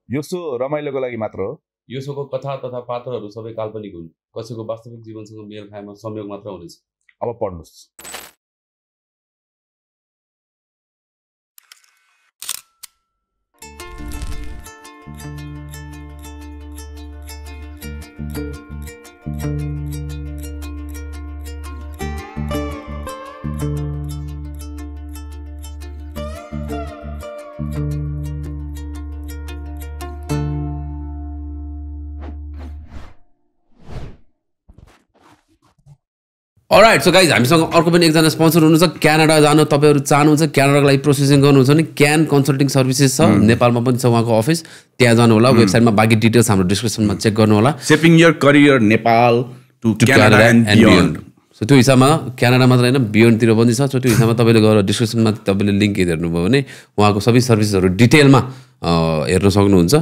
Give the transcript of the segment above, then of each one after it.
यो सो रमाइलोको लागि मात्र हो यो सोको कथा तथा पात्रहरू सबै काल्पनिक हुन् कसैको वास्तविक जीवनसँग मेल खाएमा संयोग मात्र हुनेछ अब पढ्नुस् अलराइट सो गाइज हामीसँग अर्को पनि एकजना स्पोन्सर हुनुहुन्छ क्यानाडा जानु तपाईँहरू चाहनुहुन्छ क्यानाडाको लागि प्रोसेसिङ गर्नुहुन्छ भने क्यान कन्सल्टिङ सर्भिसेस छ नेपालमा पनि छ उहाँको अफिस त्यहाँ जानु होला वेबसाइटमा बाँकी डिटेल्स हाम्रो डिस्क्रिप्सनमा चेक गर्नु होला shaping your career Nepal to Canada and beyond so त्यो हिसाबमा क्यानाडा मात्र होइन बियोन्डतिर पनि छ सो त्यो हिसाबमा तपाईँले गएर डिस्क्रिप्सनमा तपाईँले लिङ्क हेर्नुभयो भने उहाँको सबै सर्भिसेसहरू डिटेलमा हेर्न सक्नुहुन्छ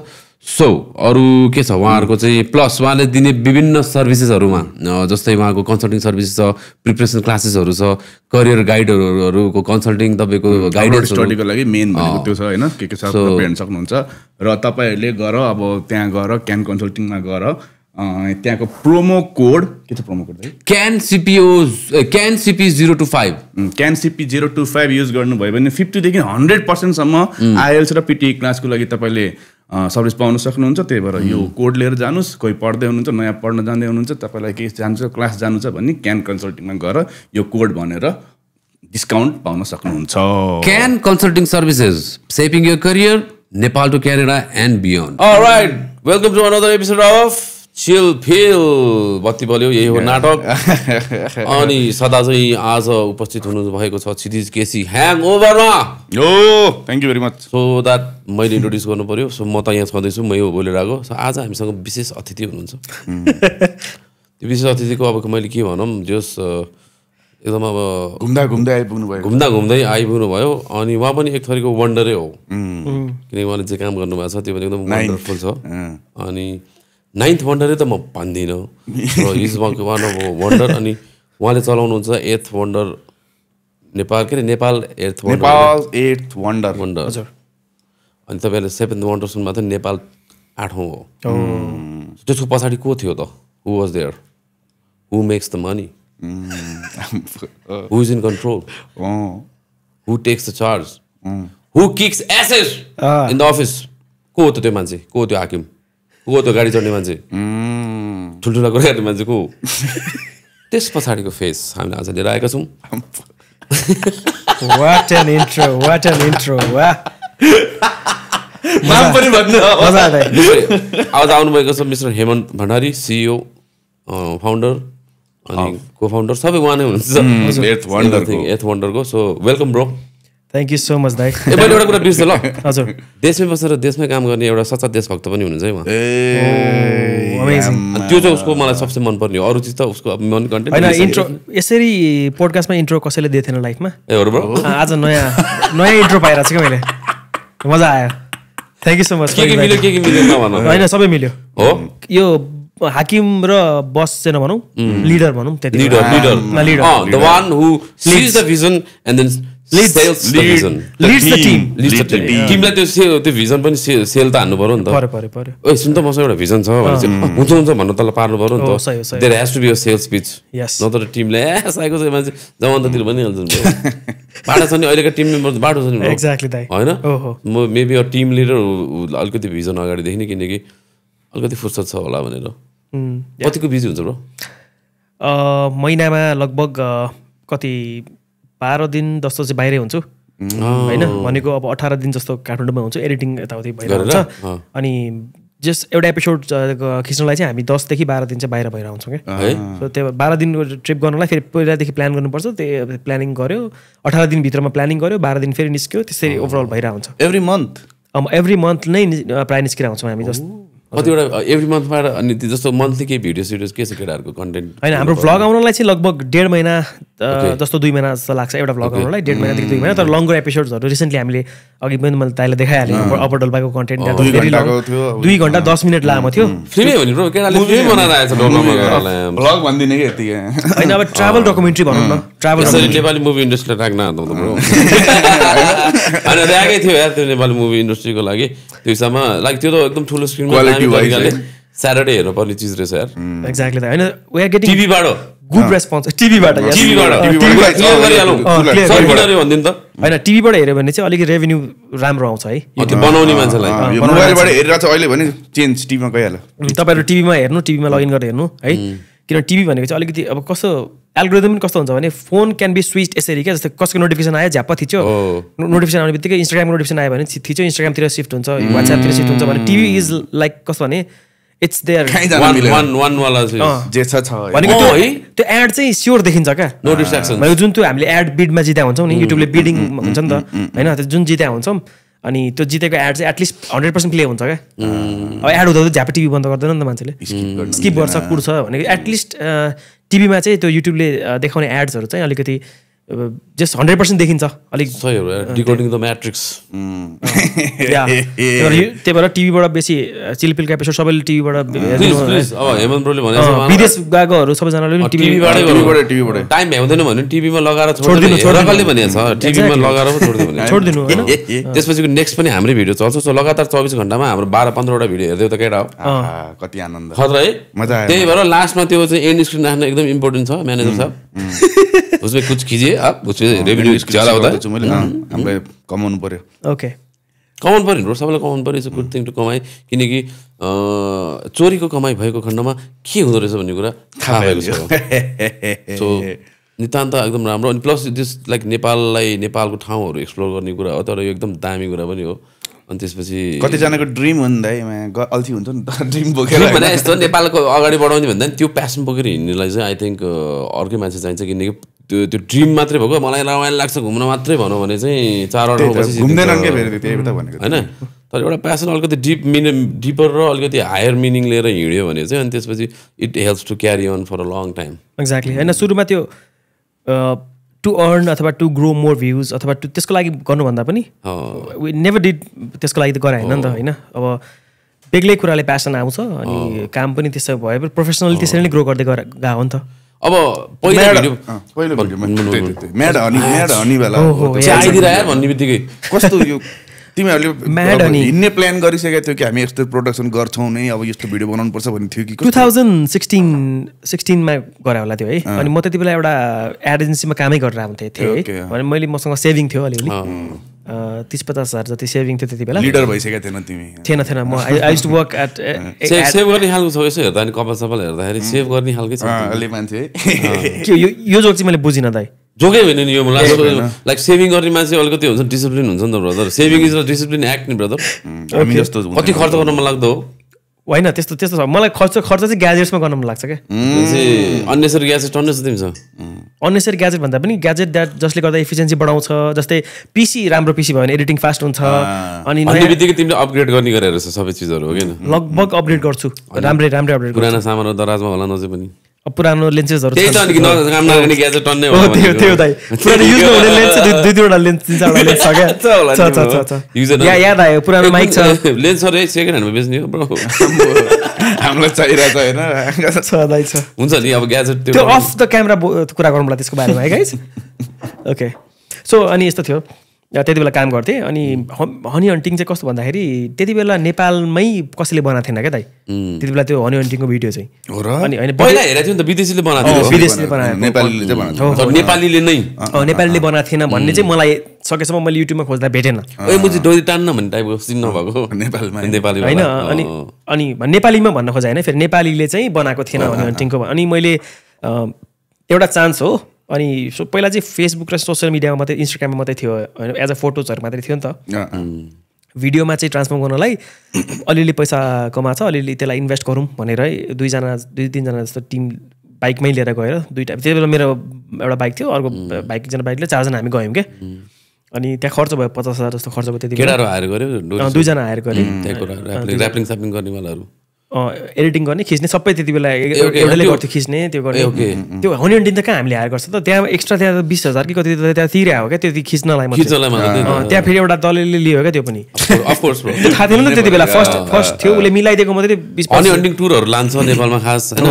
सो अरू के छ उहाँहरूको चाहिँ प्लस उहाँले दिने विभिन्न सर्भिसेसहरूमा जस्तै उहाँको कन्सल्टिङ सर्भिस छ प्रिपरेसन क्लासेसहरू छ करियर गाइडहरूको कन्सल्टिङ तपाईँको गाइडेन्स स्टडीको लागि मेन भनेको त्यो छ होइन के छ हेर्न सक्नुहुन्छ र तपाईँहरूले गएर अब त्यहाँ गएर क्यान कन्सल्टिङमा गएर त्यहाँको प्रोमो कोड के छ promo code CANCP025 CANCP025 use गर्नुभयो भने 50 देखि 100% सम्म आइएल्स र पिटी क्लासको लागि तपाईँले सर्भिस पाउन सक्नुहुन्छ त्यही भएर यो कोड लिएर जानुस् कोही पढ्दै हुनुहुन्छ नयाँ पढ्न जाँदै हुनुहुन्छ तपाईँलाई केही जान्छ क्लास जानु छ भने क्यान कन्सल्टिङमा गएर यो कोड भनेर डिस्काउन्ट पाउन सक्नुहुन्छ can consulting services shaping your career Nepal to Canada and beyond alright welcome to another episode of chill feel बत्ती बल्यो यही हो नाटक अनि सदा चाहिँ आज उपस्थित हुनु भएको छ क्षितिज केसी ह्याङ ओभरमा thank you very much so that मैले इन्ट्रोड्युस गर्नु पर्यो सो म त यहाँ छँदैछु मै हो बोलेर आएको सो आज हामीसँग विशेष अतिथि हुनुहुन्छ त्यो विशेष अतिथिको अब मैले के भनौँ जस एकदम अब घुम्दै आइपुग्नु भयो अनि उहाँ पनि एक थरीको वन्डरै हो किनकि उहाँले जे काम गर्नुभएको छ त्यो पनि एकदम वन्डरफुल छ अनि 9th वन्डरै त म भन्दिनँ र इज वान अफ वन्डर अनि उहाँले चलाउनुहुन्छ 8th वन्डर नेपाल के अरे नेपाल 8th वन्डर अनि तपाईँहरूले 7th वन्डर सुन्नुभएको थियो नेपाल 8औँ हो त्यसको पछाडि को थियो त who was there who makes the money who is in control who takes the charge who kicks asses in the office को हो त त्यो मान्छे को हो त्यो हाकिम को त्यो गाडी चढ्ने मान्छे ठुल्ठुला कुरा गर्ने मान्छे को त्यस पछाडिको फेस हामीले आज लिएर आएका छौँ What an intro नाम पनि भन्नु आज आउनुभएको छ mister Hemant Bhandari CEO founder अनि को फाउन्डर सबै उहाँ नै हुनुहुन्छ 8th वन्डरको so welcome bro thank you so much दाइ मैले एउटा कुरा बिर्सेँ ल हजुर देशमै बसेर देशमै काम गर्ने एउटा सच्चा देशभक्त पनि हुनुहुन्छ है उहाँ अमेजिङ त्यो चाहिँ उसको मलाई सबसे मनपर्ने हो अरू चिज त उसको मन कन्टेन्ट होइन इन्ट्रो यसरी पोडकास्टमा इन्ट्रो कसैले दिएको थिएन लाइफमा ए हो ब्रो आज नयाँ इन्ट्रो पाइरहेको छु क्या मैले मजा आयो थ्याङ्क यू सो मच के मिल्यो नभनौँ होइन सबै मिल्यो हो यो हाकिम र बस चाहिँ नभनौँ लिडर भनौँ त्यति the one who sees the vision and then leads the team टिमलाई त्यो भिजन पनि सेल त हान्नु पर्यो नि त पर्यो ओइ सुन त मसँग एउटा भिजन छ भने चाहिँ हुन्छ भन्नु तल पार्नु पर्यो नि त there has to be a sales pitch नत्र टिमले साइको चाहिँ मान्छे जमानततिर पनि हाल्छ बाटो छ नि अहिलेको टिम मेम्बर बाटो छ नि एक्ज्याक्टली दाइ होइन म मेबी अ टिम लिडर अलिकति भिजन अगाडिदेखि नै किनकि अलिकति फुर्सद छ होला भनेर कतिको बिजी हुन्छ ब्रो महिनामा लगभग कति 12 दिन जस्तो चाहिँ बाहिरै हुन्छु होइन भनेको अब 18 दिन जस्तो काठमाडौँमा हुन्छु एडिटिङ यताउति भइरहन्छ अनि जस्ट एउटा एपिसोड खिच्नलाई चाहिँ हामी 10 देखि 12 दिन चाहिँ बाहिर भएर आउँछौँ क्या सो त्यो 12 दिनको ट्रिप गर्नलाई फेरि पहिलादेखि प्लान गर्नुपर्छ त्यो प्लानिङ गऱ्यो 18 दिनभित्रमा प्लानिङ गऱ्यो 12 दिन फेरि निस्क्यो त्यसरी ओभरअल भइरहेको हुन्छ एभ्री मन्थ नै प्रायः निस्किरहेको छौँ हामी जस्तो कतिवटा एभ्री मन्थमा अनि जस्तो मन्थली केही भिडियो सिडियोज के छ केटाहरूको कन्टेन्ट होइन हाम्रो भ्लग आउनलाई चाहिँ लगभग 1.5 महिना जस्तो 2 महिना जस्तो लाग्छ एउटा भ्लग आउनलाई 1.5 महिनादेखि 2 महिना तर लङ्गर एपिसोड्सहरू रिसेन्टली हामीले अघि पनि मैले ताइले देखाइहालेँ अपर डोल्पाको कन्टेन्ट 2 घन्टा 10 मिनट लामो थियो फ्रीमै हो नि ब्रो केटाले फ्री बनाएर आएछ डोल्पामा गएर भ्लग भन्दिने के यति हैन अब ट्राभल डकुमेन्ट्री भनौँ न ट्राभल नेपाली मुभी इन्डस्ट्रीलाई राख्न त ब्रो होइन ल्याएकै थियो यार त्यो नेपाली मुभी इन्डस्ट्रीको लागि त्यो हिसाबमा लाइक त्यो त एकदम ठुलो स्क्रिनमा Quality wise स्याटरडे हेर्नु पर्ने चिज रहेछ यार एक्ज्याक्टली होइन वी आर गेटिङ टिभीबाट गुड रेस्पोन्स टिभीबाट भनिदिनु त होइन टिभीबाट हेऱ्यो भने चाहिँ अलिकति रेभेन्यू राम्रो आउँछ है त्यो बनाउने मान्छेलाई मोबाइलबाट हेरिरहेको छ अहिले भने चेन्ज टिभीमा गइहाल्यो तपाईँहरू टिभीमा हेर्नु टिभीमा लगइन गरेर हेर्नु है किन टिभी भनेको चाहिँ अलिकति अब कस्तो एल्गोरिदम पनि कस्तो हुन्छ भने फोन क्यान बी स्विच यसरी क्या जस्तै कसको नोटिफिकेसन आयो झ्याप्प थिच्यो नोटिफिकेसन आउने बित्तिकै इन्स्टाग्रामको नोटिफिकेसन आयो भने थिच्यो इन्स्टाग्रामतिर सिफ्ट हुन्छ वाट्सएपतिर सिफ्ट हुन्छ भने टिभी इज लाइक कस्तो भने इट्स देयर भनेको त्यो एड चाहिँ स्योर देखिन्छ क्या नो डिस्ट्र्याक्सन भनेको जुन त्यो हामीले एड बिडमा जिता हुन्छौँ नि युट्युबले बिडिङ हुन्छ नि त होइन त्यो जुन जिता हुन्छौँ अनि त्यो जितेको एड चाहिँ एटलिस्ट 100% प्ले हुन्छ क्या अब एड हुँदा झ्याप टिभी बन्द गर्दैन नि त मान्छेले स्किप गर्छ कुर्छ भनेको एटलिस्ट टिभीमा चाहिँ त्यो युट्युबले देखाउने एड्सहरू चाहिँ अलिकति जस्ट 100% देखिन्छ अलिक सही हो डिकोडिङ द म्याट्रिक्स त्यही भएर टिभीबाट बेसी चिलपिलको एपिसोड सबैले टिभीबाट अब हेमन्त ब्रोले भनेको विदेश गएकोहरू सबैजनाले पनि टिभीबाट टाइम भ्याउँदैन भने टिभीमा लगाएर छोडिदिनु भनेको छ टिभीमा लगाएर पो छोडिदिनु होइन त्यसपछि नेक्स्ट पनि हाम्रै भिडियो चल्छ सो लगातार 24 घण्टामा हाम्रो 12-15वटा भिडियो हेर्दै त केटा हो कति आनन्द खतरा है मजा आयो त्यही भएर लास्टमा त्यो चाहिँ एन्ड स्क्रिन राख्न एकदम इम्पोर्टेन्ट छ म्यानेजर साहब उसले कुछ कीजिए आप उसमें रेभेन्यू ज्यादा होता है हामीलाई कमाउनु पर्यो ओके कमाउनु पर्यो सबैलाई कमाउनु पर्यो it's a good thing to कमाई किनकि चोरीको कमाई भएको खण्डमा के हुँदो रहेछ भन्ने कुरा थाहा भएको छ सो नितान्त एकदम राम्रो अनि प्लस दिस लाइक नेपालको ठाउँहरू एक्सप्लोर गर्ने कुरा हो तर यो एकदम दामी कुरा पनि हो अनि त्यसपछि कतिजनाको ड्रिम हो नि त अल्छी हुन्छ नि त ड्रिम बोकेर भने यस्तो नेपालको अगाडि बढाउने भन्दा त्यो प्यासन बोकेर हिँड्नेलाई चाहिँ आई थिङ्क अर्कै मान्छे चाहिन्छ किनकि त्यो ड्रिम मात्रै भएको मलाई रमाइलो लाग्छ घुम्न मात्रै भनौँ भने चाहिँ 4 घुम्दैनन् के फेरि त्यही त भनेको होइन तर एउटा प्यासन अलिकति डिपर र अलिकति हायर मिनिङ लिएर हिँड्यो भने चाहिँ अनि त्यसपछि it helps to carry on for a long time exactly होइन सुरुमा त्यो टु अर्न अथवा टु ग्रो मोर भ्युज अथवा त्यसको लागि गर्नुभन्दा पनि वी नेभर डिड त्यसको लागि त गरे होइन नि त होइन अब बेग्लै कुराले प्यासन आउँछ अनि काम पनि त्यसो भए पनि प्रोफेसनली त्यसरी नै ग्रो गर्दै गएको हो नि त अब पहिलो म्याड हनी बेला आइदिएर यार भन्ने बित्तिकै कस्तो यो तिमीहरूले हिँड्ने प्लान गरिसकेको थियो कि हामी यस्तो प्रोडक्सन गर्छौँ नै अब यस्तो भिडियो बनाउनु पर्छ भन्ने थियो कि 2016मा गरे होला त्यो है अनि म त्यति बेला एउटा एड एजेन्सीमा कामै गरेर आउँथेँ थिएँ है अनि मैले मसँग सेभिङ थियो अलिअलि 30-50 हजार जति सेभिङ थियो त्यति बेला लिडर भइसकेको थिएन तिमी थिएन म I used to work at save गर्ने खालको छ यसो हेर्दा नि कपाल सपाल हेर्दाखेरि सेभ गर्ने खालकै छ अलि मान्छे यो जोक चाहिँ मैले बुझिनँ दाइ जोकै होइन नि यो लाइक सेभिङ गर्ने मान्छे अलिकति हुन्छ डिसिप्लिन हुन्छ नि त brother saving is a discipline act नि ब्रदर कति खर्च गर्न मन लाग्दो हो होइन त्यस्तो छ मलाई खर्च चाहिँ ग्याजेट्समा गर्न मन लाग्छ क्या अननेसरी ग्याजेट टन्नै छ तिमीसँग अननेसरी ग्याजेट भन्दा पनि ग्याजेट द्याट जसले गर्दा इफिसियन्सी बढाउँछ जस्तै पिसी राम्रो पिसी भयो भने एडिटिङ फास्ट हुन्छ अनि बित्तिकै तिमीले अपग्रेड गर्ने गरेर रहेछ सबै चिजहरू हो किन लगभग अपग्रेड गर्छु राम्रै अपग्रेड पुरानो सामान दराजमा होला नजै पनि पुरानो लेन्सेसहरू त्यही त अनि काम नगर्ने ग्याजेट टन्नै हो त्यो दाइ पुरानो युज नहुने लेन्स दुई तिनवटा लेन्स 3-4वटा लेन्स छ क्या याद आयो पुरानो माइक छ लेन्सहरु सेकेन्ड ह्यान्डमा बेच्ने हो ब्रो हामीलाई चाहिरहेछ हैन छ दाइ छ हुन्छ नि अब ग्याजेट त्यो अफ द क्यामेरा कुरा गरौँ होला त्यसको बारेमा है गाइस ओके सो अनि यस्तो थियो त्यति बेला काम गर्थेँ अनि हनी हन्टिङ चाहिँ कस्तो भन्दाखेरि त्यति बेला नेपालमै कसैले बनाएको थिएन क्या दाइ त्यति बेला त्यो हनी हन्टिङको भिडियो चाहिँ अनि होइन पहिला हेरेको थियो नि त विदेशीले बनाएको थियो विदेशीले बनाएको नेपालीले नै नेपालीले बनाएको थिएन भन्ने चाहिँ मलाई सकेसम्म मैले युट्युबमा खोज्दा भेटेन ए म चाहिँ डोरी टान्न भन्ने टाइपको सिन नभएको नेपाली होइन अनि नेपालीमा भन्न खोजे होइन फेरि नेपालीले चाहिँ बनाएको थिएन हनी हन्टिङको अनि मैले एउटा चान्स हो अनि पहिला चाहिँ फेसबुक र सोसियल मिडियामा मात्रै इन्स्टाग्राममा मात्रै थियो होइन एज अ फोटोजहरू मात्रै थियो नि त भिडियोमा चाहिँ ट्रान्सफर्म गर्नलाई अलिअलि पैसा कमाएको छ अलिअलि त्यसलाई इन्भेस्ट गरौँ भनेर 2-3जना जस्तो टिम बाइकमै लिएर गएर दुईवटा त्यति बेला मेरो एउटा बाइक थियो अर्को बाइक एकजना बाइकले 4जना हामी गयौँ क्या अनि त्यहाँ खर्च भयो 50,000 जस्तो खर्च भयो त्यति बेला हायर गर्यो 2जना हायर गरेँ ऱ्यापलिङ सापिङ गर्नेवालाहरू एडिटिङ गर्ने खिच्ने सबै त्यति बेला एउटाले गर्थ्यो खिच्ने त्यो गर्ने त्यो हनी हन्टिङ त कहाँ हामीले हायर गर्छ त त्यहाँ एक्स्ट्रा त्यहाँ 20,000 कि कति त्यहाँ तिरे हो क्या त्यो खिच्नलाई त्यहाँ फेरि एउटा दलले लियो क्या त्यो पनि थाहा थिएन नि त्यति बेला फर्स्ट थियो उसले मिलाइदिएको मात्रै 20 हनी हन्टिङ टुरहरू लान्छ नेपालमा खास होइन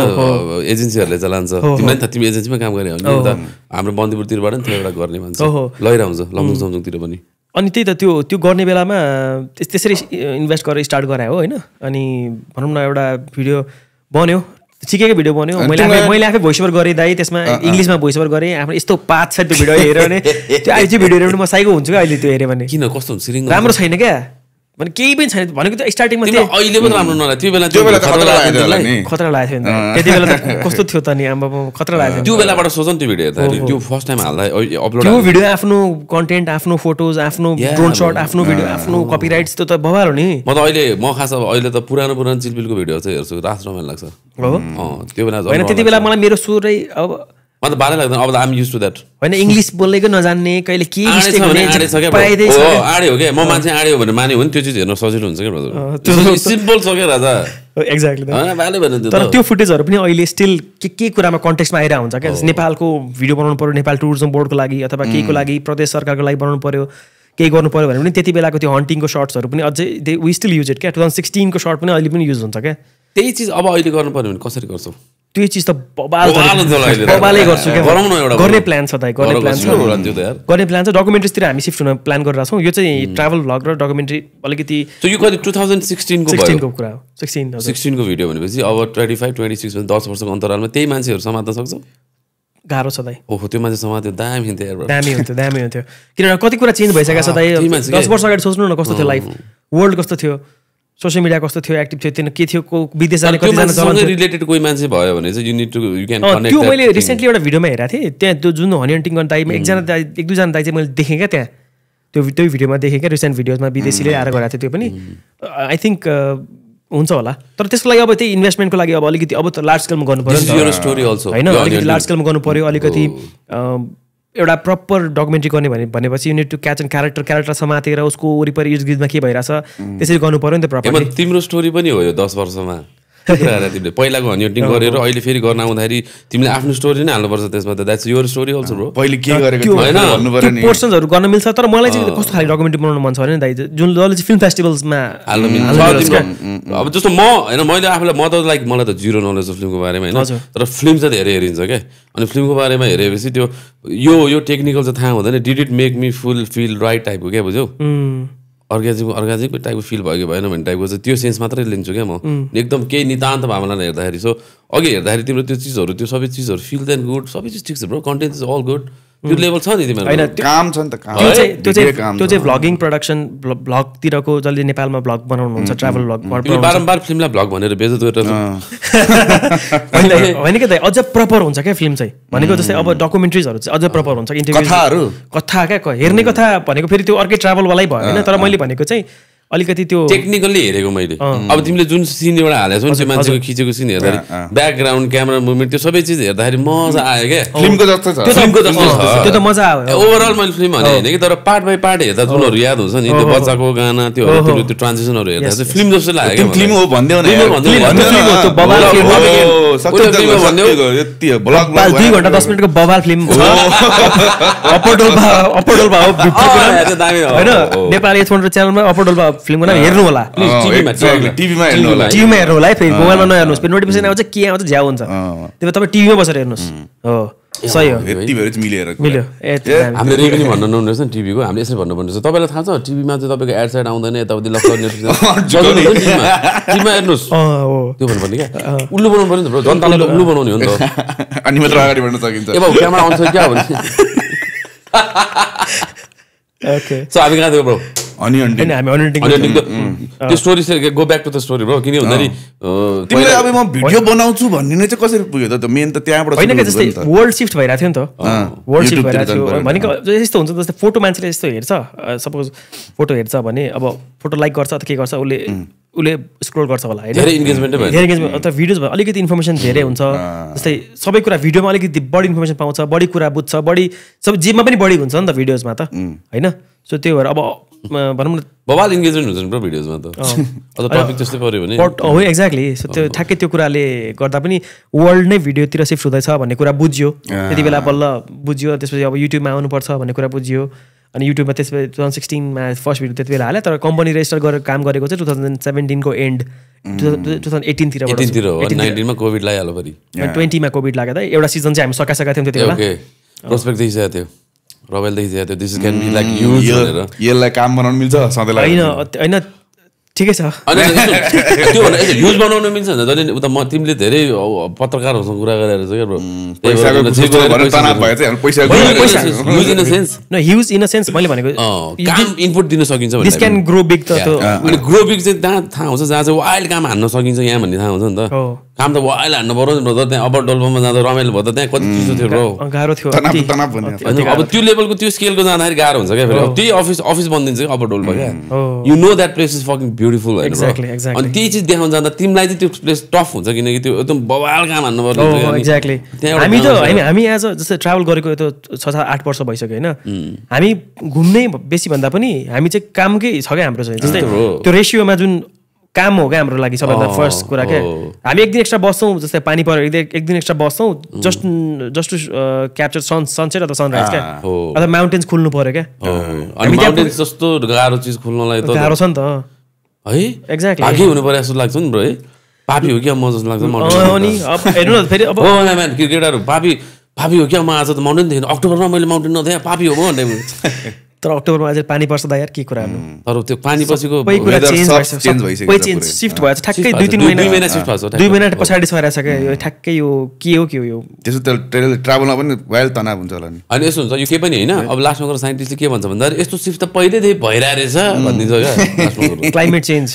एजेन्सीहरूले चाहिँ लान्छ तिमी एजेन्सीमा काम गरे भने त हाम्रो बन्दीपुरतिरबाट नि थियो एउटा गर्ने मान्छे लैराउँछ लमजुङ समजुङतिर पनि अनि त्यही त त्यो गर्ने बेलामा त्यसरी इन्भेस्ट गरेर स्टार्ट गरायो होइन अनि भनौँ न एउटा भिडियो बन्यो सिकेको भिडियो बन्यो मैले आफै भोइस ओभर गरेँ दाइ त्यसमा इङ्ग्लिसमा भोइस ओभर गरेँ आफ्नो यस्तो 5 छ त्यो भिडियो हेऱ्यो भने त्यो अहिले चाहिँ भिडियो हेऱ्यो भने म साइको हुन्छु क्या अहिले त्यो हेऱ्यो भने किन कस्तो हुन्छ राम्रो छैन क्या भने केही पनि छैन भनेको त स्टार्टिङमा अहिले पनि राम्रो नलाग्यो त्यो बेला खतरा लागेको थियो नि त्यति बेला त कस्तो थियो त नि आम्बा खतरा लागेको त्यो बेलाबाट सोच न त्यो भिडियो हेर्दाखेरि त्यो फर्स्ट टाइम हाल्दा अपलोड त्यो भिडियो आफ्नो कन्टेन्ट आफ्नो फोटोज आफ्नो ड्रोन सट आफ्नो भिडियो आफ्नो कपिराइट्स त्यो त बवाल हो नि म त अहिले खास अब अहिले त पुरानो चिलबिलको भिडियो चाहिँ हेर्छु रास रमाइलो लाग्छ त्यो बेला होइन त्यति बेला मलाई मेरो सुरै अब म त बाह्रै लाग्दैन अब आम युज टु द्याट होइन इङ्ग्लिस बोलेको नजान्ने कहिले के मिस्टेक आडे हो क्या म मान्छे आडे हो भने माने हो नि त्यो चिज हेर्न सजिलो हुन्छ क्या सिम्पल छ क्या राजा एक्ज्याक्टली तर त्यो फुटेजहरू पनि अहिले स्टिल के कुरामा कन्टेक्स्टमा आइरहेको हुन्छ क्या नेपालको भिडियो बनाउनु पर्यो नेपाल टुरिज्म बोर्डको लागि अथवा केहीको लागि प्रदेश सरकारको लागि बनाउनु पर्यो केही गर्नु पर्यो भने पनि त्यति बेलाको त्यो हन्टिङको सर्ट्सहरू पनि अझै वी स्टिल युज इट क्या 2016 को सर्ट पनि अहिले पनि युज हुन्छ क्या त्यही चिज अब अहिले गर्नु पर्यो भने कसरी गर्छौ त्यो चिज त बबालै गर्छु क्या गर्ने प्लान छ दाइ गर्ने प्लान छ डकुमेन्ट्रिजतिर हामी सिफ्ट हुन प्लान गरिरहेको छौँ यो चाहिँ ट्राभल भ्लग र डकुमेन्ट्री अलिकति यो कति 2016 को कुरा हो 16 को भिडियो भनेपछि अब 25 26 10 वर्षको अन्तरालमा त्यही मान्छेहरू समात्न सक्छौ गाह्रो छ दाइ ओहो त्यो मान्छे समात्यो दामी हुन्थ्यो किनभने कति कुरा चेन्ज भइसकेको छ दाइ 10 वर्ष अगाडि सोच्नु न कस्तो थियो लाइफ वर्ल्ड कस्तो थियो सोसियल मिडिया कस्तो थियो एक्टिभ थियो त्यो के थियो विदेश जाने कतिजना रिलेटेड कोही मान्छे भयो भने चाहिँ you need to you can connect त्यो मैले रिसेन्टली एउटा भिडियोमा हेरेको थिएँ त्यहाँ त्यो जुन हनी हन्टिङ गर्ने दाइमा एक दुईजना दाइ चाहिँ मैले देखेँ क्या त्यहाँ त्यो भिडियोमा देखेँ क्या रिसेन्ट भिडियोमा विदेशीले आएर गराएको थियो त्यो पनि आई थिङ्क हुन्छ होला तर त्यसको लागि अब त्यही इन्भेस्टमेन्टको लागि अब अलिकति अब त लार्ज स्केलमा गर्नु पर्यो होइन अलिकति लार्ज स्केलमा गर्नु पर्यो अलिकति एउटा प्रपर डकुमेन्ट्री गर्ने भनेपछि unit to catch and character समातेर उसको वरिपरि युजगिजमा के भइरहेछ त्यसरी गर्नु पर्यो नि त प्रपर तिम्रो स्टोरी पनि हो यो 10 वर्षमा तिमीले पहिलाको हनी हन्टिङ गरेर अहिले फेरि गर्न आउँदाखेरि तिमीले आफ्नो स्टोरी नै हाल्नुपर्छ त्यसमा त that's your story also bro पहिले के गरेको भन्नु पर्यो नि पोर्सन्सहरू गर्न मिल्छ तर मलाई चाहिँ कस्तो खालको डकुमेन्ट्री बनाउन मन छ भने दाइ जुन जसले चाहिँ फिल्म फेस्टिभल्समा हाल्न मिल्छ अब जस्तो म होइन मैले आफूलाई म त लाइक मलाई त जिरो नलेज छ फिल्मको बारेमा होइन तर फिल्म चाहिँ धेरै हेरिन्छ क्या अनि फिल्मको बारेमा हेरेपछि त्यो यो टेक्निकल चाहिँ थाहा हुँदैन did it make me feel right टाइपको क्या बुझ्यौ अर्ग्याजिक टाइपको फिल भयो कि भएन भन्ने टाइपको चाहिँ त्यो सेन्स मात्रै लिन्छु क्या म एकदम केही नितान्त भावनालाई हेर्दाखेरि सो अघि हेर्दाखेरि तिम्रो त्यो चिजहरू त्यो सबै चिजहरू फिल देन गुड सबै चिज ठिक छ bro content is all good त्यो लेभल छ नि तिमीहरू काम छ नि त काम त्यो चाहिँ भ्लगिङ प्रडक्सन भ्लगतिरको जसले नेपालमा भ्लग बनाउनुहुन्छ ट्राभल भ्लग बारम्बार फिल्मलाई भ्लग भनेर बेइज्जत गरेर होइन कि त अझ प्रपर हुन्छ क्या फिल्म चाहिँ भनेको जस्तै अब डकुमेन्ट्रिजहरू चाहिँ अझ प्रपर हुन्छ इन्टरभ्यू कथा क्या हेर्ने कथा भनेको फेरि त्यो अर्कै ट्राभलवालै भयो होइन तर मैले भनेको चाहिँ अलिकति त्यो टेक्निकली हेरेको मैले अब तिमीले जुन सिन एउटा हालेको छौ त्यो मान्छेको खिचेको सिन हेर्दाखेरि ब्याकग्राउन्ड क्यामेरा मुभमेन्ट त्यो सबै चिज हेर्दाखेरि मजा आयो क्या फिल्मको जस्तो छ त्यो त मजा आयो ओभरअल मैले फिल्म भने होइन कि तर पार्ट बाई पार्ट हेर्दा जुनहरू याद हुन्छ नि त्यो बच्चाको गाना त्यो ट्रान्जिसनहरू हेर्दा चाहिँ फिल्म जस्तो लाग्यो क्या फिल्म हो भन्देऊ न 2 घण्टा 10 मिनेटको बवाल फिल्म अपरडोल्पा होइन नेपाली एथोन च्यानलमा अपरडोल्पा फिल्मको नाम हेर्नु होला टिभीमा हेर्नु होला है फेरि मोबाइलमा नहेर्नुहोस् फेरि नोटिफिकेसन आउँछ के आउँछ झ्याउ हुन्छ त्यही तपाईँ टिभीमा बसेर हेर्नुहोस् हो सही हो मिल्यो हामीले रेभेन्यू भन्नु नहुनेछ नि टिभीको हामीले यसरी भन्नुपर्ने छ तपाईँलाई थाहा छ टिभीमा चाहिँ तपाईँको एड साइड आउँदैन यताउति टिभीमा हेर्नुहोस् त्यो भन्नुपर्ने क्या उल्लु बनाउनु पर्यो नि त जनतालाई त उल्लु बनाउने हो नि त अनि मात्र अगाडि बढ्न सकिन्छ ए बाबु क्यामेरा आउँछ क्या भने ओके सो हामी कहाँ थियो ब्रो त्यो story go back to the story bro किन भन्दाखेरि तिमीले अब म भिडियो बनाउँछु भन्ने नै चाहिँ कसरी पुग्यो त मेन त त्यहाँबाट होइन कि जस्तै वर्ल्ड शिफ्ट भइरहेको थियो नि त वर्ल्ड शिफ्ट भइरहेको थियो भनेको यस्तो हुन्छ जस्तै फोटो मान्छेले यस्तो हेर्छ सपोज फोटो हेर्छ भने अब फोटो लाइक गर्छ अथवा के गर्छ उसले स्क्रोल गर्छ होला धेरै इन्गेजमेन्ट अथवा भिडियोज भयो अलिकति इन्फर्मेसन धेरै हुन्छ जस्तै सबै कुरा भिडियोमा अलिकति बढी इन्फर्मेसन पाउँछ बढी कुरा बुझ्छ बढी सब जेमा पनि बढी हुन्छ नि त भिडियोजमा त होइन सो त्यो भएर अब भनौँ न बवाल इन्गेजमेन्ट हुन्छ नि ब्रो भिडियोजमा त अझ टपिक त्यस्तै पर्यो भने हो एक्ज्याक्टली सो त्यो ठ्याक्कै त्यो कुराले गर्दा पनि वर्ल्ड नै भिडियोतिर सिफ्ट हुँदैछ भन्ने कुरा बुझ्यो त्यति बेला बल्ल बुझ्यो त्यसपछि अब युट्युबमा आउनुपर्छ भन्ने कुरा बुझ्यो अनि युट्युबमा त्यसपछि 2016मा फर्स्ट भिडियो त्यति बेला हाल्यो तर कम्पनी रेजिस्टर गरेर काम गरेको चाहिँ 2017 को एन्ड 2018 19 मा कोभिड लाग्यो फेरि 20 मा कोभिड लाग्यो त एउटा सिजन चाहिँ हामी सकाएका थियौँ त्यति बेला प्रोस्पेक्ट देखिसकेको थियो रमाइलोदेखि चाहिँ त्यो this can be like use भनेर यसलाई काम बनाउन मिल्छ सधैँलाई होइन ठिकै छ अनि त्यो भनेर युज बनाउन मिल्छ भने जहिले उता तिमीले धेरै पत्रकारहरूसँग कुरा गरेर use in in a sense मैले भनेको काम इनपुट दिन सकिन्छ दिस क्यान ग्रो बिग त अनि ग्रो बिग चाहिँ थाहा हुन्छ जहाँ चाहिँ वाइल्ड काम हान्न सकिन्छ यहाँ भन्ने थाहा हुन्छ नि त काम त वाइल्ड हान्नु पर्यो नि त त्यहाँ अप्पर डोल्पामा जाँदा रमाइलो भयो त त्यहाँ कति चिसो थियो ब्रो गाह्रो थियो अब त्यो लेभलको त्यो स्केलको जाँदाखेरि गाह्रो हुन्छ क्या फेरि त्यही अफिस बनिदिन्छ कि अप्पर डोल्पा क्या you know that place is fucking beautiful होइन अनि त्यही चिज देखाउन जाँदा तिमीलाई चाहिँ त्यो प्लेस टफ हुन्छ किनकि त्यो एकदम बवाल काम हान्नु पर्छ एक्ज्याक्टली हामी त हामी एज अ जस्तै ट्राभल गरेको त्यो 6-8 वर्ष भइसक्यो होइन हामी घुम्नै बेसी भन्दा पनि हामी चाहिँ कामकै छ क्या हाम्रो चाहिँ जस्तै त्यो रेसियोमा जुन काम हो क्या हाम्रो लागि सबैभन्दा फर्स्ट कुरा क्या हामी एक दिन एक्स्ट्रा बस्छौँ जस्तै पानी पऱ्यो एक दिन एक्स्ट्रा बस्छौँ जस्ट टु क्याप्चर सनसेट अथवा सनराइज क्या अथवा माउन्टेन्स खुल्नु पऱ्यो क्या जस्तो गाह्रो चिज खुल्नलाई त गाह्रो छ नि त है एक्ज्याक्टली भाग्य हुनु पर्यो जस्तो लाग्छ नि ब्रो है पापी हो क्या म जस्तो लाग्छ अनि हेर्नु न फेरि अब क्रिकेटहरू पापी हो क्या म आज त माउन्टेन देखेँ अक्टोबरमा मैले माउन्टेन नदेखेँ पापी हो म भन्ने तर अक्टोबरमा अझै पानी पर्छ त यार के कुरा तर त्यो पानी पछिको सिफ्ट भयो ठ्याक्कै 2-3 महिना सिफ्ट भएको छ 2 महिना पछाडि सरेको छ क्या यो ठ्याक्कै यो के हो यो त्यसो त ट्राभलमा पनि वाइल्ड तनाव हुन्छ होला नि अनि यस्तो हुन्छ यो के पनि होइन अब लास्टमा गएर साइन्टिस्टले के भन्छ भन्दा यस्तो सिफ्ट त पहिल्यैदेखि भइरहेको रहेछ भनिदिन्छ क्या क्लाइमेट चेन्ज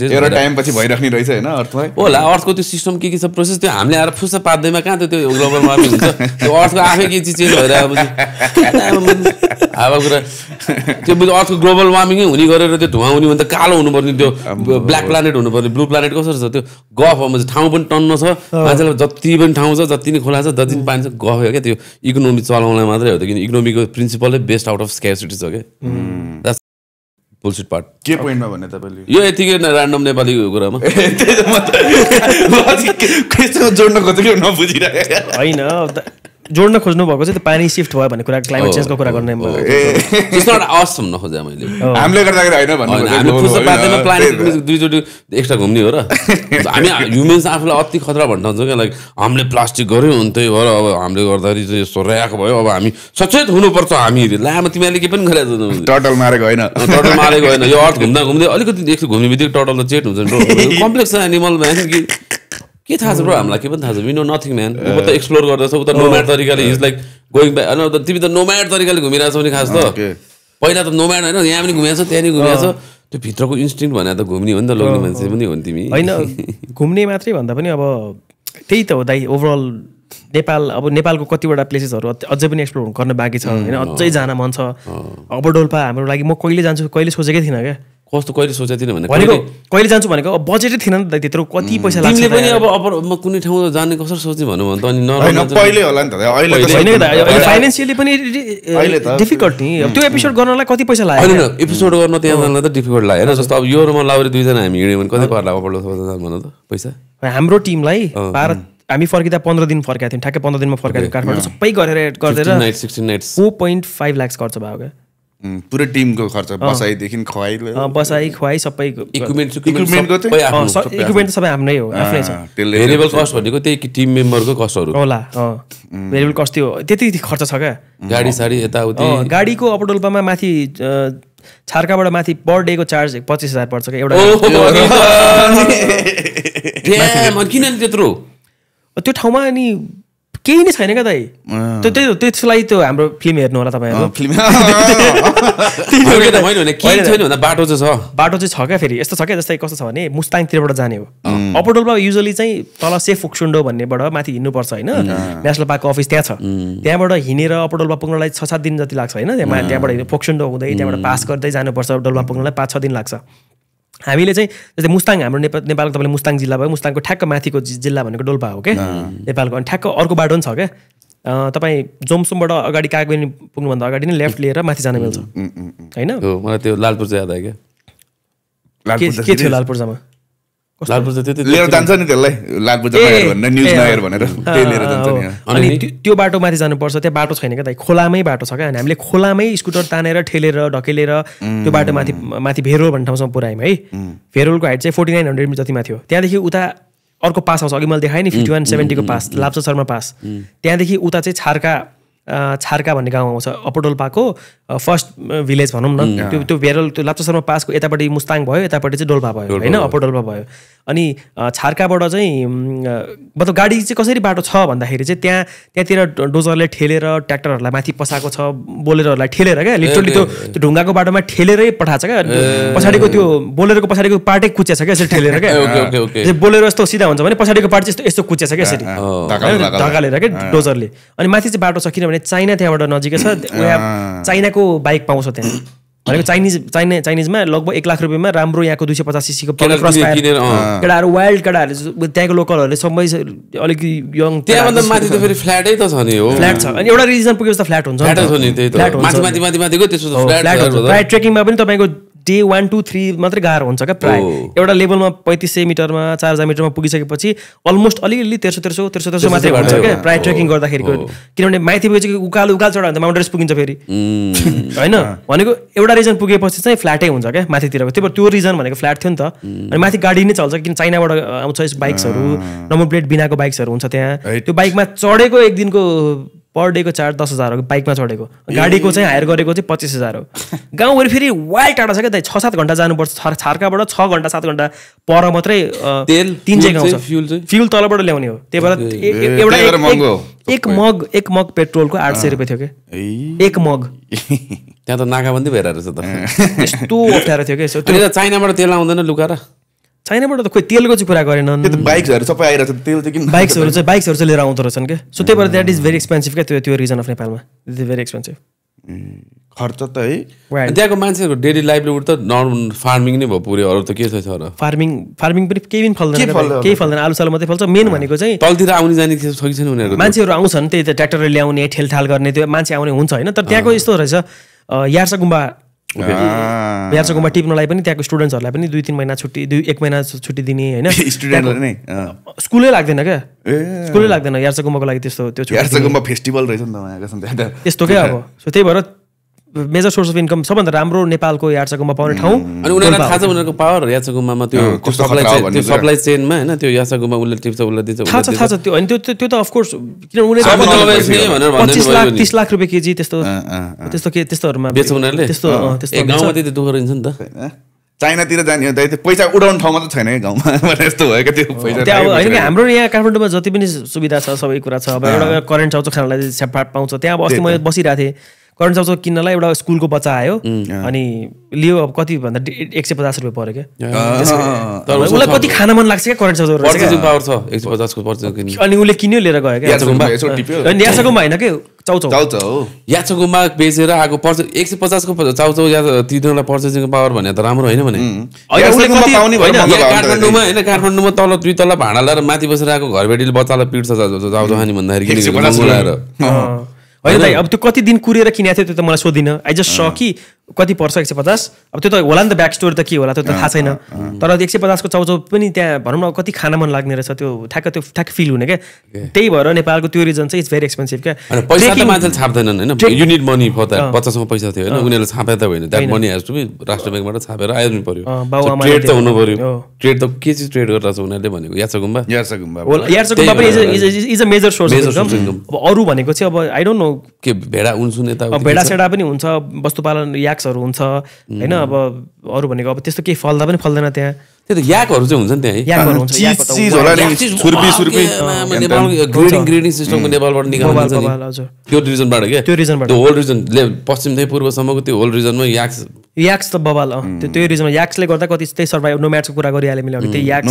एउटा टाइम पछि भइराख्ने रहेछ होइन अर्थमा होला अर्थको त्यो सिस्टम के छ प्रोसेस त्यो हामीले आएर फुस्सा पार्दैमा कहाँ त्यो ग्लोबल वार्मिङ हुन्छ त्यो अर्थको आफै के चिज चेन्ज भइरहेको हावा कुरा त्यो अर्थको ग्लोबल वार्मिङै हुने गरेर त्यो धुवा हुने भने त कालो हुनुपर्ने त्यो ब्ल्याक प्लानेट हुनुपर्ने ब्लू प्लानेट कसरी छ त्यो गफमा चाहिँ ठाउँ पनि टन्न छ मान्छेलाई जति पनि ठाउँ छ जति नै खोला छ जति पनि पानी छ गफ हो क्या त्यो इकोनोमी चलाउनलाई मात्रै हो त किन इकोनोमीको प्रिन्सिपलै बेस्ट आउट अफ स्क्यारसिटी छ क्या बुलशिट पार्ट के पोइन्टमा भन्ने तपाईँले यो यतिकै ऱ्यान्डम नेपाली कुरामा जोड्न खोजेको नबुझिरहेको होइन जोड्न खोज्नु भएको चाहिँ पानी सिफ्ट भयो भन्ने कुरा क्लाइमेट चेन्जको कुरा गर्ने नखोजे मैले हामीले गर्दाखेरि होइन भन्नु प्लानेट दुईचोटि एक्स्ट्रा घुम्ने हो र हामी ह्युमेन्स आफूलाई अति खतरा भन्नु हुन्छ क्या लाइक हामीले प्लास्टिक गऱ्यौँ अनि त्यही भएर अब हामीले गर्दाखेरि चाहिँ यस्तो ऱ्याक भयो अब हामी सचेत हुनुपर्छ हामी लामा तिमीहरूले के पनि गरेको टटल मारेको होइन यो अर्थ घुम्दा घुम्दै अलिकति एकछिन घुम्ने बित्तिकै टटल त चेट हुन्छ नि कम्प्लेक्स छ एनिमल के थाहा छ ब्रो हामीलाई के पनि थाहा छ वी नो नथिङ म्यान ऊ त एक्सप्लोर गर्दैछ ऊ त नोम्याड तरिकाले इज लाइक गोइङ ब्याक होइन तिमी त नोम्याड तरिकाले घुमिरहेको छौ नि खास त पहिला त नोम्याड होइन यहाँ पनि घुमेको छ त्यहाँ नि घुमेको छ त्यो भित्रको इन्स्टिङ भने त घुम्ने हो नि त लोग्ने मान्छे पनि हो नि तिमी होइन घुम्ने मात्रै भन्दा पनि अब त्यही त हो दाइ ओभरअल नेपालको कतिवटा प्लेसेसहरू अझै पनि एक्सप्लोर गर्न बाँकी छ होइन अझै जान मन छ अप्पर डोल्पा हाम्रो लागि म कहिले जान्छु कहिले सोचेकै थिइनँ क्या कस्तो कहिले सोचेको थिएन भने कहिले जान्छु भनेको अब बजेटै थिएन नि त त्यत्रो कति पैसा लाग्छ तिमीले पनि अब म कुनै ठाउँमा जाने कसरी सोच्ने भन्नु भने त अनि पहिले होला नि त अहिले फाइनेन्सियली पनि डिफिकल्ट नि त्यो एपिसोड गर्नलाई कति पैसा लाग्यो होइन एपिसोड गर्न त्यहाँ जानलाई त डिफिकल्ट लाग्यो होइन जस्तो अब यो र म लाउरे दुईजना हामी हिँड्यौँ भने कति पर्ला पर्ला भन्नु त पैसा हाम्रो टिमलाई हामी फर्किँदा 15 दिन फर्काएको थियौँ ठ्याक्कै 15 दिनमा फर्काएको काठमाडौँ सबै गरेर 4.5 लाख खर्च भयो क्या पुरै टिमको खर्च बसाइदेखि खुवाई सबै इक्विपमेन्टको इक्विपमेन्ट सबै आफ्नै हो आफ्नै छ भेरिएबल कस्ट भनेको त्यही टिम मेम्बरको कस्टहरू होला भेरिएबल कस्ट त्यो त्यति खर्च छ क्या गाडी साडी यताउति गाडीको अपडोल्पामा माथि छार्काबाट माथि पर डेको चार्ज 25,000 पर्छ क्या एउटा किन त्यत्रो त्यो ठाउँमा अनि केही नै छैन क्या दाइ त्यसलाई त्यो हाम्रो फिल्म हेर्नु होला तपाईँहरू बाटो चाहिँ छ क्या फेरि यस्तो छ क्या जस्तै कस्तो छ भने मुस्ताङतिरबाट जाने हो अपडोल्पा युजली चाहिँ तल सेफ फोक्सुन्डो भन्नेबाट माथि हिँड्नुपर्छ होइन नेसनल पार्कको अफिस त्यहाँ छ त्यहाँबाट हिँडेर अपडोल्पा पुग्नलाई 6-7 दिन जति लाग्छ होइन त्यहाँबाट फोक्सुन्डो हुँदै त्यहाँबाट पास गर्दै जानुपर्छ अपडोल्पा पुग्नलाई 5-6 दिन लाग्छ हामीले चाहिँ जस्तै मुस्ताङ हाम्रो नेपालको तपाईँले मुस्ताङ जिल्ला भयो मुस्ताङको ठ्याक्क माथिको जिल्ला भनेको डोल्पा हो क्या नेपालको अनि ठ्याक्क अर्को बाटो पनि छ क्या तपाईँ जोमसुमबाट अगाडि कागबेनी पुग्नुभन्दा अगाडि नै लेफ्ट लिएर माथि जान मिल्छ होइन मलाई त्यो लालपुर चाहिँ याद आयो क्या के थियो लालपुर्जामा लिएर जान्छ नि त्यसलाई लालपुर्जा भनेर न्युज नहेर भनेर त्यही लिएर जान्छ नि अनि त्यो बाटो माथि जानुपर्छ त्यहाँ बाटो छैन क्या दाइ खोलामै बाटो छ क्या अनि हामीले खोलामै स्कुटर तानेर ठेलेर ढकेलेर त्यो बाटो माथि भेरोल भन्ने ठाउँसम्म पुऱ्यायौँ है भेरोलको हाइट चाहिँ 4900 जतिमा थियो त्यहाँदेखि उता अर्को पास आउँछ अघि मैले देखाएँ नि 5170 को पास लाप्चा शर्मा पास त्यहाँदेखि उता चाहिँ छार्का छार्का भन्ने गाउँ आउँछ अप्पर डोल्पाको फर्स्ट भिलेज भनौँ न त्यो भेरल त्यो लाप्चासरमा पासको यतापट्टि मुस्ताङ भयो यतापट्टि चाहिँ डोल्पा भयो होइन अप्पर डोल्पा भयो अनि छार्काबाट चाहिँ मतलब गाडी चाहिँ कसरी बाटो छ भन्दाखेरि चाहिँ त्यहाँतिर डोजरले ठेलेर ट्र्याक्टरहरूलाई माथि पसाएको छ बोलेरोहरूलाई ठेलेर क्या लिटरली त्यो ढुङ्गाको बाटोमा ठेलेरै पठाएको छ क्या पछाडिको त्यो बोलेरोको पछाडिको पार्टै कुचेछ क्या यसरी ठेलेर क्या बोलेरो यस्तो सिधा हुन्छ भने पछाडिको पार्ट चाहिँ यस्तो कुचेछ क्या यसरी ढकालेर क्या डोजरले अनि माथि चाहिँ बाटो छ किनभने चाइना त्यहाँबाट नजिकै छ चाइनाको बाइक पाउँछ त्यहाँ भनेको चाइनिजमा लगभग 1 लाख रुपियाँमा राम्रो यहाँको 250 सीसीको क्रस केटाहरू वाइल्ड केटाहरू त्यहाँको लोकलहरूले सबै अलिक यङ त्यहाँभन्दा माथि त फेरि फ्ल्याटै त छ नि हो फ्ल्याट छ अनि एउटा रिजन पुगेपछि त फ्ल्याट हुन्छ प्राय ट्रेकिङमा पनि तपाईँको डे 1 2 3 मात्रै गाह्रो हुन्छ क्या प्राय एउटा लेभलमा 3500 मिटरमा 4000 मिटरमा पुगिसकेपछि अलमोस्ट अलिअलि 1300 मात्रै हुन्छ क्या प्राय ट्रेकिङ गर्दाखेरिको किनभने माथि पुगेपछि उकालो चढा भने त माउन्ट एभरेस्ट पुगिन्छ फेरि होइन भनेको एउटा रिजन पुगेपछि चाहिँ फ्ल्याटै हुन्छ क्या माथितिरको त्यही भएर त्यो रिजन भनेको फ्ल्याट थियो नि त अनि माथि गाडी नै चल्छ किन चाइनाबाट आउँछ बाइक्सहरू नम्बर प्लेट बिनाको बाइक्सहरू हुन्छ त्यहाँ त्यो बाइकमा चढेको एक दिनको पर डेको चार्ज 10,000 हो बाइकमा चढेको गाडीको चाहिँ हायर गरेको चाहिँ 25,000 हो गाउँभरि फेरि वाइल्ड टाढा छ क्या 6-7 घन्टा जानुपर्छ छार्काबाट 6 घन्टा 7 घन्टा पर मात्रै तेल 300 आउँछ फ्युल तलबाट ल्याउने हो त्यही भएर एउटा एक मग पेट्रोलको 800 रुपियाँ थियो क्या एक मग त्यहाँ त नाकाबन्दी भएर रहेछ त यस्तो अप्ठ्यारो थियो क्या चाइनाबाट तेल आउँदैन लुकाएर चाइनाबाट त खोइ तेलको चाहिँ कुरा गरेन बाइक्सहरू सबै आइरहेछ तेल चाहिँ किन बाइक्सहरू चाहिँ लिएर आउँदो रहेछन् क्या सो त्यही भएर द्याट इज भेरी एक्सपेन्सिभ क्या त्यो रिजन अफ नेपालमा इट इज भेरी एक्सपेन्सिभ खर्च त है त्यहाँको मान्छेहरूको डेली लाइभलीहुड त नर्मल फार्मिङ नै भयो पुरै अरू त के छ र फार्मिङ पनि केही पनि फल्दैन आलु सालु मात्रै फल्छ मेन भनेको चाहिँ तलतिर आउने जाने छ कि छैन उनीहरूको मान्छेहरू आउँछन् त्यही त ट्र्याक्टरले ल्याउने ठेलठाल गर्ने त्यो मान्छे आउने हुन्छ होइन तर त्यहाँको यस्तो रहेछ यार्सा गुम्बा यार्सा गुम्बा टिप्नलाई पनि त्यहाँको स्टुडेन्ट्सहरूलाई पनि 2-3 महिना छुट्टी 1 महिना छुट्टी दिने होइन स्टुडेन्टले नै स्कुलै लाग्दैन क्या स्कुलै लाग्दैन यार्सा गुम्बाको लागि त्यस्तो त्यो यार्सा गुम्बा फेस्टिभल रहेछ नि त वहाँको त्यस्तो क्या अब सो त्यही भएर मेजर सोर्स अफ इन्कम सबभन्दा राम्रो नेपालको यार्सा गुम्बा पाउने ठाउँ अनि उनीहरूलाई थाहा छ उनीहरूको पावर यार्सा गुम्बामा त्यो सप्लाई चेनमा होइन त्यो यार्सा गुम्बा उसले टिप्छ उसले दिन्छ थाहा छ त्यो अनि त्यो त अफकोर्स किनभने उनीहरूले 25 लाख रुपियाँ केजी त्यस्तोहरूमा बेच्छ उनीहरूले त्यस्तो गाउँमा त्यति दुःख रहन्छ नि त चाइनातिर जाने हो त पैसा उडाउने ठाउँमा त छैन है गाउँमा यस्तो भयो क्या त्यो पैसा त्यहाँ अब होइन कि हाम्रो यहाँ काठमाडौँमा जति पनि सुविधा छ सबै कुरा छ अब एउटा करेन्ट चाउचाउ खानालाई सेपरेट पाउँछ त्यहाँ अब अस्ति म बसिरहेको थिएँ करेन्ट चाउचाउ किन्नलाई एउटा स्कुलको बच्चा आयो अनि लियो अब कति भन्दा 150 रुपियाँ पऱ्यो क्या उसलाई कति खान मन लाग्छ क्या करेन्ट चाउचाउ अनि उसले किन्यो लिएर गयो क्या यार्सा गुम्बा होइन कि चाउचाउ यार्सा गुम्बा बेचेर आएको 150 को चाउचाउ या तिनीहरूलाई पर्चेसिङ पावर भने त राम्रो होइन भने काठमाडौँमा होइन काठमाडौँमा तल 2 तल्ला भाँडा ल्याएर माथि बसेर आएको घरबेटीले बच्चालाई पिट्छ चाउचाउ खाने भन्दाखेरि होइन दाइ अब त्यो कति दिन कुरेर किनेको थियो त्यो त मलाई सोधिनँ आई जस्ट स कि कति पर्छ 150 अब त्यो त होला नि त ब्याक स्टोरी त के होला त्यो त थाहा छैन तर 150 को चाउचाउ पनि त्यहाँ भनौँ न कति खान मन लाग्ने रहेछ त्यो ठ्याक्क फिल हुने क्या त्यही भएर नेपालको त्यो रिजन चाहिँ इट्स भेरी एक्सपेन्सिभ क्या पैसा त मान्छेले छाप्दैनन् होइन you need money for that 50 पैसा थियो होइन उनीहरूले छापे त होइन that money has to be राष्ट्र ब्याङ्कबाट छापेर आउनु पर्यो ट्रेड त हुनु पर्यो ट्रेड त के चाहिँ ट्रेड गरेर छ उनीहरूले भनेको यार्सा गुम्बा पनि is a major source of income अब अरू भनेको चाहिँ अब आई डोन्ट नो के भेडा उन्सुन यता भेडा सेडा पनि हुन्छ वस्तुपालन याक्सहरू हुन्छ होइन अब अरू भनेको अब त्यस्तो केही फल्दा पनि फल्दैन त्यहाँ त्यो त याकहरू चाहिँ हुन्छ नि त्यहाँ याकहरू हुन्छ ग्रेडिङ सिस्टमको नेपालबाट निकाल्नु त्यो रिजनबाट के त्यो होल रिजन पश्चिमदेखि पूर्वसम्मको त्यो होल रिजनमा याक्स त बबाल त्यो रिजनमा याक्सले गर्दा कति त्यही सर्भाइभ नोम्याड्सको कुरा गरिहाल्यो मैले अघि त्यही याक्स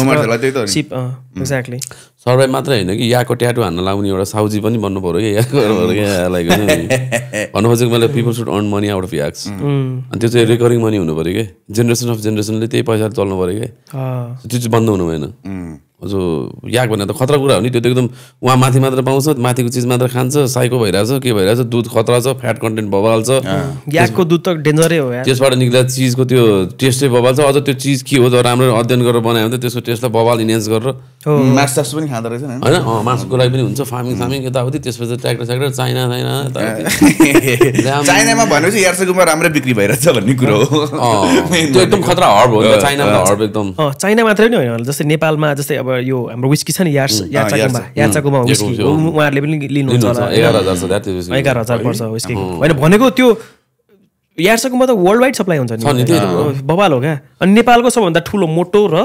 सिप एक्ज्याक्टली सर्भाइभ मात्रै होइन कि याको ट्याटु हान्न लाउने एउटा साउजी पनि बन्नु पर्यो कि याको भन्नु खोजेको मैले people should earn money out of yaks अनि त्यो चाहिँ रिकरिङ मनी हुनु पर्यो कि जेनेरेसन अफ जेनेरेसनले त्यही पैसा चल्नु पर्यो कि त्यो चाहिँ बन्द हुनु भएन जो याक भनेर त खतरा कुरा हो नि त्यो त एकदम उहाँ माथि मात्र पाउँछ माथिको चिज मात्र खान्छ साइको भइरहेछ के भइरहेछ दुध खतरा छ फ्याट कन्टेन्ट बबाल छ याकको दुध त डेन्जरै हो त्यसबाट निक्लेको चिजको त्यो टेस्टै बबाल छ अझ त्यो चिज के हो जो राम्रो अध्ययन गरेर बनायो भने त्यसको टेस्टलाई बबाल इन्हान्स गरेर मासु पनि खाँदो रहेछ नि होइन मासुको लागि पनि हुन्छ फार्मिङ यताउति त्यसपछि ट्र्याक्टर चाइना चाइनामा भनेपछि यार्सगुमा राम्रै बिक्री भइरहेछ भन्ने कुरो हो त्यो एकदम खतरा हर्ब हो नि चाइनामा हर्ब एकदम चाइना मात्रै नै होइन जस्तै नेपालमा जस्तै अब यो हाम्रो विस्की छ नि यार्चाकुमा विस्की उहाँहरूले पनि लिनुहुन्छ होला 11,000 पर्छ विस्की होइन भनेको त्यो यार्चाकुमा त वर्ल्ड वाइड सप्लाई हुन्छ नि बवाल हो क्या अनि नेपालको सबभन्दा ठुलो मोटो र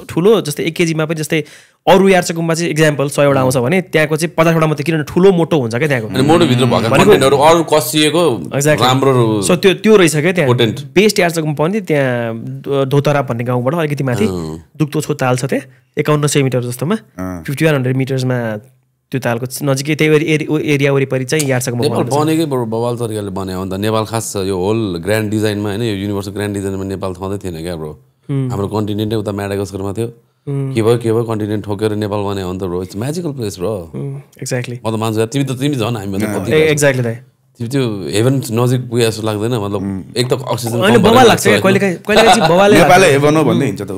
ठुलो जस्तै 1 केजीमा पनि जस्तै अरू यार्चाकुमा चाहिँ एक्जाम्पल 100 वटा आउँछ भने त्यहाँको चाहिँ 50 वटा मात्रै किन ठुलो मोटो हुन्छ क्या त्यहाँको मोटोभित्र भएको कन्टेन्टहरू अरू कसिएको राम्रो सो त्यो रहेछ क्या त्यहाँ बेस्ट यार्चाकुमा पनि त्यहाँ धोतरा भन्ने गाउँबाट अलिकति माथि दुक्तो छो ताल छ त्यहाँ 5100 मिटर जस्तोमा 5100 मिटर्समा त्यो तालको नजिकै त्यही एरिया वरिपरि चाहिँ यार्चाकुमा नेपाल बनेकै बवाल तरिकाले बनायो भने त नेपाल खास यो होल ग्रान्ड डिजाइनमा होइन यो युनिभर्सल ग्रान्ड डिजाइनमा नेपाल छँदै थिएन क्या ब्रो हाम्रो कन्टिनेन्टै उता म्याडागास्करमा थियो के भयो कन्टिनेन्ट ठोकेर नेपाल बनायो भने त bro it's magical place bro exactly म त मान्छु तिमी झन् हामीभन्दा कति एक्ज्याक्टली दाइ तिमी त्यो हेभन नजिक पुगे जस्तो लाग्दैन मतलब एक त अक्सिजन अनि बवाल लाग्छ कहिले चाहिँ बवाल नेपालै हेभन हो भन्ने हिन्छ त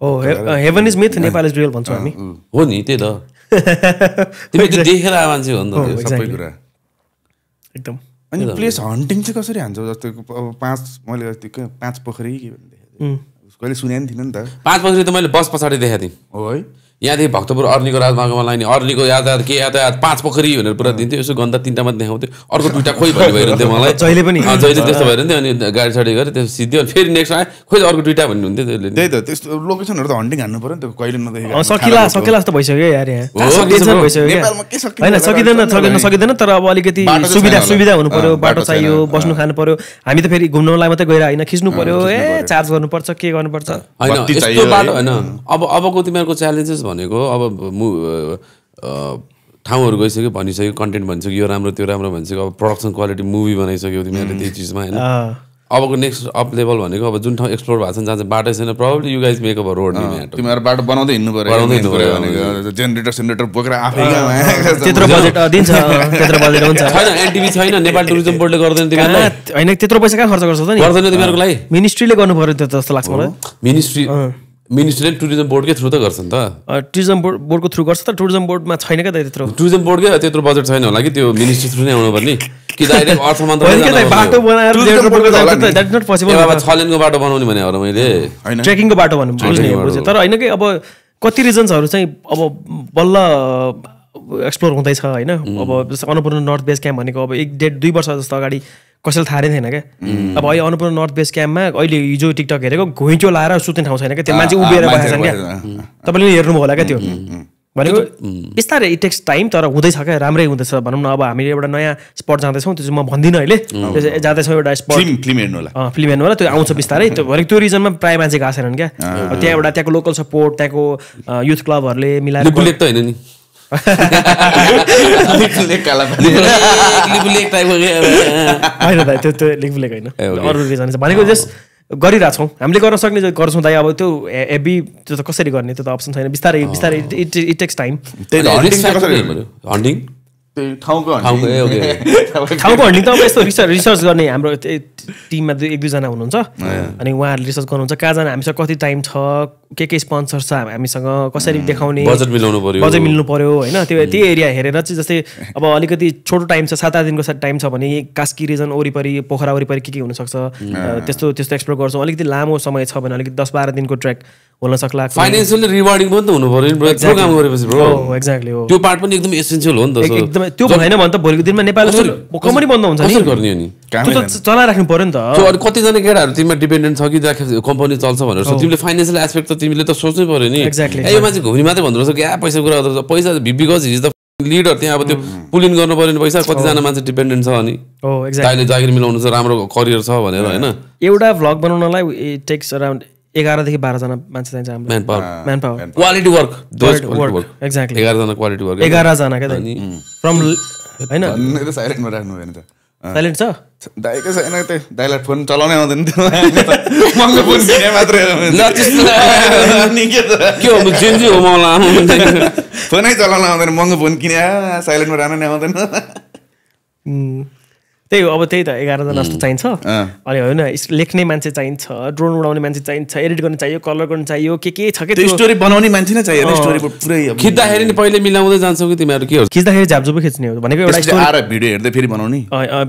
हो heaven is myth Nepal is real भन्छौँ हामी हो नि त्यही त तिमी त्यो देखेर आए मान्छे हो नि त सबै कुरा एकदम अनि प्लेस हन्टिङ चाहिँ कसरी हान्छ जस्तो अब 5 पोखरी के भन्दै कहिले सुने नि थिएन नि त 5 पोखरी त मैले बस पछाडि देखाएको थिएँ हो है यहाँदेखि भक्तपुर अर्नीको राजमार्गमा लाग्ने अर्नीको यातायात के यातायात 5 पोखरी भनेर पुरा दिन्थ्यो यसो गन्दा 3टा मात्र देखाउँथ्यो अर्को 2टा खोइ भन्ने भइरहन्थ्यो मलाई जहिले पनि जहिले त्यस्तो भइरहन्थ्यो अनि गाडी साडी गरेँ त्यो सिद्धि अनि फेरि नेक्स्ट आयो खोइ अर्को 2टा भन्ने हुन्थ्यो त्यसले त्यही त त्यस्तो लोकेसनहरू त हन्टिङ हान्नु पर्यो नि त कहिले नदेखेको सकिला जस्तो भइसक्यो यार यहाँ नेपालमा के होइन सकिँदैन तर अब अलिकति सुविधा हुनु पर्यो बाटो चाहियो बस्नु खानु पर्यो हामी त फेरि घुम्नलाई मात्रै गएर होइन खिच्नु पर्यो चार्ज गर्नुपर्छ के गर्नुपर्छ होइन यस्तो बाटो होइन अबको तिमीहरूको च्यालेन्जेस भनेको अब ठाउँहरू गइसक्यो भनिसक्यो कन्टेन्ट भनिसक्यो यो राम्रो त्यो राम्रो भनिसक्यो अब प्रोडक्सन क्वालिटी मुभी बनाइसक्यो तिमीहरूले त्यही चिजमा होइन अबको नेक्स्ट अप लेभल भनेको अब जुन ठाउँ एक्सप्लोर भएको छ जहाँ चाहिँ बाटो छैन probably you guys make up a road तिमीहरू बाटो बनाउँदै हिँड्नु पर्यो जेनेरेटर बोकेर आफै त्यत्रो बजेट दिन्छ त्यत्रो बजेट हुन्छ छैन एनटिभी छैन नेपाल टुरिज्म बोर्डले गर्दैन तिमीहरूलाई होइन त्यत्रो पैसा कहाँ खर्च गर्छ त नि गर्दैन तिमीहरूको लागि मिनिस्ट्रीले गर्नु पर्यो त्यो जस्तो लाग्छ मलाई मिनिस्ट्रीले टुरिज्म बोर्डकै थ्रु त गर्छ नि त टुरिज्म बोर्डको थ्रु गर्छ त टुरिज्म बोर्डमा छैन क्या त्यत्रो टुरिज्म बोर्डकै त्यत्रो बजेट छैन होला कि त्यो मिनिस्ट्री थ्रु नै आउनु पर्ने कि डाइरेक्ट अर्थ मन्त्रालय बाटो बनाएर द्याट नट पोसिबल 6 लेनको बाटो बनाउने भने हो मैले ट्रेकिङको बाटो भन्नु बुझ्ने तर होइन कि अब कति रिजन्सहरू चाहिँ अब बल्ल एक्सप्लोर हुँदैछ होइन अब जस्तो अन्नपूर्ण नर्थ बेस क्याम्प भनेको अब 1.5-2 वर्ष जस्तो अगाडि कसैलाई थाहा नै थिएन क्या अब अहिले अन्नपूर्ण नर्थ बेस क्याम्पमा अहिले हिजो टिकटक हेरेको घुइँचो लाएर सुत्ने ठाउँ छैन क्या त्यो मान्छे उभिएर बसेको छ क्या तपाईँले हेर्नुभयो होला क्या त्यो भनेको बिस्तारै इट टेक्स टाइम तर हुँदैछ क्या राम्रै हुँदैछ भनौँ न अब हामीले एउटा नयाँ स्पट जाँदैछौँ त्यो चाहिँ म भन्दिनँ अहिले जाँदैछौँ एउटा स्पट फिल्म हेर्नु होला त्यो आउँछ बिस्तारै त्यो भनेको त्यो रिजनमा प्रायः मान्छे गएको छैनन् क्या त्यहाँ एउटा त्यहाँको लोकल सपोर्ट त्यहाँको युथ क्लबहरूले मिलाएर बुलेट त होइन नि होइन दाइ त्यो लिगबुलेक होइन अरू रिजन छ भनेको जस्ट गरिरहेछौँ हामीले गर्न सक्ने गर्छौँ दाइ अब त्यो हेभी त्यो त कसरी गर्ने त्यो त अप्सन छैन बिस्तारै इट टेक्स टाइम हन्टिङ ठाउँको हन्टिङ त अब यस्तो रिसर्च गर्ने हाम्रो टिममा 1-2 हुनुहुन्छ अनि उहाँहरूले रिसर्च गर्नुहुन्छ कहाँ जान हामीसँग कति टाइम छ के स्पोन्सर छ हामीसँग कसरी देखाउने बजेट मिल्नु पर्यो होइन त्यो एरिया हेरेर चाहिँ जस्तै अब अलिकति छोटो टाइम छ 7-8 दिनको टाइम छ भने कास्की रिजन वरिपरि पोखरा वरिपरि के हुनसक्छ त्यस्तो एक्सप्लोर गर्छौँ अलिकति लामो समय छ भने अलिकति 10-12 दिनको ट्र्याक हुन सक्ला फाइनेन्शियली रिवार्डिङ पनि त हुनु पर्यो नि प्रो काम गरेपछि ब्रो एक्ज्याक्टली हो त्यो पार्ट पनि एकदम एसेन्शियल हो नि त एकदमै त्यो भएन भने त भोलिको दिनमा नेपाल कम्पनी बन्द हुन्छ नि गर्ने हो नि त्यो त चलाइराख्नु पर्यो नि त त्यो कतिजना केटाहरू तिमीमा डिपेन्डेन्ट छ कि कम्पनी चल्छ भनेर तिमीले फाइनेन्शियल एस्पेक्ट त तिमीले त सोच्नै पर्यो नि यो मान्छे घुम्ने मात्रै भन्दो रहेछ क्या पैसा कुरा गर्दो रहेछ पैसा बिकज हिज द लिडर त्यहाँ अब त्यो पुलिन गर्नु पर्यो नि पैसा कतिजना मान्छे डिपेन्डेन्ट छ अनि अहिले जागिर मिलाउनु छ राम्रो करियर छ भनेर होइन एउटा भ्लग बनाउनलाई इट टेक्स अराउन्ड 11 देखि 12 जना मान्छे चाहिन्छ हाम्रो man power quality work exactly 11 जना क्वालिटी वर्क 11 जना के फ्रम हैन त साइलेन्टमा राख्नु भएन त साइलेन्ट छ दाइकै छैन त्यो दाइलाई फोन चलाउनै आउँदैन त्यो महँगो फोन किने मात्रै के हो जेन्जी हो मलाई फोनै चलाउन आउँदैन महँगो फोन किने साइलेन्टमा राख्न नै आउँदैन त्यही हो, अब त्यही त 11 जना जस्तो चाहिन्छ अनि होइन लेख्ने मान्छे चाहिन्छ, ड्रोन उडाउने मान्छे चाहिन्छ, एडिट गर्न चाहियो, कलर गर्न चाहियो, के छ के त्यो स्टोरी बनाउने मान्छे नै चाहियो स्टोरी पुरै खिच्दाखेरि नि पहिले मिलाउँदै जान्छौ कि तिमीहरू के हो खिच्दाखेरि झापझुपै खिच्ने हो भनेको एउटा स्टोरी आएर भिडियो हेर्दै फेरि बनाउने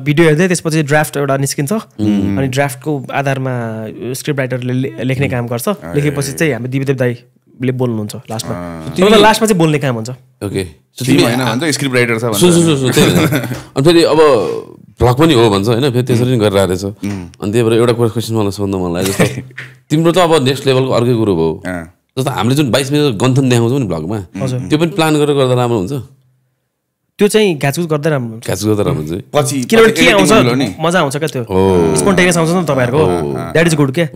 भिडियो हेर्दै त्यसपछि ड्राफ्ट एउटा निस्किन्छ अनि ड्राफ्टको आधारमा स्क्रिप्ट राइटरले लेख्ने काम गर्छ लेखेपछि चाहिँ हामी दिपदेव दाइले बोल्नुहुन्छ लास्टमा लास्टमा चाहिँ बोल्ने काम हुन्छ ओके तिमी हैन भन्छ स्क्रिप्ट राइटर छ भन्छ अनि फेरि अब भ्लग पनि हो भन्छ होइन फेरि त्यसरी नै गरिरहेको रहेछ अनि त्यही भएर एउटा क्वेसन मलाई सोध्नु मन लाग्यो जस्तो तिम्रो त अब नेक्स्ट लेभलको अर्कै कुरो भयो जस्तो हामीले जुन 22 मिनट गन्थन देखाउँछौँ नि भ्लगमा त्यो पनि प्लान गरेर गर्दा राम्रो हुन्छ त्यो चाहिँ घाचुच गर्दै राम्रो हुन्छ घाचुच गर्दा राम्रो हुन्छ पछि किनभने के आउँछ मजा आउँछ क्या त्यो स्पोन्टेनियस आउँछ नि तपाईँहरूको द्याट इज गुड क्या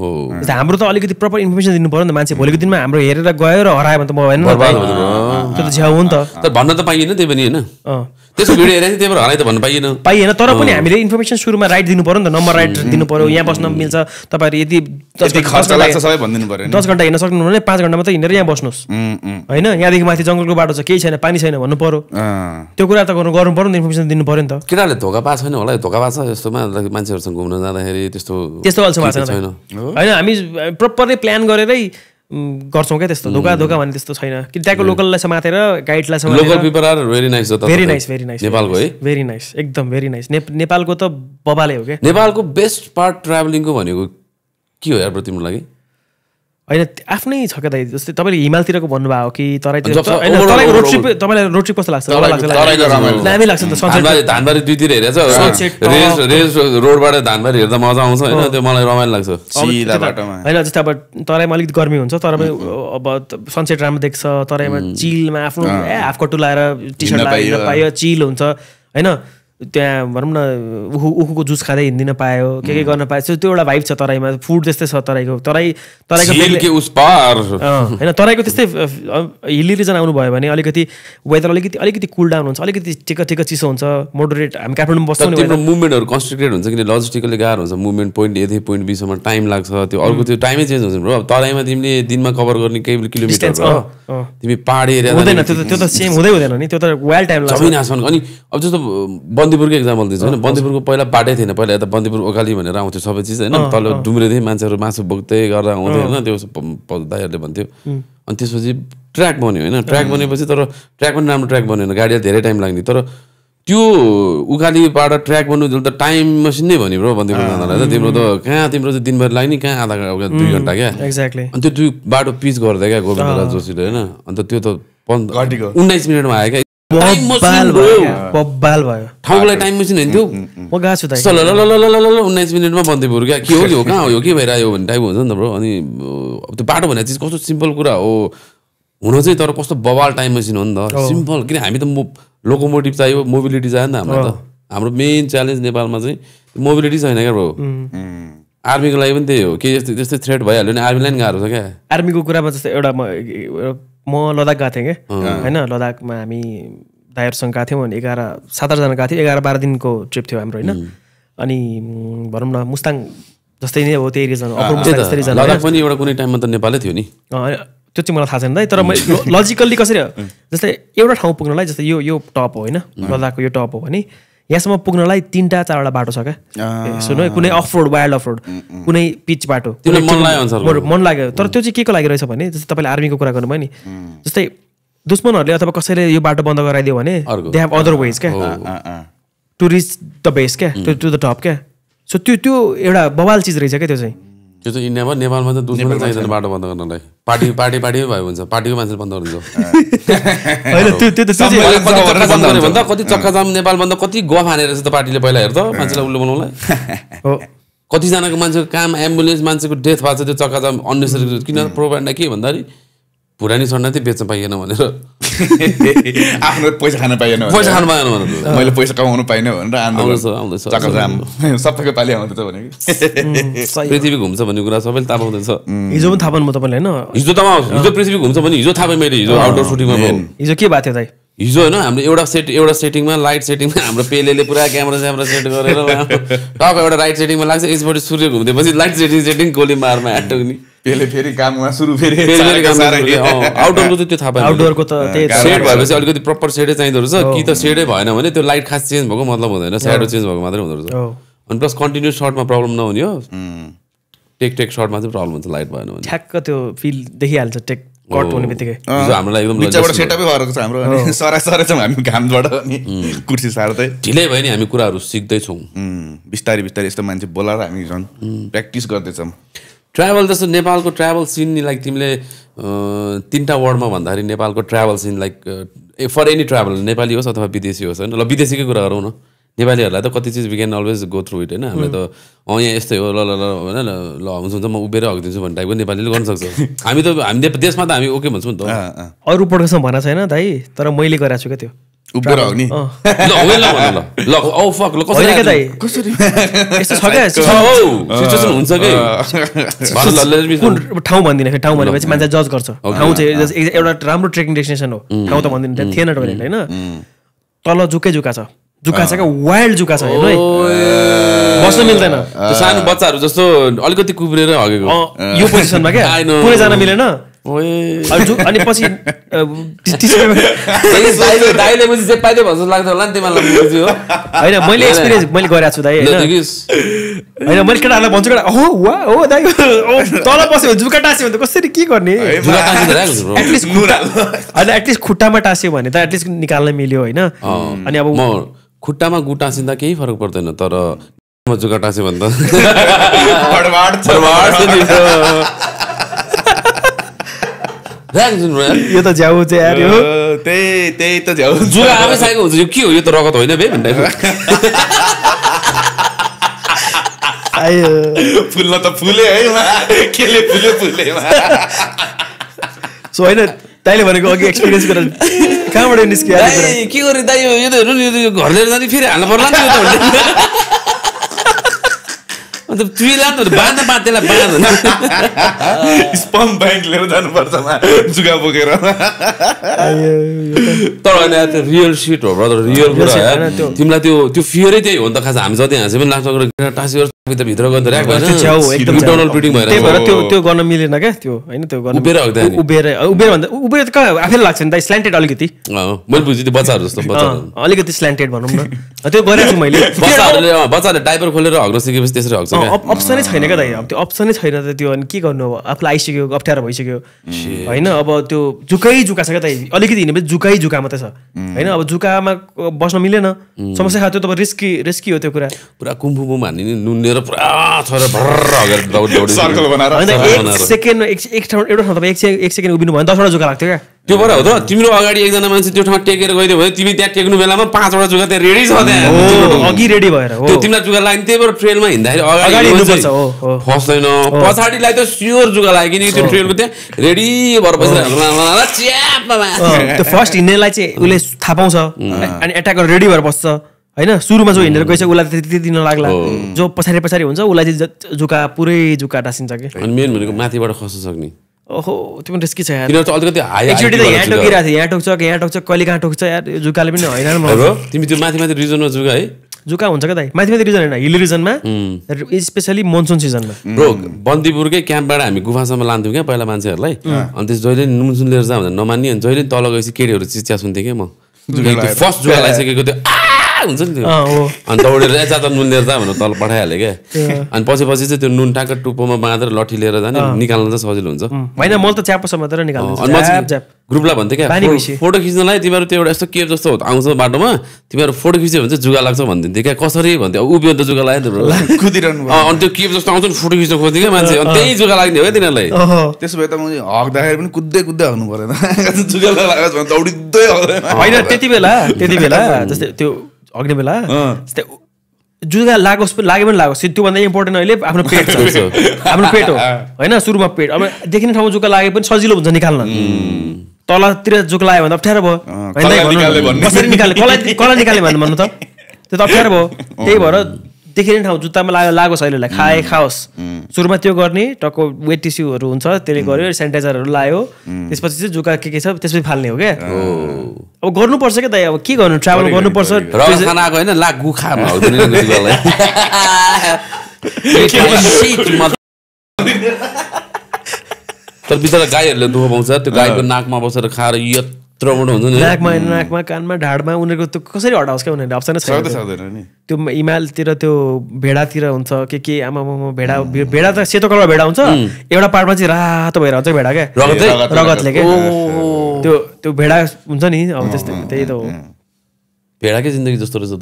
हाम्रो त अलिकति प्रपर इन्फर्मेसन दिनु पर्यो नि त मान्छे भोलिको दिनमा हाम्रो हेरेर गयो र हरायो भने त म भएन त्यो त झ्याउ हो नि त भन्न त पाइएन त्यही पनि होइन त्यसको भिडियो हेरेर त्यही भएर हराइ त भन्नु पाइएन तर पनि हामीले इन्फर्मेसन सुरुमा राइट दिनु पर्यो नि त नम्बर राइट दिनु पर्यो यहाँ बस्न मिल्छ तपाईँहरू यदि 10 घन्टा हिँड्न सक्नु भने 5 घन्टा मात्रै हिँडेर यहाँ बस्नुहोस् होइन यहाँदेखि माथि जङ्गलको बाटो छ केही छैन पानी छैन भन्नु पर्यो त्यो कुरा त गर्नु पर्यो नि त इन्फर्मेसन दिनु पर्यो नि त केटाहरूले धोका पाएको छैन होला धोका पाएको छ यस्तोमा मान्छेहरूसँग घुम्न जाँदाखेरि त्यस्तो अल्छी भएको छैन होइन हामी प्रपरली प्लान गरेरै गर्छौँ क्या त्यस्तो धोका भने त्यस्तो छैन कि त्यहाँको लोकललाई समातेर गाइडलाई समातेर local people are very nice very nice नेपालको है भेरी नाइस एकदम भेरी नाइस नेपालको त बबाले हो क्या नेपालको बेस्ट पार्ट ट्राभलिङको भनेको के हो यार तिम्रो लागि होइन आफ्नै छ क्या दाइ जस्तै तपाईँले हिमालतिरको भन्नुभएको हो कि तराईतिर तपाईँलाई रोड ट्रिप कस्तो लाग्छ दामी लाग्छ नि त धानबारी दुईतिर हेरेछ रेस रोडबाट धानबारी हेर्दा मजा आउँछ होइन त्यो मलाई रमाइलो लाग्छ होइन जस्तै अब तराईमा अलिकति गर्मी हुन्छ तर अब सनसेट राम्रो देख्छ तराईमा चिलमा आफ्नो हाफ कट्टु लाएर टी सर्ट लगाएर पायो चिल हुन्छ होइन त्यहाँ भनौँ न उखुको जुस खाँदै हिँड्दिन पायो के गर्न पायो त्यो एउटा भाइब छ तराईमा फुड त्यस्तै छ तराईको होइन तराईको त्यस्तै हिल्ली रिजन आउनुभयो भने अलिकति वेदर अलिकति कुल डाउन हुन्छ अलिकति ठिक्क चिसो हुन्छ मोडरेट हामी काठमाडौँमा बस्छौँ नि मुभमेन्टहरू कन्स्ट्रिक्टेड हुन्छ किन लजिस्टिकली गाह्रो हुन्छ मुभमेन्ट पोइन्ट ए देखि पोइन्ट बीसम्म टाइम लाग्छ त्यो अर्को त्यो टाइमै चेन्ज हुन्छ ब्रो तराईमा तिमीले दिनमा कभर गर्ने केही किलोमिटर तिमी पहाडी एरिया हुँदैन त्यो त सेम हुँदैन नि त्यो त वाइल्ड टाइम लाग्छ अनि अब जस्तो बन्दीपुरको एक्जाम्पल दिन्छु होइन बन्दीपुरको पहिला बाटै थिएन पहिला यता बन्दीपुर ओकाली भनेर आउँथ्यो सबै चिज होइन तल डुम्रेदेखि मान्छेहरू मासु बोक्दै गरेर आउँथ्यो होइन त्यो दाइहरूले भन्थ्यो अनि त्यसपछि ट्र्याक बन्यो होइन ट्र्याक बनेपछि तर ट्र्याक पनि राम्रो ट्र्याक बनेन गाडीलाई धेरै टाइम लाग्ने तर त्यो उकालीबाट ट्र्याक बन्नु त टाइम मसिन नै भन्यो ब्रो बन्दीपुर जाँदालाई त तिम्रो त कहाँ तिम्रो चाहिँ दिनभरि लाग्ने कहाँ आधा 2 घन्टा क्या एक्ज्याक्टली अनि त्यो बाटो पिच गर्दै क्या गोविन्दराज जोशीले होइन अन्त त्यो त 19 मिनटमा आयो क्या ठाउँलाई टाइम मसिन होइन त्यो म गएको छु 19 मिनटमा बन्दीपुर क्या के हो कहाँ हो के भइरहेको भन्ने टाइप हुन्छ नि त ब्रो अनि त्यो बाटो भन्ने चिज कस्तो सिम्पल कुरा हो हुन चाहिँ तर कस्तो बवाल टाइम मसिन हो नि त सिम्पल किन हामी त लोकोमोटिभ चाहियो मोबिलिटी चाहियो नि त हामीलाई त हाम्रो मेन च्यालेन्ज नेपालमा चाहिँ मोबिलिटी छैन क्या ब्रो आर्मीको लागि पनि त्यही हो के त्यस्तै थ्रेट भइहाल्यो नि आर्मीलाई पनि गाह्रो छ क्या आर्मीको कुरामा जस्तै एउटा म लद्दाख गएको थिएँ क्या होइन लद्दाखमा हामी दाइहरूसँग गएको थियौँ अनि 7-8 जना गएको थियौँ 11-12 दिनको ट्रिप थियो हाम्रो होइन अनि भनौँ न मुस्ताङ जस्तै नै हो त्यही रिजन लद्दाख पनि एउटा कुनै टाइममा त नेपालै थियो नि त्यो चाहिँ मलाई थाहा छैन दाइ तर लजिकल्ली कसरी जस्तै एउटा ठाउँ पुग्नलाई जस्तै यो टप हो होइन लद्दाखको यो टप हो भने यहाँसम्म पुग्नलाई 3-4वटा बाटो छ क्या सुन्नु कुनै off road wild off road कुनै पिच बाटो मन लाग्यो तर त्यो चाहिँ के को लागि रहेछ भने जस्तै तपाईँले आर्मीको कुरा गर्नुभयो नि जस्तै दुश्मनहरूले अथवा कसैले यो बाटो बन्द गराइदियो भने दे हेभ अदर वेज क्या टु रिच द बेस क्या टु द टप क्या सो त्यो एउटा बवाल चिज रहेछ क्या त्यो चाहिँ त्यो चाहिँ इन्डियामा नेपालमा त दुश्मन चाहिँदैन बाटो बन्द गर्नलाई पार्टी भयो हुन्छ पार्टीको मान्छेले बन्द गरिदिन्छ कति चक्का जाम नेपालभन्दा कति गफ हानेर रहेछ त पार्टीले पहिला हेर त मान्छेलाई उल्लु बनाउनलाई कतिजनाको मान्छेको काम एम्बुलेन्स मान्छेको डेथ भएको छ त्यो चक्का जाम अन्नेसरी किन प्रोपागेन्डा के भन्दाखेरि पुरानी सन्ना चाहिँ बेच्न पाइएन भनेर आफ्नो पैसा खान पाइएन भनेर मैले पैसा कमाउनु पाइनँ भनेर आउँदैछ सबैको पालि आउँदैछ भने पृथ्वी घुम्छ भन्ने कुरा सबैले थाहा पाउँदैछ हिजो पनि थाहा पाउनु म तपाईँले होइन हिजो पृथ्वी घुम्छ भने हिजो थाहा पाएँ मैले हिजो आउटडोर सुटिङमा हिजो के भएको थियो दाइ हिजो होइन हाम्रो एउटा सेटिङमा लाइट सेटिङमा हाम्रो पेलेले पुरा क्यामेरा सेट गरेर टक एउटा राइट सेटिङमा लाग्छ यसबाट सूर्य घुम्दैपछि लाइट सेटिङ गोलीमारमा हाट्यो नि पेले फेरि काममा सुरु फेरि आउटडोरको त त्यो थाहा पाएन आउटडोरको त त्यही सेड भएपछि अलिकति प्रपर सेडै चाहिँदो रहेछ कि त सेडै भएन भने त्यो लाइट खास चेन्ज भएको मतलब हुँदैन स्याडो चेन्ज भएको मात्रै हुँदो रहेछ अनि प्लस कन्टिन्युस सर्टमा प्रब्लम नहुने हो टेक सर्टमा चाहिँ प्रब्लम हुन्छ लाइट भएन भने ठ्याक्क त्यो फिल देखिहाल्छ टेक कट हुने बित्तिकै हाम्रो लागि एकदम बिचबाट सेटअपै गरेको छ हाम्रो सरासरै चाहिँ हामी घामबाट अनि कुर्सी सार्दै ढिलै भयो नि हामी कुराहरू सिक्दैछौँ बिस्तारै बिस्तारै यस्तो मान्छे बोलाएर हामी झन् प्र्याक्टिस गर्दैछौँ ट्राभल जस्तो नेपालको ट्राभल सिन नि लाइक तिमीले 3टा वर्डमा भन्दाखेरि नेपालको travel scene like for any travel Nepali होस् अथवा विदेशी होस् होइन ल विदेशीकै कुरा गरौँ न नेपालीहरूलाई त कति चिज we can always go through it होइन हामीलाई त यहाँ यस्तै हो ल होइन ल हुन्छ म उभिएर हगिदिन्छु भन्ने टाइपको नेपालीले गर्न सक्छ हामी देशमा त हामी ओके भन्छौँ नि त अरू पटकसँग भनेको छैन दाइ तर मैले गरेको छु क्या त्यो उभिएर हग्ने हुन्छ कि ठाउँ भन्दिनँ ठाउँ भनेपछि मान्छे जज गर्छ ठाउँ चाहिँ एउटा राम्रो ट्रेकिङ डेस्टिनेसन हो ठाउँ त भन्दिनँ त्यहाँ थिएन टोइलेट होइन तल जुकै जुका छ जुका छ क्या वाइल्ड जुका छ हेर्नु है बस्नु मिल्दैन सानो बच्चाहरू जस्तो अलिकति कुब्रेर हगेको यो पोजिसनमा क्या पुरै जान मिलेन अनि पछि होइन मैले एक्सपिरियन्स मैले गरेको छु दाइ होइन मैले केटाहरूलाई भन्छु केटा हो दाइ तल बस्यो जुका टाँस्यो भने त कसरी के गर्ने एटलिस्ट खुट्टामा टाँस्यो भने त एटलिस्ट निकाल्न मिल्यो होइन अनि अब खुट्टामा गु टाँसिँदा केही फरक पर्दैन तर जुका टाँस्यो भने यो त झ्याउ चाहिँ यार हो त्यही त झ्याउ जुगा आफै साइको हुन्छ यो के हो यो त रगत होइन बे भन्दा फुल्न त फुले है केले फुले सो होइन दाइले भनेको अघि एक्सपिरियन्स गरेर कहाँबाट निस्क्यो के गर्ने दाइ यो त हेर्नु नि यो घर लिएर जाँदा फेरि हाल्नु पर्ला नि यो त अन्त बाँध्न त्यसलाई बाँध्दैन स्पम ब्याङ्क लिएर जानुपर्छ जुगा बोकेर तर होइन रियल सिट हो ब्रदर रियल कुरा तिमीलाई त्यो फियरै त्यही हो नि त खास हामी जति हाँसे पनि लाग्छ टाँसी भित्र त्यो गर्न मिलेन क्या त्यो होइन त्यो उभिएर त कहाँ आफैले लाग्छ नि त स्ल्यान्टेड अलिकति मैले बुझेँ त्यो बच्चाहरू जस्तो अलिकति स्ल्यान्टेड भनौँ न त्यो गरेको छु मैले बच्चाहरूले डाइपर खोलेर हग्न सिकेपछि त्यसरी हग्छ अप्सनै छैन क्या दाइ अब त्यो अप्सनै छैन त त्यो अनि के गर्नु अब आफूलाई आइसक्यो अप्ठ्यारो भइसक्यो होइन अब त्यो जुकै जुका छ क्या दाइ अलिकति हिँडेपछि जुकै जुका मात्रै छ होइन अब जुकामा बस्न मिलेन समस्या खायो त्यो त रिस्की हो त्यो कुरा पुरा कुम्फु हान्ने नि नुनेर पुरा छोरा भर्र हगेर सर्कल बनाएर एक सेकेन्ड एउटा ठाउँ तपाईँ एक सेकेन्ड उभिनु भयो 10वटा जुका लाग्थ्यो क्या त्यो भएर हो त तिम्रो अगाडि एकजना मान्छे त्यो ठाउँ टेकेर गइदियो भने तिमी त्यहाँ टेक्नु बेलामा 5वटा जुगा त्यहाँ रेडी छ त्यहाँ अघि रेडी भएर त्यो तिमीलाई जुगा लाग्ने त्यही भएर ट्रेलमा हिँड्दाखेरि अगाडि फस्दैन पछाडिलाई त स्योर जुगा लाग्यो किनकि त्यो ट्रेलको त्यहाँ रेडी भएर त्यो फर्स्ट हिँड्नेलाई चाहिँ उसले थाहा पाउँछ अनि एट्याक गरेर रेडी भएर बस्छ होइन सुरुमा जो हिँडेर गइसक्यो उसलाई त्यति दिन लाग्ला जो पछाडि हुन्छ उसलाई चाहिँ जुका पुरै जुका टाँसिन्छ कि अनि मेन भनेको माथिबाट खस्न सक्ने ओहो त्यो पनि रिस्की छ यार किन अलिकति एकचोटि त यहाँ टोकिरहेको थियो यहाँ टोक्छ कहिले कहाँ टोक्छ यार जुकाले पनि होइन तिमी त्यो माथि रिजनमा जुगा है जुका हुन्छ क्या दाइ माथि रिजन होइन हिल रिजनमा स्पेसली मनसुन सिजनमा ब्रो बन्दीपुरकै क्याम्पबाट हामी गुफासम्म लान्थ्यौँ क्या पहिला मान्छेहरूलाई अनि त्यस जहिले नुनसुन लिएर जा भनेर नमान्ने अनि जहिले तल गएपछि केटीहरू चिच्या सुन्थेँ क्या म फर्स्ट जुगा लगाइसकेको त्यो हुन्छ नि त्यो अनि दौडेर जा त नुन लिएर जा भनेर तल पठाइहाल्यो क्या अनि पछि चाहिँ त्यो नुन टाक्क टुप्पोमा बाँधेर लट्ठी लिएर जाने निकाल्न चाहिँ सजिलो हुन्छ होइन मैले त च्याप्पोसम्म मात्र निकाल्नु ग्रुपलाई भन्थेँ क्या फोटो खिच्नलाई तिमीहरू त्यो एउटा यस्तो केप जस्तो आउँछ बाटोमा तिमीहरू फोटो खिच्यो भने चाहिँ जुगा लाग्छ भनिदिन्थ्यो क्या कसरी भन्थ्यो उभियो त जुगा लाग्यो कुदिरहनु अनि त्यो केप जस्तो आउँछ नि फोटो खिच्न खोज्थ्यो क्या मान्छे अनि त्यही जुगा लाग्ने हो क्या तिनीहरूलाई त्यसो भए त म हग्दाखेरि पनि कुद्दै हग्नु परेन जुगा लाग्छ भने दौडिँदै हग्दैन होइन त्यति बेला जस्तै त्यो अग्ने बेला जुगा लागोस् पनि लागे पनि लागोस् त्योभन्दा इम्पोर्टेन्ट अहिले आफ्नो पेट छ आफ्नो पेट हो होइन सुरुमा पेट अब देखिने ठाउँमा जुका लागे पनि सजिलो हुन्छ निकाल्न तलतिर जुका लाग्यो भने अप्ठ्यारो भयो कसरी निकाल्ने कसलाई निकाल्ने भन्नु त त्यो त अप्ठ्यारो भयो त्यही भएर देखिने ठाउँ जुत्तामा लागोस् अहिलेलाई खाओस् सुरुमा त्यो गर्ने टक्क वेट टिस्युहरू हुन्छ त्यसले गर्यो सेनिटाइजरहरू लायो त्यसपछि चाहिँ जुका के छ त्यसपछि फाल्ने हो क्या अब गर्नुपर्छ क्या दाइ अब के गर्नु ट्राभल गर्नुपर्छ खाना आएको होइन ला गुखा तर बिचरा गाईहरूले दुःख पाउँछ त्यो गाईको नाकमा बसेर खाएर यत्रो मोटो हुन्छ नि नाकमा कानमा ढाडमा उनीहरूको त्यो कसरी हटाओस् क्या उनीहरूले अप्सनै छैन त्यो हिमालतिर त्यो भेडातिर हुन्छ के आमा भेडा त सेतो कलरमा भेडा हुन्छ एउटा पार्टमा चाहिँ रातो भएर हुन्छ भेडा क्या रगतले क्या त्यो भेडा हुन्छ नि अब त्यस्तै त्यही त हो भेडाकै जिन्दगी जस्तो रहेछ त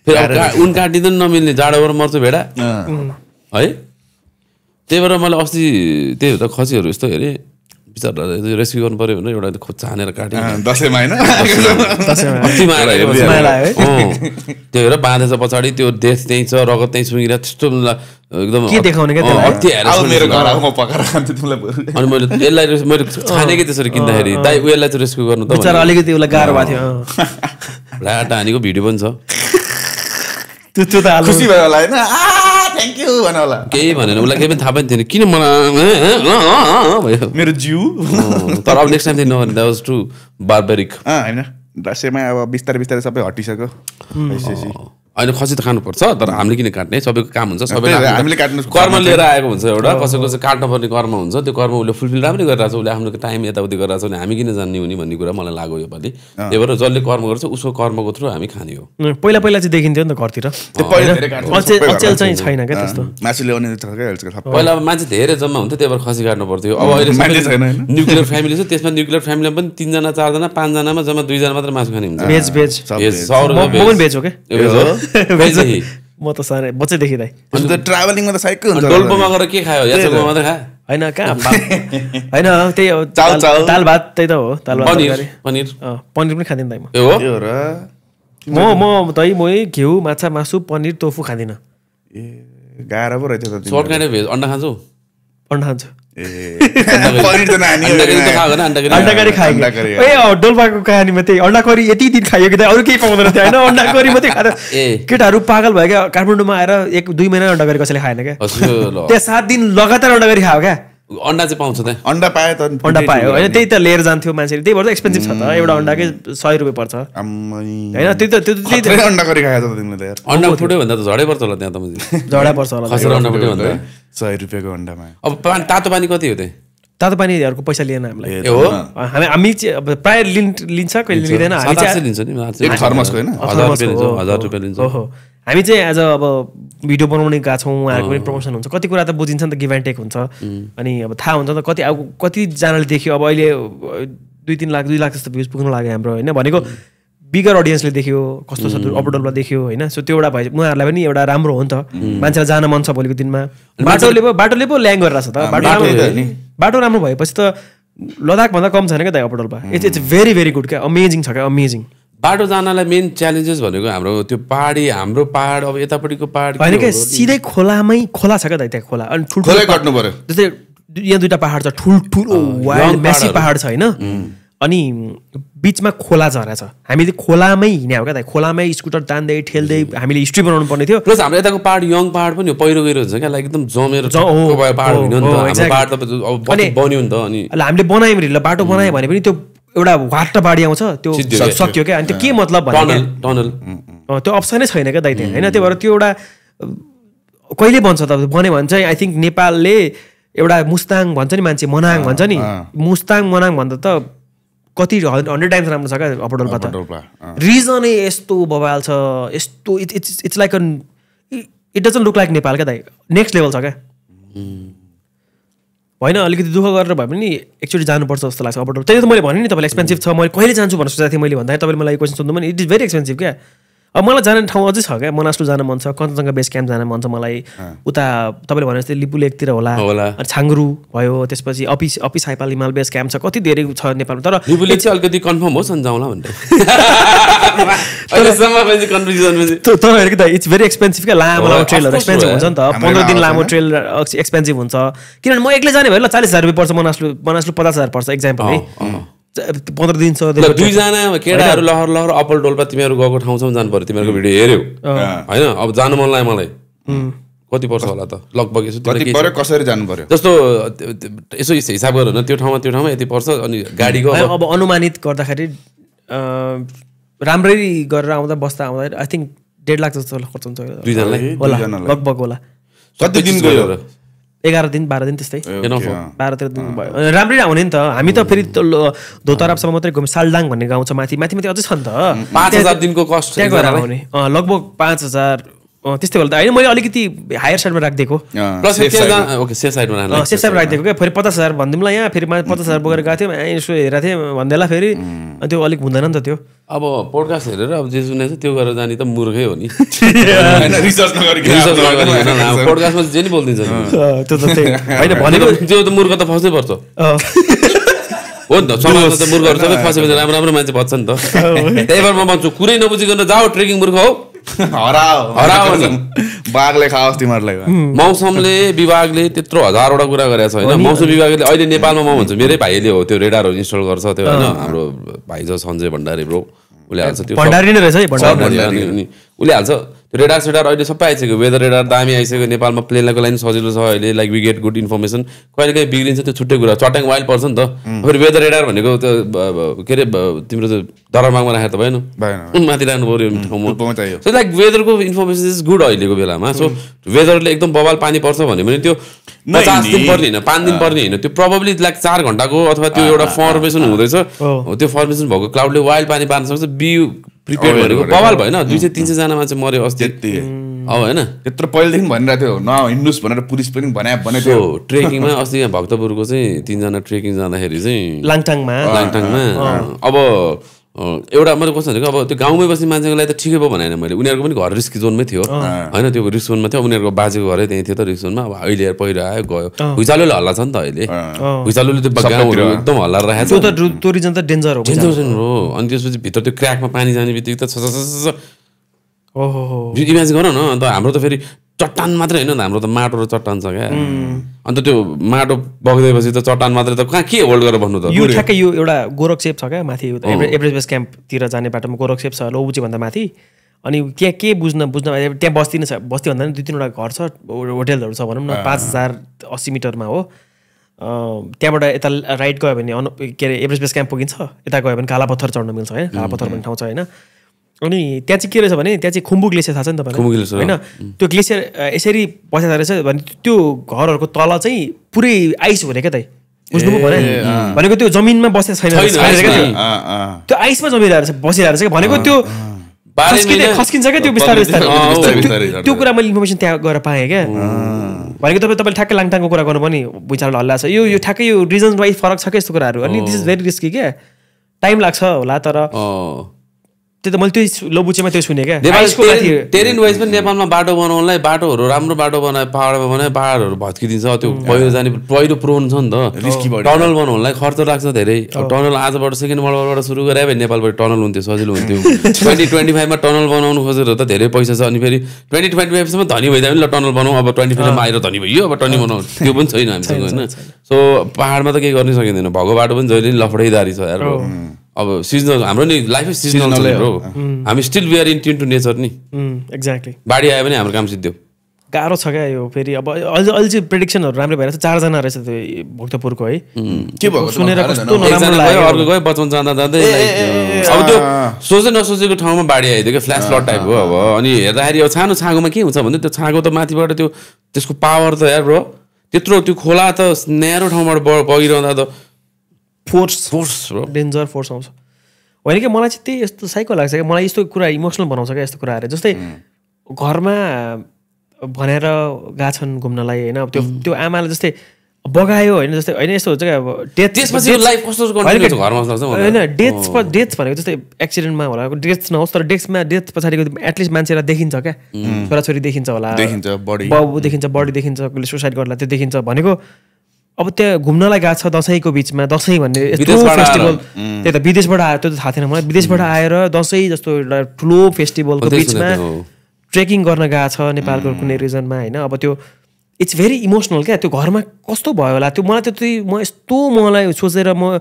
फेरि उन काटिँदैन नमिल्ने जाडोबाट मर्छ भेडा है त्यही भएर मैले अस्ति त्यही हो त खसीहरू यस्तो हेरेँ बिचरा रेस्क्यु गर्नु पऱ्यो भने एउटा खोज्छा हानेर काट्यो दसैँमा होइन त्यही भएर बाँधेछ पछाडि त्यो देश त्यहीँ छ रगत त्यहीँ सुँगिरहेको त्यस्तो एकदम के देखाउने क्या अनि मैले यसलाई मैले छानेकै त्यसरी किन्दाखेरि दाइ उयोलाई चाहिँ रेस्क्यु गर्नु त अलिकति उसलाई गाह्रो भएको थियो राटा हानेको भिडियो पनि छ त्यो त खुसी भयो होला होइन थ्याङ्क यू भन्नु होला केही भनेन उसलाई केही पनि थाहा पनि थिएन किन मलाई मेरो जिउ तर अब नेक्स्ट टाइम चाहिँ नगर्ने द्याट वाज टु बार्बेरिक होइन दसैँमा अब बिस्तारै सबै हटिसक्यो होइन खसी त खानुपर्छ तर हामीले किन काट्ने सबैको काम हुन्छ हामीले काट्नु कर्म लिएर आएको हुन्छ एउटा कसैको चाहिँ काट्नु पर्ने कर्म हुन्छ त्यो कर्म उसले फुलफिल राम्रै गरिरहेको छ उसले आफ्नो टाइम यताउति गरिरहेको छ भने हामी किन जान्ने हुने भन्ने कुरा मलाई लाग्यो योपालि त्यही भएर जसले कर्म गर्छ उसको कर्मको थ्रु हामी खाने हो पहिला चाहिँ देखिन्थ्यो नि त घरतिर अचेल चाहिँ छैन क्या त्यस्तो मासु ल्याउने पहिला मान्छे धेरै जम्मा हुन्थ्यो त्यही भएर खसी काट्नु पर्थ्यो अब अहिले न्युक्लियर फ्यामिली छ त्यसमा न्युक्लियर फ्यामिलीमा पनि 3 जना 4 जना 5 जनामा जम्मा 2 जना मात्र मासु खाने हुन्छ भेज हो क्या म त साह्रै बच्चैदेखि दाइ ट्राभलिङमा त साइकल हुन्छ डोल्पोमा गएर के खायो यासोको मात्रै खा होइन कहाँ होइन त्यही हो दाल भात त्यही त हो दाल भात पनिर पनि खाँदिनँ दाइ म दही मोही घिउ माछा मासु पनिर टोफु खाँदिनँ गाह्रो पो रहेछ त सर्ट काइन्ड भेज अन्डा खान्छौ अन्डा खान्छु अन्डाकरी डोल्पाको कहानीमा त्यही अन्डा करी यति दिन खायो कि अरू केही पाउँदैन थियो होइन अन्डा करी मात्रै खाँदा केटाहरू पागल भयो क्या काठमाडौँमा आएर 1-2 महिना अन्डा करी कसैले खाएन क्या त्यहाँ 7 दिन लगातार अन्डा करी खायो क्या अन्डा चाहिँ पाउँछ त्यहाँ अन्डा पायो त अन्डा पायो होइन त्यही त लिएर जान्थ्यो मान्छेले त्यही भएर एक्सपेन्सिभ छ त एउटा अन्डाकै 100 रुपियाँ पर्छ होइन त्यही अन्डा करी खायो त तिमीले त अन्डा फुट्यो भन्दा त झडै पर्छ होला त्यहाँ त झडा पर्छ होला खसेर अन्डा फुट्यो भन्दा 100 रुपियाँको अन्डामा अब तातो पानी कति हो त्यहाँ तातो पानीहरूको पैसा लिएन हामीलाई हामी चाहिँ अब प्राय लिन्छ कहिले लिँदैन हामी चाहिँ लिन्छ नि एक थर्मसको हैन 1000 रुपैयाँ लिन्छ ओहो हामी चाहिँ आज अब भिडियो बनाउने गएको छौँ उहाँहरूको पनि प्रमोसन हुन्छ कति कुरा त बुझिन्छ नि त गिभ एन्ड टेक हुन्छ अनि अब थाहा हुन्छ नि त कतिजनाले देख्यो अब अहिले 2-3 लाख 2 लाख जस्तो भ्युज पुग्नु लाग्यो हाम्रो होइन भनेको बिगर अडियन्सले देख्यो कस्तो छ अपडोलमा देख्यो होइन सो त्यो एउटा भए उनीहरूलाई पनि एउटा राम्रो हो नि त मान्छेलाई जान मन छ भोलिको दिनमा बाटोले पो ल्याङ गरिरहेको छ त बाटो राम्रो भएपछि त लद्दाखभन्दा कम छैन क्या त अपडोलमा इट्स भेरी भेरी गुड क्या अमेजिङ छ क्या अमेजिङ बाटो जानलाई मेन च्यालेन्जेस भनेको हाम्रो त्यो हाम्रो पहाड अब यतापट्टिको पहाड होइन क्या सिधै खोला छ क्या त त्यहाँ खोला अनि ठुल्ठुलो कट्नु पर्यो जस्तै यहाँ 2टा पहाड छ ठुल्ठुलो वाइल्ड मेसी पहाड छ होइन अनि बिचमा खोला झरेछ हामीले खोलामै हिँड्या हो क्या त खोलामै स्कुटर तान्दै ठेल्दै हामीले हिस्ट्री बनाउनु पर्ने थियो प्लस हाम्रो यताको पहाड यङ पहाड पनि हो पहिरो गहिरो हुन्छ क्या लाइक एकदम जमेर पहाड हुने नि त पहाड त बन्यो नि त अनि हामीले बनायौँ रे बाटो बनायो भने पनि त्यो एउटा वाट बाढी आउँछ त्यो सक्यो क्या अनि त्यो के मतलब भने टनल त्यो अप्सनै छैन क्या दाइ होइन त्यही भएर त्यो एउटा कहिले बन्छ त बन्यो भने चाहिँ आई थिङ्क नेपालले एउटा मुस्ताङ भन्छ नि मान्छे मनाङ भन्छ नि मुस्ताङ मनाङ भन्दा त कति 100 टाइम्स राम्रो छ क्या अपडोलमा त रिजनै यस्तो बबाल छ यस्तो it's like it doesn't look like Nepal क्या दाइ नेक्स्ट लेभल छ क्या होइन अलिकति दुःख गरेर भए पनि एकचोटि जानुपर्छ जस्तो लाग्छ अपडोल त्यही त मैले भने नि तपाईँलाई एक्सपेन्सिभ छ मैले कहिले जान्छु भनेर सोचेको थिएँ मैले भन्दाखेरि तपाईँले मलाई क्वेसन सोध्नु पनि इट इज भेरी एक्सपेन्सिभ क्या अब मलाई जाने ठाउँ अझै छ क्या मनासलु जान मन छ कञ्चनजङ्घा बेस क्याम्प जान मन छ मलाई उता तपाईँले भने जस्तै लिपु लेकतिर होला अनि छाङ्गुरू भयो त्यसपछि अपी साइपाल हिमाल बेस क्याम्प छ कति धेरै छ नेपालमा तर लिपु लेक चाहिँ अलिकति कन्फर्म हो जाउँला भन्दै तपाईँहरूको त इट्स भेरी एक्सपेन्सिभ क्या लामो ट्रेलहरू एक्सपेन्सिभ हुन्छ नि त 15 दिन लामो ट्रेल एक्सपेन्सिभ हुन्छ किनभने म एक्लै जाने भयो ल 40,000 रुपियाँ पर्छ मनासलु 50,000 पर्छ एक्जाम्पल है 15 दिनसम्म दुईजना केटाहरू लहर लहर अपल डोल्पा तिमीहरू गएको ठाउँसम्म जानु पर्यो तिमीहरूको भिडियो हेऱ्यौ होइन अब जानु मन लाग्यो मलाई कति पर्छ होला त लगभग यसो कसरी जानु पर्यो जस्तो यसो हिसाब गर न त्यो ठाउँमा यति पर्छ अनि गाडीको अब अनुमानित गर्दाखेरि राम्ररी गरेर आउँदा बस्दा आउँदा आई थिङ्क 1.5 लाख जस्तो खर्च हुन्छ होला लगभग होला कति दिन गयो 11 दिन 12 दिन त्यस्तै 12-13 दिन भयो राम्ररी आउने नि त हामी त फेरि धोतरापसम्म मात्रै घुम्यौँ सालदाङ भन्ने गाउँ छ माथि अझै छ नि त 5000 दिनको कस्ट त्यहाँ गएर आउने लगभग 5000 त्यस्तै होला त होइन मैले अलिकति हायर साइडमा राखिदिएको सेफ साइडमा राखिदिएको क्या फेरि 50,000 भनिदिउँला यहाँ फेरि 50,000 बोकेर गएको थियौँ यसो हेरेको थिएँ भन्दैला फेरि त्यो अलिक हुँदैन नि त त्यो अब पोडकास्ट हेरेर अब जे सुनेछ त्यो गरेर जाने त मूर्खै हो नि पोडकास्टमा जे नि बोलिदिन्छ त्यो त होइन भनेको त्यो त मूर्ख त फस्नै पर्छ हो नि त समाजमा त मूर्खहरू सबै फसेपछि राम्रो राम्रो मान्छे बच्छ नि त त्यही भएर म भन्छु कुरै नबुझिकन जाऊ ट्रेकिङ मूर्ख हो हराओ नि बाघले खाओस् तिमीहरूलाई मौसमले विभागले त्यत्रो हजारवटा कुरा गरेको छ होइन मौसम विभागले अहिले नेपालमा म भन्छु मेरै भाइले हो त्यो रेडारहरू इन्स्टल गर्छ त्यो होइन हाम्रो भाइ छ सञ्जय भण्डारी ब्रो उसले हाल्छ त्यो उसले हाल्छ त्यो रेडार अहिले सबै आइसक्यो वेदर रेडार दामी आइसक्यो नेपालमा प्लेनको लागि सजिलो छ अहिले like we get good information कहिले काहीँ बिग्रिन्छ त्यो छुट्टै कुरा चट्याङ वाइल्ड पर्छ नि त फेरि वेदर रेडार भनेको त्यो के अरे तिम्रो त्यो दरमागमा राखेर त भएन माथि राख्नु पऱ्यो ठाउँमा सो लाइक वेदरको इन्फर्मेसन इज गुड अहिलेको बेलामा सो वेदरले एकदम बवाल पानी पर्छ भन्यो भने त्यो 50 दिन पर्ने होइन 5 दिन पर्ने होइन त्यो प्रोबेबली लाइक 4 घन्टाको अथवा त्यो एउटा फर्मेसन हुँदैछ त्यो फर्मेसन भएको क्लाउडले वाइल्ड पानी पार्न सक्छ बी प्रिपेयर भनेको बवाल भएन 200-300 जना मान्छे मर्यो अस्ति अब होइन त्यत्रो पहिलेदेखि भनिरहेको थियो नहिँड्नुहोस् भनेर पुलिस पनि भने थियो ट्रेकिङमा अस्ति यहाँ भक्तपुरको चाहिँ 3 जना ट्रेकिङ जाँदाखेरि चाहिँ लाङटाङमा अब एउटा मैले कस्तो भनेको अब त्यो गाउँमै बस्ने मान्छेको लागि त ठिकै पो भनेन मैले उनीहरूको पनि घर रिस्क जोनमै थियो होइन त्यो रिस्क जोनमा थियो उनीहरूको बाजेको घरै त्यहीँ थियो त रिस्क जोनमा अब अहिले पहिरो आयो गयो भुइँचालोले हल्ला छ नि त अहिले भुइँचालोले त्यो गाउँहरू एकदम हल्ला राखेको छ टुरिज्म त डेन्जर हो अनि त्यसपछि भित्र त्यो क्र्याकमा पानी जाने बित्तिकै त इमेजिन गर न अन्त हाम्रो त फेरि चट्टान मात्रै होइन हाम्रो त माटो र चट्टान छ क्या अन्त त्यो माटो बग्दैपछि त चट्टान मात्रै त कहाँ के होल्ड गरेर भन्नु त यो ठ्याक्कै यो एउटा गोरखसेप छ क्या माथि एभरेज बेस क्याम्पतिर जाने बाटोमा गोरखसेप छ लोबुची भन्दा माथि अनि त्यहाँ के बुझ्न त्यहाँ बस्ती नै छ बस्ती भन्दा पनि 2-3 वटा घर छ होटेलहरू छ भनौँ न 5080 मिटरमा हो त्यहाँबाट यता राइट गयो भने के अरे एभरेज बेस क्याम्प पुगिन्छ यता गयो भने कालापत्थर चढ्न मिल्छ होइन कालापत्थर भन्ने ठाउँ छ होइन अनि त्यहाँ चाहिँ के रहेछ भने त्यहाँ चाहिँ खुम्बु ग्लेसियर थाहा छ नि तपाईँलाई होइन त्यो ग्लेसियर यसरी बसेको रहेछ भने त्यो घरहरूको तल चाहिँ पुरै आइस हुने क्या त बुझ्नु पो भनेको त्यो जमिनमा बसेको छैन त्यो आइसमा जमिरहेको बसिरहेको छ भनेको त्यो खस्किन्छ क्या त्यो बिस्तारै त्यो कुरा मैले इन्फर्मेसन त्यहाँ गएर पाएँ क्या भनेको तपाईँले ठ्याक्कै लाङटाङको कुरा गर्नु पनि भुइँचालो हल्ला छ यो ठ्याक्कै यो रिजन वाइज फरक छ क्या यस्तो कुराहरू अनि दिस इज भेरी रिस्की क्या टाइम लाग्छ होला तर त्यो त मैले त्यो लोबुचेमा त्यो सुने क्या टेरेन वाइज पनि नेपालमा बाटो बनाउनलाई बाटोहरू राम्रो बाटो बनाए पहाडमा बनाए पहाडहरू भत्किदिन्छ त्यो पहिरो जाने पहिरो प्रोन छ नि त टनल बनाउनलाई खर्च लाग्छ धेरै टनल आजबाट सेकेन्ड वर्ल्ड वारबाट सुरु गरे भने नेपालबाट टनल हुन्थ्यो सजिलो हुन्थ्यो 2025 मा टनल बनाउनु खोजेर त धेरै पैसा छ अनि फेरि 2025 सम्म धनी भइदियो भने ल टनल बनाऊ अब 25 मा आएर धनी भयो अब टनल बनाऊ त्यो पनि छैन हामीसँग होइन सो पहाडमा त केही गर्न सकिँदैन भएको बाटो पनि जहिले नि लफडेदारी छ यार अब सिजनल हाम्रो नि लाइफ सिजनल छ ब्रो हामी still we are in tune to nature नि एक्ज्याक्टली बाढी आयो भने हाम्रो काम सिद्धियो गाह्रो छ क्या यो फेरि अब अहिले चाहिँ प्रेडिक्सनहरू राम्रो भइरहेछ 4 जना रहेछ त्यो भक्तपुरको है के भएको सुनेर कस्तो नराम्रो लाग्यो अर्को गयो बचन जाँदा जाँदै अब त्यो सोचे नसोचेको ठाउँमा बाढी आइदियो क्या फ्ल्यास फ्लड टाइप हो अब अनि हेर्दाखेरि अब सानो छाँगोमा के हुन्छ भने त्यो छाँगो त माथिबाट त्यो त्यसको पावर त यार ब्रो त्यत्रो त्यो खोला त न्यारो ठाउँबाट बगिरहँदा त फोर्स डेन्जर फोर्स आउँछ होइन कि मलाई चाहिँ त्यही यस्तो साइको लाग्छ क्या मलाई यस्तो कुरा इमोसनल बनाउँछ क्या यस्तो कुराहरू जस्तै घरमा भनेर गएछन् घुम्नलाई होइन त्यो आमाले जस्तै बगायो होइन जस्तै होइन यस्तो हुन्छ क्या अब होइन डेथ्स भनेको जस्तै एक्सिडेन्टमा होला डेथ्स नहोस् तर डेथ पछाडिको एटलिस्ट मान्छेलाई देखिन्छ क्या छोराछोरी देखिन्छ होला बाबु देखिन्छ बडी देखिन्छ कसले सुसाइड गर्ला त्यो देखिन्छ भनेको अब त्यहाँ घुम्नलाई गएको छ दसैँको बिचमा दसैँ भन्ने यस्तो फेस्टिभल त्यही त विदेशबाट आयो त्यो त थाहा थिएन मलाई विदेशबाट आएर दसैँ जस्तो एउटा ठुलो फेस्टिभलको बिचमा ट्रेकिङ गर्न गएको छ नेपालको कुनै रिजनमा होइन अब त्यो इट्स भेरी इमोसनल क्या त्यो घरमा कस्तो भयो होला त्यो मलाई त म यस्तो मलाई सोचेर म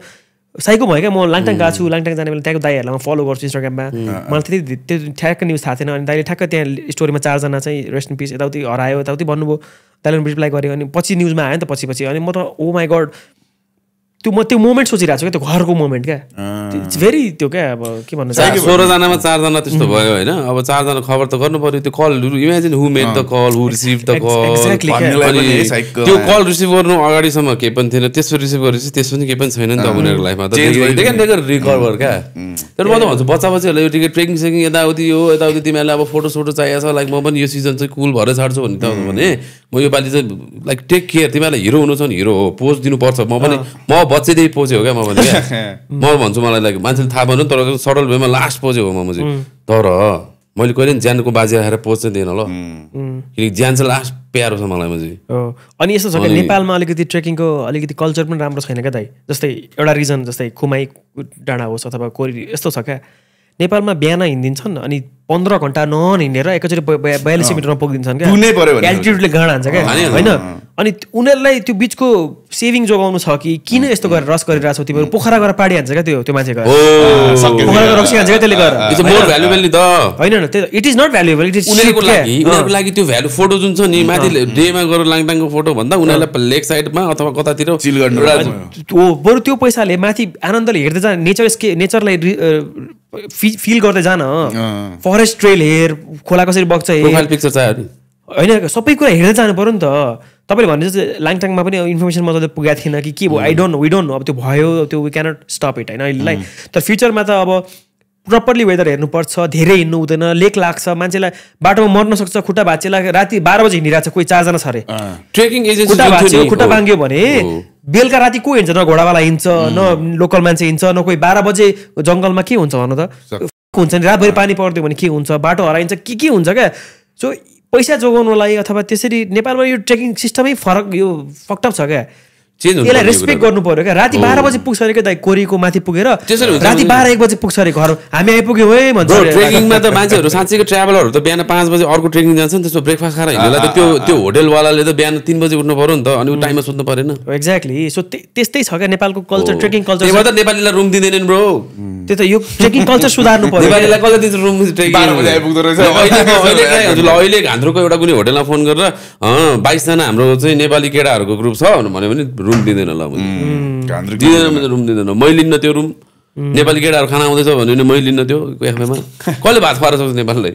साइको भयो क्या म लाङटाङ गएको छु लाङटाङ जाने बेला त्यहाँको दाइहरूलाई म फलो गर्छु इन्स्टाग्राममा मलाई त्यति त्यो ठ्याक्क न्युज थाहा थिएन अनि दाइले ठ्याक्क त्यहाँ स्टोरीमा 4 जना चाहिँ रेस्ट इन पिस यताउति हरायो यताउति भन्नुभयो दाइले रिप्लाई गरेँ अनि पछि न्युजमा आयो नि त पछि अनि म त ओ माई गड त्यो मोमेन्ट सोचिरहेको छु क्या त्यो घरको मोमेन्ट क्या इट्स भेरी त्यो क्या अब के भन्नु 16 जनामा 4 जना त्यस्तो भयो होइन अब 4 जना खबर त गर्नु पर्यो त्यो call imagine who made the call who receive the call त्यो कल रिसिभ गर्नु अगाडिसम्म केही पनि थिएन त्यसो रिसिभ गरेपछि त्यस पनि केही पनि छैन नि त उनीहरूको लाइफमा त रिकभर क्या तर म त भन्छु बच्चा बच्चीहरूलाई यो टिकट ट्रेकिङ सेकिङ यताउति यो यताउति तिमीहरूलाई अब फोटो चाहिएको छ लाइक म पनि यो सिजन चाहिँ कुल भएर छाड्छु भन्ने त भने म यो पालि चाहिँ लाइक टेक केयर तिमीहरूलाई हिरो हुनु छ नि हिरो हो पोज दिनुपर्छ म पनि म बच्चैदेखि पोजे हो क्या म पनि क्या म भन्छु मलाई लाइक मान्छेले थाहा भएन तर सडल भेमा लास्ट पोजे हो म चाहिँ तर मैले कहिले ज्यानको बाजी राखेर पोज चाहिँ दिएन ल किनकि ज्यान चाहिँ लास्ट प्यारो छ मलाई चाहिँ अनि यस्तो छ कि नेपालमा अलिकति ट्रेकिङको अलिकति कल्चर पनि राम्रो छैन क्या दाइ जस्तै एउटा रिजन जस्तै खुमाई डाँडा होस् अथवा कोरी यस्तो छ क्या नेपालमा बिहान हिँडिदिन्छन् अनि 15 घन्टा नहिँडेर एकैचोटि 42 मिटरमा पुगिदिन्छन् क्या एल्टिट्युडले गाँड हान्छ क्या होइन अनि उनीहरूलाई त्यो बिचको सेभिङ जोगाउनु छ कि किन यस्तो गरेर रस गरिरहेको छौ तिमीहरू पोखरा गएर पाडी हान्छ क्या त्यो मान्छे गएर पोखरा गएर रक्सी हान्छ क्या त्यसले गएर होइन it is not valuable it is उनीहरूको लागि त्यो भ्यालु फोटो जुन छ नि माथि डेमा गएर लाङटाङको फोटो भन्दा उनीहरूलाई लेक साइडमा अथवा कतातिर बरु त्यो पैसाले माथि आनन्दले हेर्दै जान नेचरलाई फिल गर्दै जान फरेस्ट ट्रेल हेर खोला कसरी बग्छ हेर पिक्चर चाहियो नि होइन सबै कुरा हेर्दै जानु पर्यो नि त तपाईँले भने जस्तो लाङटाङमा पनि इन्फर्मेसन मजाले पुगेको थिएन कि के भयो I don't know we don't know अब त्यो भयो त्यो वी क्यानट स्टप इट होइन अहिलेलाई तर फ्युचरमा त अब प्रपरली वेदर हेर्नुपर्छ धेरै हिँड्नु हुँदैन लेक लाग्छ मान्छेलाई बाटोमा मर्न सक्छ खुट्टा भाँचिएला राति 12 बजी हिँडिरहेको छ कोही 4 जना छ अरे ट्रेकिङ एजेन्सी खुट्टा भाँच्यो खुट्टा भाङ्ग्यो भने बेलुका राति को हिँड्छ न घोडावाला हिँड्छ न लोकल मान्छे हिँड्छ न कोही 12 बजे जङ्गलमा के हुन्छ भन्नु त हुन्छ नि रातभरि पानी पर्दियो भने के हुन्छ बाटो हराइन्छ के हुन्छ क्या सो पैसा जोगाउनलाई अथवा त्यसरी नेपालमा यो ट्रेकिङ सिस्टमै फरक यो फक्टअप छ क्या यसलाई रेस्पेक्ट गर्नु पर्यो क्या राति 12 बजे पुग्छ अरे क्या दाइ कोरीको माथि पुगेर राति 12-1 बजे पुग्छ अरे घर हामी आइपुग्यौँ है भन्छ ट्रेकिङमा त मान्छेहरू साँच्चैको ट्राभलरहरू त बिहान 5 बजे अर्को ट्रेकिङ जान्छ नि त्यसो ब्रेकफास्ट खाएर हिँड्नेलाई त त्यो होटलवालाले त बिहान 3 बजे उठ्नु पर्यो नि त अनि टाइममा सुत्नु परेन एक्ज्याक्टली सो त्यस्तै छ क्या नेपालको कल्चर ट्रेकिङ कल्चर त्यही भएर नेपालीलाई रुम दिँदैनन् ब्रो त्यो त यो ट्रेकिङ कल्चर सुधार्नु पर्यो नेपालीलाई कसले दिन्छ रुम ट्रेकिङ 12 बजे आइपुग्दो रहेछ अहिले गान्ध्रोको एउटा कुनै होटलमा फोन गरेर 22 जना हाम्रो चाहिँ नेपाली केटाहरूको ग्रुप छ भन्यो भने रुम दिँदैन ल दिँदैन रुम दिँदैन मै लिन्न त्यो रुम नेपाली केटाहरू खाना आउँदैछ भन्यो भने मै लिन्न त्यो एफएमा कसले भात खुवाएर सक्छ नेपाललाई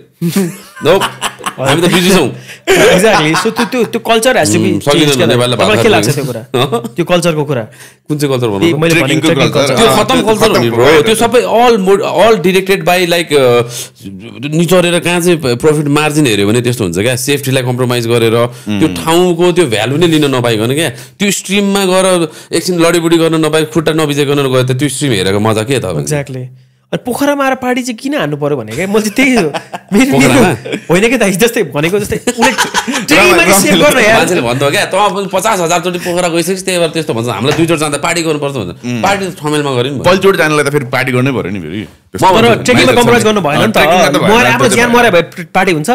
हामी त बिजी छौँ एक्ज्याक्टली सो त्यो कल्चर हेज टु बी तपाईँलाई के लाग्छ त्यो कुरा त्यो कल्चरको कुरा कुन चाहिँ कल्चर भन्नु मैले भनेको त्यो खतम कल्चर हो नि ब्रो त्यो सबै अल डिरेक्टेड बाई लाइक निचरेर कहाँ चाहिँ प्रफिट मार्जिन हेऱ्यो भने त्यस्तो हुन्छ क्या सेफ्टीलाई कम्प्रोमाइज गरेर त्यो ठाउँको त्यो भ्यालु नै लिन नपाइकन क्या त्यो स्ट्रिममा गएर एकछिन लडीबुडी गर्न नपाइ खुट्टा नभिजाइकन गयो त त्यो स्ट्रिम हेरेको मजा के त एक्ज्याक्टली अनि पोखरामा आएर पाडी चाहिँ किन हान्नु पर्यो भने क्या म चाहिँ त्यही होइन कि दाइ जस्तै भनेको जस्तै मान्छेले भन्थ्यो क्या त 50,000 चोटि पोखरा गइसकेपछि त्यही भएर त्यस्तो भन्छ हामीलाई 2 चोटि जाँदा पार्टी गर्नुपर्छ भन्छ पार्टी त ठमेलमा गऱ्यो नि पहिलोचोटि जानलाई त फेरि पार्टी गर्नै पर्यो नि फेरि तर ट्रेकिङमा कम्प्रोमाइज गर्नु भएन नि त आफ्नो ज्यान मरे भए पार्टी हुन्छ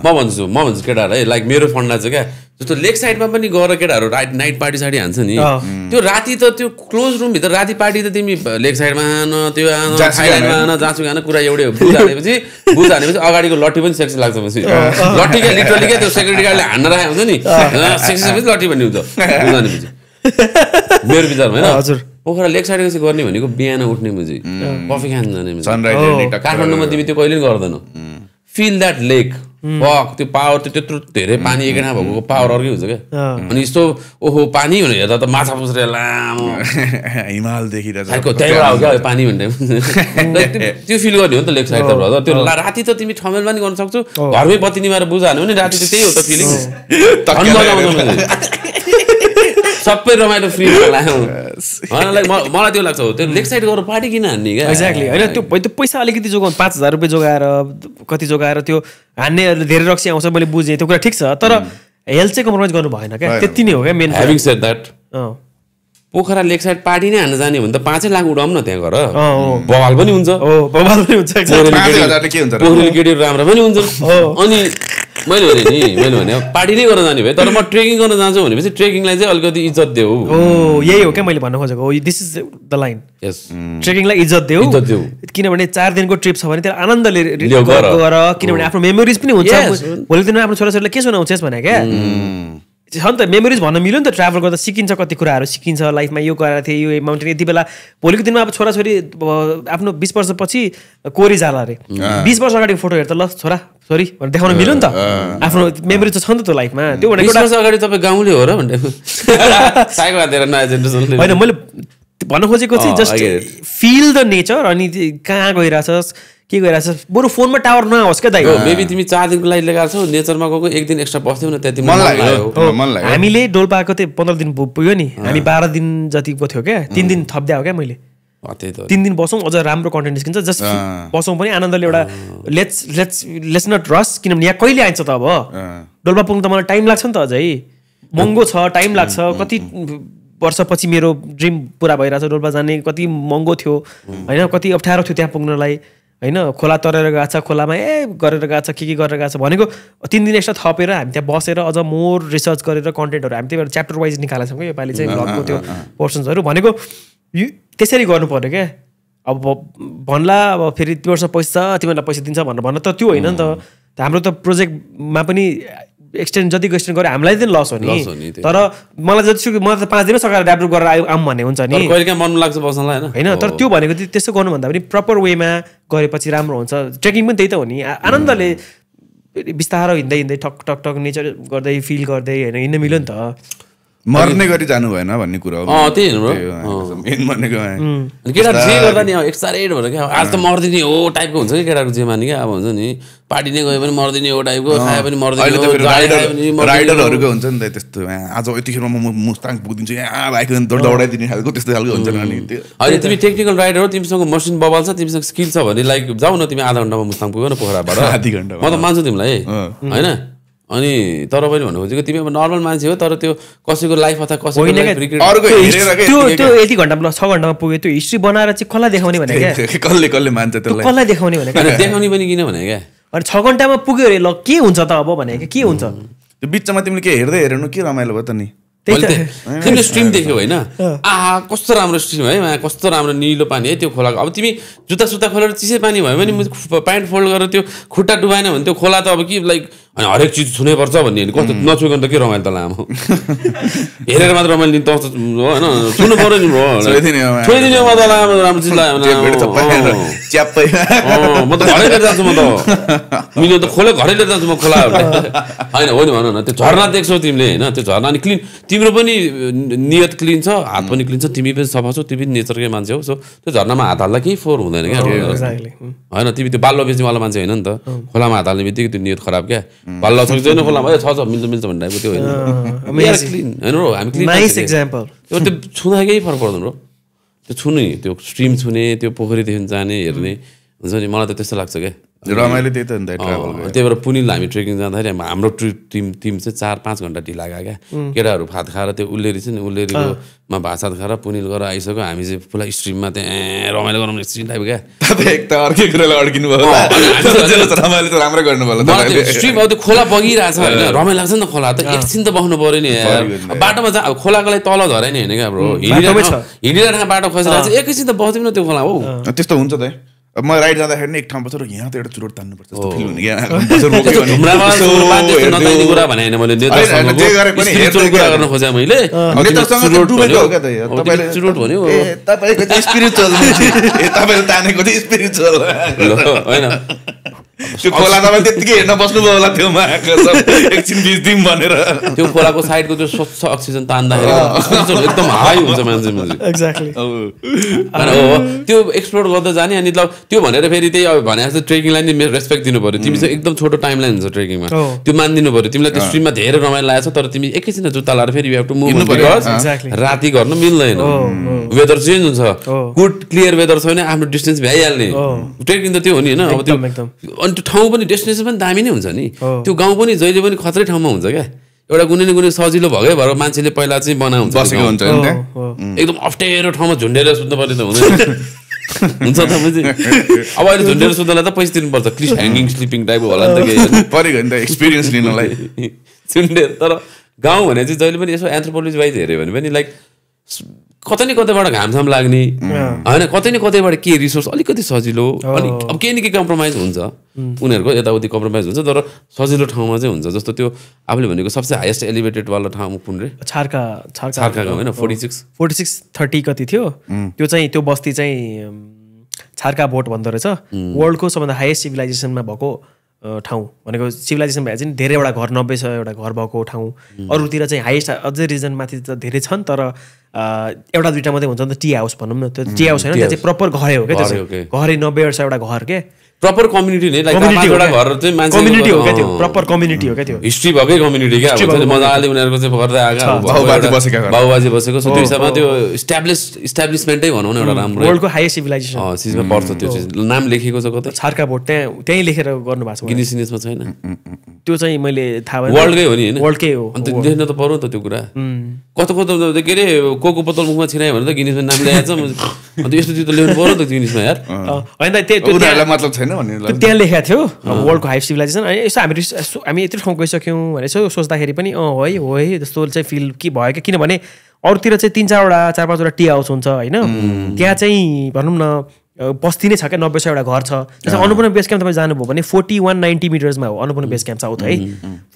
म भन्छु केटाहरूलाई लाइक मेरो फन्डा चाहिँ क्या जस्तो लेक साइडमा पनि गएर केटाहरू नाइट पार्टी साडी हान्छ नि त्यो राति त त्यो क्लोज रुमभित्र राति पार्टी त तिमी लेक साइडमा आन त्यो आन थाइल्यान्डमा आन जाँचु खान कुरा एउटै हो बुझ हानेपछि अगाडिको लट्ठी पनि सेक्सी लाग्छ पछि लट्ठी क्या लिटरली क्या त्यो सेक्युरिटी गार्डले हान्न राखेको हुन्छ नि सेक्सी लट्ठी पनि हुन्छ बुझ हानेपछि मेरो विचारमा होइन हजुर पोखरा लेक साइड कसै गर्ने भनेको बिहान उठ्ने मुजी कफी खान जाने काठमाडौँमा तिमी त्यो कहिले गर्दैनौ फिल द्याट लेक वक त्यो पावर त्यत्रो धेरै पानी एकैना भएको पावर अर्कै हुन्छ क्या अनि यस्तो ओहो पानी भनेर हेर्दा त माछा पुछ्रे लामो हिमाल देखिरहेछ त्यहीबाट आउँछ क्या पानी भन्ने त्यो फिल गर्ने हो नि त लेक साइड त ब्रदर त्यो राति त तिमी ठमेलमा नि गर्न सक्छौ घरमै बत्ती निभाएर बुझायो भने राति त त्यही हो त फिलिङ सबै रमाइलो फ्री लाग्यो मलाई त्यो लाग्छ त्यो लेक साइड गएर पार्टी किन हान्ने क्या एक्ज्याक्टली होइन त्यो पैसा अलिकति जोगाउनु 5,000 रुपियाँ जोगाएर कति जोगाएर त्यो हान्ने धेरै रक्सी आउँछ मैले बुझेँ त्यो कुरा ठिक छ तर हेल्थ चाहिँ कम्प्रोमाइज गर्नु भएन क्या त्यति नै हो क्या main having shed that Pokhara lake side party नै हान्न जाने भने त 5 लाख उडाउँ न त्यहाँ गएर बवाल पनि हुन्छ पोखरेली केटीहरू राम्रो पनि हुन्छ अनि मैले भने पार्टी नै गर्न जाने भए तर म ट्रेकिङ गर्न जान्छु भनेपछि ट्रेकिङलाई चाहिँ अलिकति इज्जत देऊ यही हो क्या मैले भन्न खोजेको दिस इज द लाइन यस ट्रेकिङलाई इज्जत देऊ किनभने 4 दिनको ट्रिप छ भने त्यसलाई आनन्दले गर किनभने आफ्नो मेमोरिज पनि हुन्छ भोलि दिनमा आफ्नो छोराछोरीलाई के सुनाउँछस् भने क्या छ नि त मेमोरिज भन्न मिल्यो नि त ट्राभल गर्दा सिकिन्छ कति कुराहरू सिकिन्छ लाइफमा यो गरेको थिएँ यो माउन्टेन यति बेला भोलिको दिनमा अब छोराछोरी आफ्नो 20 वर्षपछि कोरी जाला अरे 20 वर्ष अगाडि फोटो हेर्दा ल छोरा छोरी भनेर देखाउन मिल्यो नि त आफ्नो मेमोरी त छ नि त त्यो लाइफमा त्यो भनेको 20 वर्ष अगाडि तपाईँ गाउँले हो र भनेको साइको हातेर नयाँ जेनेरेसनले होइन मैले भन्न खोजेको चाहिँ जस्ट फिल द नेचर अनि कहाँ गइरहेछस् के गरिरहेछ बरु फोनमा टावर नहोस् क्या दाइ मेबी तिमी 4 दिनको लागि लगाएको छौ नेचरमा गएको 1 दिन एक्स्ट्रा बस्थ्यौ न त्यति मन लाग्यो हामीले डोल्पाको चाहिँ 15 दिन पुग्यो नि हामी 12 दिन जतिको थियो क्या 3 दिन थप्दै हो क्या मैले 3 दिन बसौँ अझ राम्रो कन्टेन्ट निस्किन्छ जस्ट बसौँ पनि आनन्दले एउटा लेट्स नट रस किनभने यहाँ कहिले आइन्छ त अब डोल्पा पुग्नु त मलाई टाइम लाग्छ नि त अझै महँगो छ टाइम लाग्छ कति वर्षपछि मेरो ड्रिम पुरा भइरहेछ डोल्पा जाने कति महँगो थियो होइन कति अप्ठ्यारो थियो त्यहाँ पुग्नलाई होइन खोला तरेर गएको छ खोलामा गरेर गएको छ के गरेर गएको छ भनेको 3 दिन एक्स्ट्रा थपेर हामी त्यहाँ बसेर अझ मोर रिसर्च गरेर कन्टेन्टहरू हामी त्यही च्याप्टर वाइज निकालेको छौँ क्या योपालि चाहिँ भ्लगको त्यो पोर्सन्सहरू भनेको त्यसरी गर्नु पर्यो क्या अब भन्ला अब फेरि तिमीहरूसँग पैसा तिमीहरूलाई पैसा दिन्छ भनेर भन्न त त्यो होइन नि त हाम्रो त प्रोजेक्टमा पनि जतिको एक्सटेन्ड गऱ्यो हामीलाई चाहिँ लस हो नि तर मलाई जतिसुकै मलाई त 5 दिन सकाएर ड्याप्ट गरेर आऊँ भन्ने हुन्छ नि कहिलेकाहीँ मन लाग्छ बस्नलाई होइन तर त्यो भनेको चाहिँ त्यस्तो गर्नुभन्दा पनि प्रपर वेमा गरेपछि राम्रो हुन्छ ट्रेकिङ पनि त्यही त हो नि आनन्दले बिस्तारो हिँड्दै ठक ठक ठक नेचर गर्दै फिल गर्दै होइन हिँड्न मिल्यो नि त मर्ने गरी जानु भएन भन्ने कुरा हो त्यही हो मेन भनेको केटाहरू जे गर्दा नि एक्साइटेड भएर क्या आज त मर्दिने हो टाइपको हुन्छ कि केटाहरूको जे माने क्या अब हुन्छ नि पार्टी नै गयो भने मर्दिने हो टाइपको खायो पनि मर्दिने राइडरहरूको हुन्छ नि त त्यस्तो आज यतिखेर म मुस्ताङ पुगिदिन्छु यहाँ बाइक दौडाइदिने खालको त्यस्तो खालको हुन्छ नि अहिले तिमी टेक्निकल राइडर हो तिमीसँग मसिन बबाल छ तिमीसँग स्किल छ भने लाइक जाऊ न तिमी आधा घन्टामा मुस्ताङ पुग्यो न पोखराबाट आधी घन्टा म त मान्छु तिमीलाई होइन अनि तर पनि भन्नु खोजेको तिमी अब नर्मल मान्छे हो तर त्यो कसैको लाइफ अथवा कसैको त्यो यति घन्टामा 6 घन्टामा पुग्यो त्यो हिस्ट्री बनाएर चाहिँ कसलाई देखाउने भने क्या कसले मान्छ त्यसलाई कसलाई देखाउने भने देखाउने पनि किन भने क्या अनि 6 घन्टामा पुग्यो अरे ल के हुन्छ त अब भने के हुन्छ त्यो बिचमा तिमीले के हेर्दै हेर्नु के रमाइलो भयो त नि तिमीले स्ट्रिम देख्यौ होइन कस्तो राम्रो स्ट्रिम है कस्तो राम्रो निलो पानी है त्यो खोलाको अब तिमी जुत्ता सुत्ता खोलेर चिसै पानी भयो भने प्यान्ट फोल्ड गरेर त्यो खुट्टा डुबाएन भने त्यो खोला त अब कि लाइक अनि हरेक चिज छुनैपर्छ भन्ने होइन कस्तो नछुइकन त के रमाइलो त लामो हेरेर मात्र रमाइलो त होइन छुनु पर्यो नि छोइदिने म त लामो राम्रो चिज म त घरै लिएर जान्छु म त मिल्यो त घरै लिएर जान्छु म खोला होइन हो नि भन न त्यो झर्ना देख्छौ तिमीले होइन त्यो झर्ना अनि क्लिन तिम्रो पनि नियत क्लिन छ हात पनि क्लिन छ तिमी पनि सफा छौ तिमी पनि नेचरकै मान्छे हो सो त्यो झर्नामा हात हाल्दा केही फोहोर हुँदैन क्या होइन तिमी त्यो बाल्लो बेच्नेवाला मान्छे होइन नि त खोलामा हात हाल्ने बित्तिकै त्यो नियत खराब क्या बाल्लो सक्दैन खोलामा छ मिल्छ भन्ने टाइपको त्यो होइन क्लिन होइन हामी क्लिन त्यो छुँदा केही फरक पर्दैन हो त्यो छुने त्यो स्ट्रिम छुने त्यो पोखरीदेखि जाने हेर्ने हुन्छ नि मलाई त त्यस्तो लाग्छ क्या रमाइलो त्यही त नि त ट्राभल त्यही भएर पुनिल हामी ट्रेकिङ जाँदाखेरि हाम्रो टिम चाहिँ 4-5 घन्टा ढिला गयो क्या केटाहरू भात खाएर त्यो उल्लेरी छ नि उल्लेरीकोमा भात सात खाएर पुनिल गरेर आइसक्यो हामी चाहिँ पुरा स्ट्रिममा त्यहाँ रमाइलो गराउने स्ट्रिम टाइप क्या एक त अर्कै कुरालाई अड्किनु भयो रमाइलो त राम्रो गर्नु भयो स्ट्रिम अब त्यो खोला बगिरहेछ होइन रमाइलो लाग्छ नि त खोला त एकछिन त बस्नु पऱ्यो नि बाटोमा अब खोलाको लागि तल झराइ नि होइन क्या ब्रो हिँडिरहेको बाटो खसिरहेको छ एकैछिन त बस्दिउँ न त्यो खोला हो त्यस्तो हुन्छ त अब म राइड जाँदाखेरि नि एक ठाउँ बसेर यहाँ त एउटा चुरोट तान्नुपर्छ जस्तो फिल हुने क्या तपाईँले तानेको चाहिँ स्पिरिचुअल होइन त्यो खोला तपाईँ त्यतिकै हेर्न बस्नुभयो होला त्यो एकछिन बिच्दिउँ भनेर त्यो खोलाको साइडको त्यो स्वच्छ अक्सिजन तान्दाखेरि एकदम हाई हुन्छ मान्छे त्यो एक्सप्लोर गर्दा जाने अनि त्यो भनेर फेरि त्यही अब भने जस्तो ट्रेकिङलाई नि रेस्पेक्ट दिनु पऱ्यो तिमी चाहिँ एकदम छोटो टाइम लाइन हुन्छ ट्रेकिङमा त्यो मानिदिनु पऱ्यो तिमीलाई त्यो स्ट्रिममा धेरै रमाइलो लागेको छ तर तिमी एकैछिन जुत्ता लाएर फेरि यु हेभ टु मुभ राति गर्न मिल्दैन वेदर चेन्ज हुन्छ गुड क्लियर वेदर छ भने आफ्नो डिस्टेन्स भ्याइहाल्ने ट्रेकिङ त त्यो हो नि होइन अब त्यो अनि त्यो ठाउँ पनि डेस्टिनेसन पनि दामी नै हुन्छ नि त्यो गाउँ पनि जहिले पनि खत्रै ठाउँमा हुन्छ क्या एउटा कुनै न कुनै सजिलो भएकै भएर मान्छेले पहिला चाहिँ बनाउँछ बसेको हुन्छ एकदम अप्ठ्यारो ठाउँमा झुन्डेर सुत्नु पर्ने त हुँदैन हुन्छ तपाईँ अब अहिले झुन्डेर सुत्नलाई त पैसा दिनुपर्छ क्लिस ह्याङ्गिङ स्लिपिङ टाइपको होला नि त केही परेको नि त एक्सपिरियन्स लिनलाई झुन्डेर तर गाउँ भने चाहिँ जहिले पनि यसो एन्थ्रोपोलोजी वाइज हेऱ्यो भने पनि लाइक कतै न कतैबाट घामसाम लाग्ने होइन कतै न कतैबाट के रिसोर्स अलिकति सजिलो अलिक अब केही न केही कम्प्रोमाइज हुन्छ उनीहरूको यताउति कम्प्रोमाइज हुन्छ तर सजिलो ठाउँमा चाहिँ हुन्छ जस्तो त्यो आफूले भनेको सबसे हाइएस्ट एलिभेटेडवाला ठाउँ कुन रे छार्का गाउँ होइन 4630 कति थियो त्यो चाहिँ त्यो बस्ती चाहिँ छार्का बोट भन्दो रहेछ वर्ल्डको सबभन्दा हाइएस्ट सिभिलाइजेसनमा भएको ठाउँ भनेको सिभिलाइजेसन भए चाहिँ धेरैवटा घर 90-100 घर भएको ठाउँ अरूतिर चाहिँ हाइएस्ट अझै रिजनमाथि त धेरै छन् तर एउटा दुईवटा मात्रै हुन्छ नि त टी हाउस भनौँ न त्यो टी हाउस होइन त्यहाँ चाहिँ प्रपर घरै हो क्या त्यो घरै 90-100 घर के प्रपर कम्युनिटी नै लाइक घर चाहिँ मान्छे कम्युनिटी हो क्या त्यो प्रपर कम्युनिटी हो क्या त्यो हिस्ट्री भएकै कम्युनिटी क्या मजाले उनीहरूको चाहिँ गर्दै आएको बाबुबाजे बसेको छ त्यो हिसाबमा त्यो इस्टाब्लिसमेन्टै भनौँ न एउटा राम्रो वर्ल्डको हाइएस्ट सिभिलाइजेसन चिजमा पर्छ त्यो चिज नाम लेखेको छ कतै छार्का बोट त्यहीँ लेखेर गर्नुभएको छ गिनिस सिनिसमा छैन त्यो चाहिँ मैले थाहा भयो वर्ल्डकै हो नि होइन वर्ल्डकै हो अन्त देख्न त पर्यो त त्यो कुरा कस्तो के अरे कोको बोतल मुखमा छिरायो भने त गिनिसमा नाम ल्याएछ अन्त यस्तो त्यो त ल्याउनु पर्यो त गिनिसमा यार होइन मतलब छैन त्यहाँ लेखेको थियो वर्ल्डको हाई सिभिलाइजेसन अनि यसो हामी यत्रो ठाउँ गइसक्यौँ भने यसो सोच्दाखेरि पनि हो है जस्तो चाहिँ फिल के भयो क्या किनभने अरूतिर चाहिँ 3-4-5वटा टी हाउस हुन्छ होइन त्यहाँ चाहिँ भनौँ न बस्ती नै छ क्या 90-100 घर छ त्यसमा अन्नपूर्ण बेस क्याम्प तपाईँ जानुभयो भने 4190 मिटर्समा हो अन्नपूर्ण बेस क्याम्प साउथ है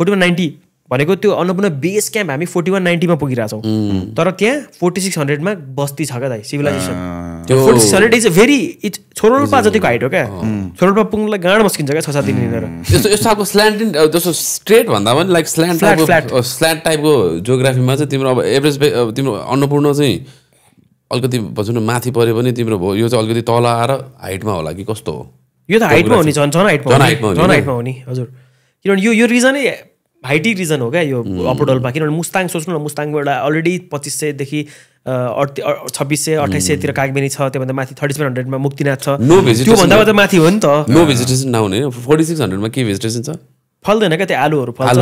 4190 भनेको त्यो अन्नपूर्ण बेस क्याम्प हामी 4190 मा पुगिरहेछौँ तर त्यहाँ 4600 बस्ती छ क्या दाइ सिभिलाइजेसन 4600 इज भेरी छोरोल्पा जतिको हाइट हो क्या छोरोल्पा पुग्नलाई गाँड मस्किन्छ क्या 6-7 दिन हिँडेर यस्तो खालको स्ल्यान्ट जस्तो स्ट्रेट भन्दा पनि लाइक स्ल्यान्ट टाइपको जियोग्राफीमा चाहिँ तिम्रो अब एभरेज तिम्रो अन्नपूर्ण चाहिँ अलिकति भन्छौँ न माथि पऱ्यो भने तिम्रो भयो यो चाहिँ अलिकति तल आएर हाइटमा होला कि कस्तो हो यो त हाइटमा हो नि झन् हाइटमा हो नि हजुर किनभने यो रिजनै हाइटी रिजन हो क्या यो अप्पर डोल्पा किनभने मुस्ताङ सोच्नु न मुस्ताङको एउटा अलरेडी 2500 2600 2800 कागबेनी छ त्योभन्दा माथि 3700 मा मुक्तिनाथ छ त्योभन्दा त माथि हो नि त नो भेजिटेसन नहुने 4600 मा के भेजिटेसन छ फल्दैन क्या त्यो आलुहरू फल्छ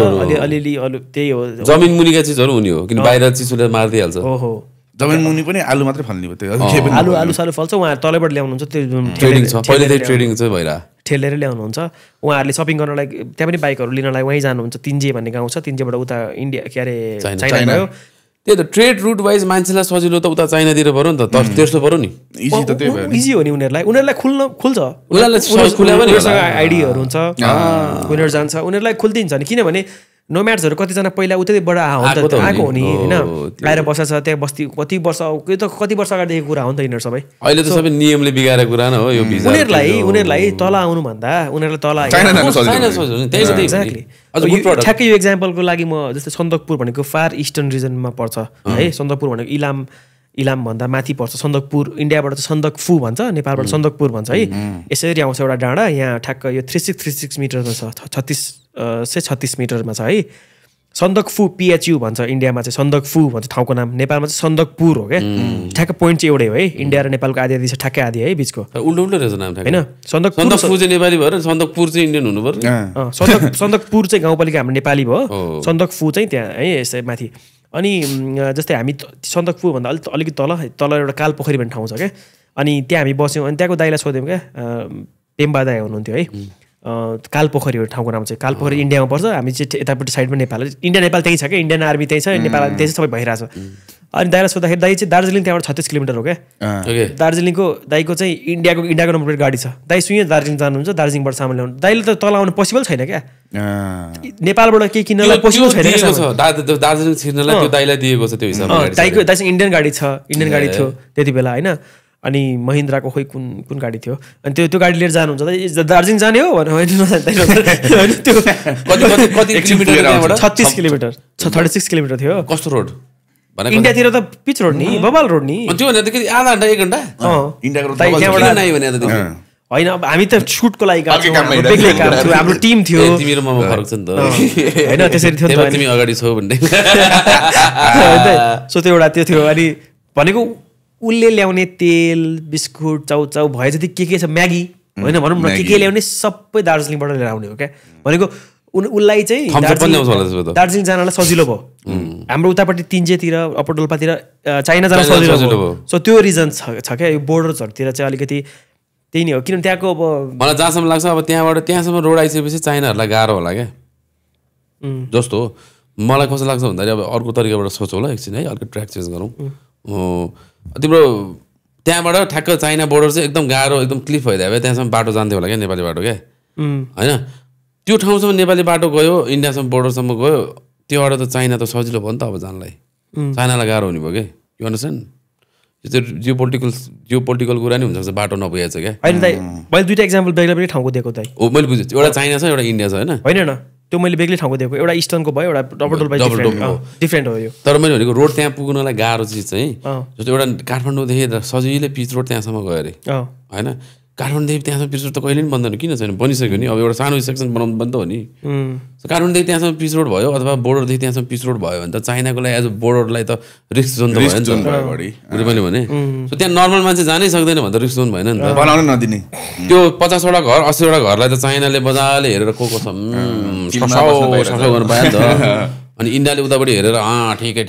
अलिअलि त्यही हो जमिन मुनिका चिजहरू हुने हो किन बाहिर चिसोले मारिदिइहाल्छ ओहो जमिन मुनि पनि आलु मात्रै फल्ने हो त्यो आलु सालु फल्छ उहाँहरू तलैबाट ल्याउनुहुन्छ त्यो ट्रेडिङ छ पहिलेदेखि ट्रेडिङ चाहिँ भइरहेको ठेलेर ल्याउनुहुन्छ उहाँहरूले सपिङ गर्नलाई त्यहाँ पनि बाइकहरू लिनलाई वहीँ जानुहुन्छ 3J भन्ने गाउँ छ 3Jबाट उता इन्डिया के अरे चाइना गयो त्यही त ट्रेड रुट वाइज मान्छेलाई सजिलो त उता चाइनातिर पर्यो नि त तेर्सो पर्यो नि इजी हो नि उनीहरूलाई खुल्छ आइडीहरू हुन्छ उनीहरू जान्छ उनीहरूलाई खुल्दिन्छ नि किनभने नोम्याड्सहरू कतिजना पहिला उतैबाट आएको हो नि होइन आएर बसेछ त्यहाँ बस्ती कति वर्ष अगाडिदेखि कुरा हो नि त यिनीहरू सबै अहिले त सबै नियमले बिगारेको कुरा न हो यो भिजा उनीहरूलाई तल आउनु भन्दा उनीहरूलाई तल ठ्याक्कै यो एक्जाम्पलको लागि म जस्तै सन्दकपुर भनेको फार इस्टर्न रिजनमा पर्छ है सन्दकपुर भनेको इलाम भन्दा माथि पर्छ सन्दकपुर इन्डियाबाट त सन्दकफू भन्छ नेपालबाट सन्दकपुर भन्छ है यसरी आउँछ एउटा डाँडा यहाँ ठ्याक्क यो 3636 मिटरमा छ 36 मिटरमा छ है सन्दकफू PHU भन्छ इन्डियामा चाहिँ सन्दकफू भन्छ ठाउँको नाम नेपालमा चाहिँ सन्दकपुर हो क्या ठ्याक्क पोइन्ट चाहिँ एउटै हो है इन्डिया र नेपालको आधी छ ठ्याक्कै आधी है बिचको उल्टो रहेछ नाम होइन सन्दकफू चाहिँ नेपाली भएर सन्दकपुर चाहिँ इन्डियन हुनु पर्यो सन्दकपुर चाहिँ गाउँपालिका हाम्रो नेपाली भयो सन्दकफू चाहिँ त्यहाँ है यसै माथि अनि जस्तै हामी सन्दकपुर भन्दा अलिकति तल एउटा कालपोखरी भन्ने ठाउँ छ क्या अनि त्यहाँ हामी बस्यौँ अनि त्यहाँको दाइलाई सोध्यौँ क्या पेम्बा दाइ हुनुहुन्थ्यो है कालपोखरी ठाउँको नाम चाहिँ कालपोखरी इन्डियामा पर्छ हामी चाहिँ यतापट्टि साइडमा नेपाल इन्डिया नेपाल त्यहीँ छ क्या इन्डियन आर्मी त्यहीँ छ नेपाल त्यही सबै भइरहेछ अनि दाइलाई सोद्धाखेरि दाइ चाहिँ दार्जिलिङ त्यहाँबाट 36 किलोमिटर हो क्या दार्जिलिङको दाइको चाहिँ इन्डियाको नम्बर प्लेट गाडी छ दाइ सुइँ दार्जिलिङ जानुहुन्छ दार्जिलिङबाट सामान ल्याउनु दाइले त तल आउनु पोसिबल छैन क्या नेपालबाट केही किन्नलाई पोसिबल छैन दार्जिलिङ छिर्नलाई त्यो दाइलाई दिएको छ त्यो हिसाबले दाइसँग इन्डियन गाडी थियो त्यति बेला होइन अनि महिन्द्राको खोइ कुन गाडी थियो अनि त्यो गाडी लिएर जानुहुन्छ दार्जिलिङ जाने हो भनेर 36 किलोमिटर 36 किलोमिटर थियो कस्तो रोड इन्डियातिर त पिच रोड नि बबाल रोड नि आधा घन्टा 1 घन्टा होइन अब हामी त सुटको लागि हाम्रो टिम थियो तिमीहरुमा फरक छ नि त हैन त्यसरी थियो नि तिमी अगाडि छौ भन्ने सो त्यो एउटा त्यो थियो अनि भनेको उले ल्याउने तेल बिस्कुट चाउचाउ भए जति के छ म्यागी होइन भनौँ न के ल्याउने सबै दार्जिलिङबाट लिएर आउने हो क्या भनेको उसलाई चाहिँ दार्जिलिङ जानलाई सजिलो भयो हाम्रो उतापट्टि तिनजेतिर अप्पर डोल्पातिर चाइना जान सजिलो भयो सो त्यो रिजन छ क्या यो बोर्डर्सहरूतिर चाहिँ अलिकति त्यही नै हो किनभने त्यहाँको अब मलाई जहाँसम्म लाग्छ अब त्यहाँबाट त्यहाँसम्म रोड आइसकेपछि चाइनाहरूलाई गाह्रो होला क्या जस्तो मलाई कस्तो लाग्छ भन्दाखेरि अब अर्को तरिकाबाट सोचौँ ल एकछिन है अलिकति ट्र्याक चेन्ज गरौँ तिम्रो त्यहाँबाट ठ्याक्क चाइना बोर्डर चाहिँ एकदम गाह्रो एकदम क्लिफ भइदियो भए त्यहाँसम्म बाटो जान्थ्यो होला क्या नेपाली बाटो क्या होइन त्यो ठाउँसम्म नेपाली बाटो गयो इन्डियासम्म बोर्डरसम्म गयो त्योबाट त चाइना त सजिलो भयो नि त अब जानलाई चाइनालाई गाह्रो हुने भयो क्या यु अन्डरस्ट्यान्ड यो चाहिँ जियो पोलिटिकल कुरा नि हुनसक्छ बाटो नपुगेको छ क्या होइन दाइ मैले दुईवटा इक्जाम्पल बेग्ला बेग्लै ठाउँको दिएको दाइ ओ मैले बुझेँ एउटा चाइना छ एउटा इन्डिया छ होइन होइन त्यो मैले बेग्लै ठाउँको दिएको एउटा इस्टर्नको भयो एउटा डबल डिफ्रेन्ट हो यो तर मैले भनेको रोड त्यहाँ पुग्नलाई गाह्रो चिज चाहिँ जस्तो एउटा काठमाडौँदेखि सजिलै पिच रोड त्यहाँसम्म गयो अरे होइन काठमाडौँदेखि त्यहाँसम्म पिच रोड त कहिले पनि बन्दैन किन छैन बनिसक्यो नि अब एउटा सानो सेक्सन बनाउनु पनि त हो नि काठमाडौँदेखि त्यहाँसम्म पिच रोड भयो अथवा बोर्डरदेखि त्यहाँसम्म पिच रोड भयो भने त चाइनाको लागि एज अ बोर्डरलाई त रिस्क जोन त भयो नि त मैले भने सो त्यहाँ नर्मल मान्छे जानै सक्दैन भने त रिस्क जोन भएन नि त बनाउन नदिने त्यो 50वटा घर 80वटा घरलाई त चाइनाले मजाले हेरेर को छ सफा गर्नु पायो नि त अनि इन्डियाले उतापट्टि हेरेर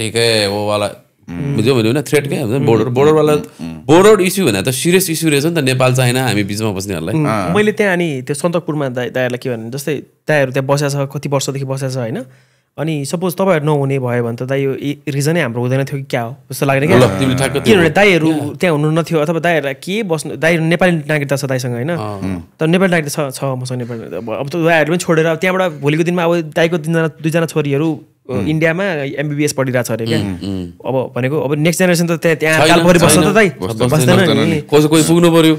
ठिकै ओ वाला बुझ्यो भने होइन थ्रेट क्या बोर्डरवाला बोर्डर इस्यु भने त सिरियस इस्यु रहेछ नि त नेपाल चाइना हामी बिचमा बस्नेहरूलाई मैले त्यहाँ अनि त्यो सन्दकपुरमा दाइहरूलाई के भने जस्तै दाइहरू त्यहाँ बसेको छ कति वर्षदेखि बसेको छ होइन अनि सपोज तपाईँहरू नहुने भयो भने त दाइ यो रिजनै हाम्रो हुँदैन थियो कि क्या हो जस्तो लाग्ने क्या किनभने दाइहरू त्यहाँ हुनु नथ्यो अथवा दाइहरूलाई के बस्नु दाइहरू नेपाली नागरिकता छ दाइसँग होइन तर नेपाली नागरिकता छ मसँग नेपाली अब त दाइहरू पनि छोडेर त्यहाँबाट भोलिको दिनमा अब दाइको दुईजना छोरीहरू इन्डियामा एमबिबिएस पढिरहेको छ अरे क्या अब भनेको अब नेक्स्ट जेनेरेसन त त्यहाँ कालपोखरी बस्छ त दाइ बस्दैन कसो कोही पुग्नु पर्यो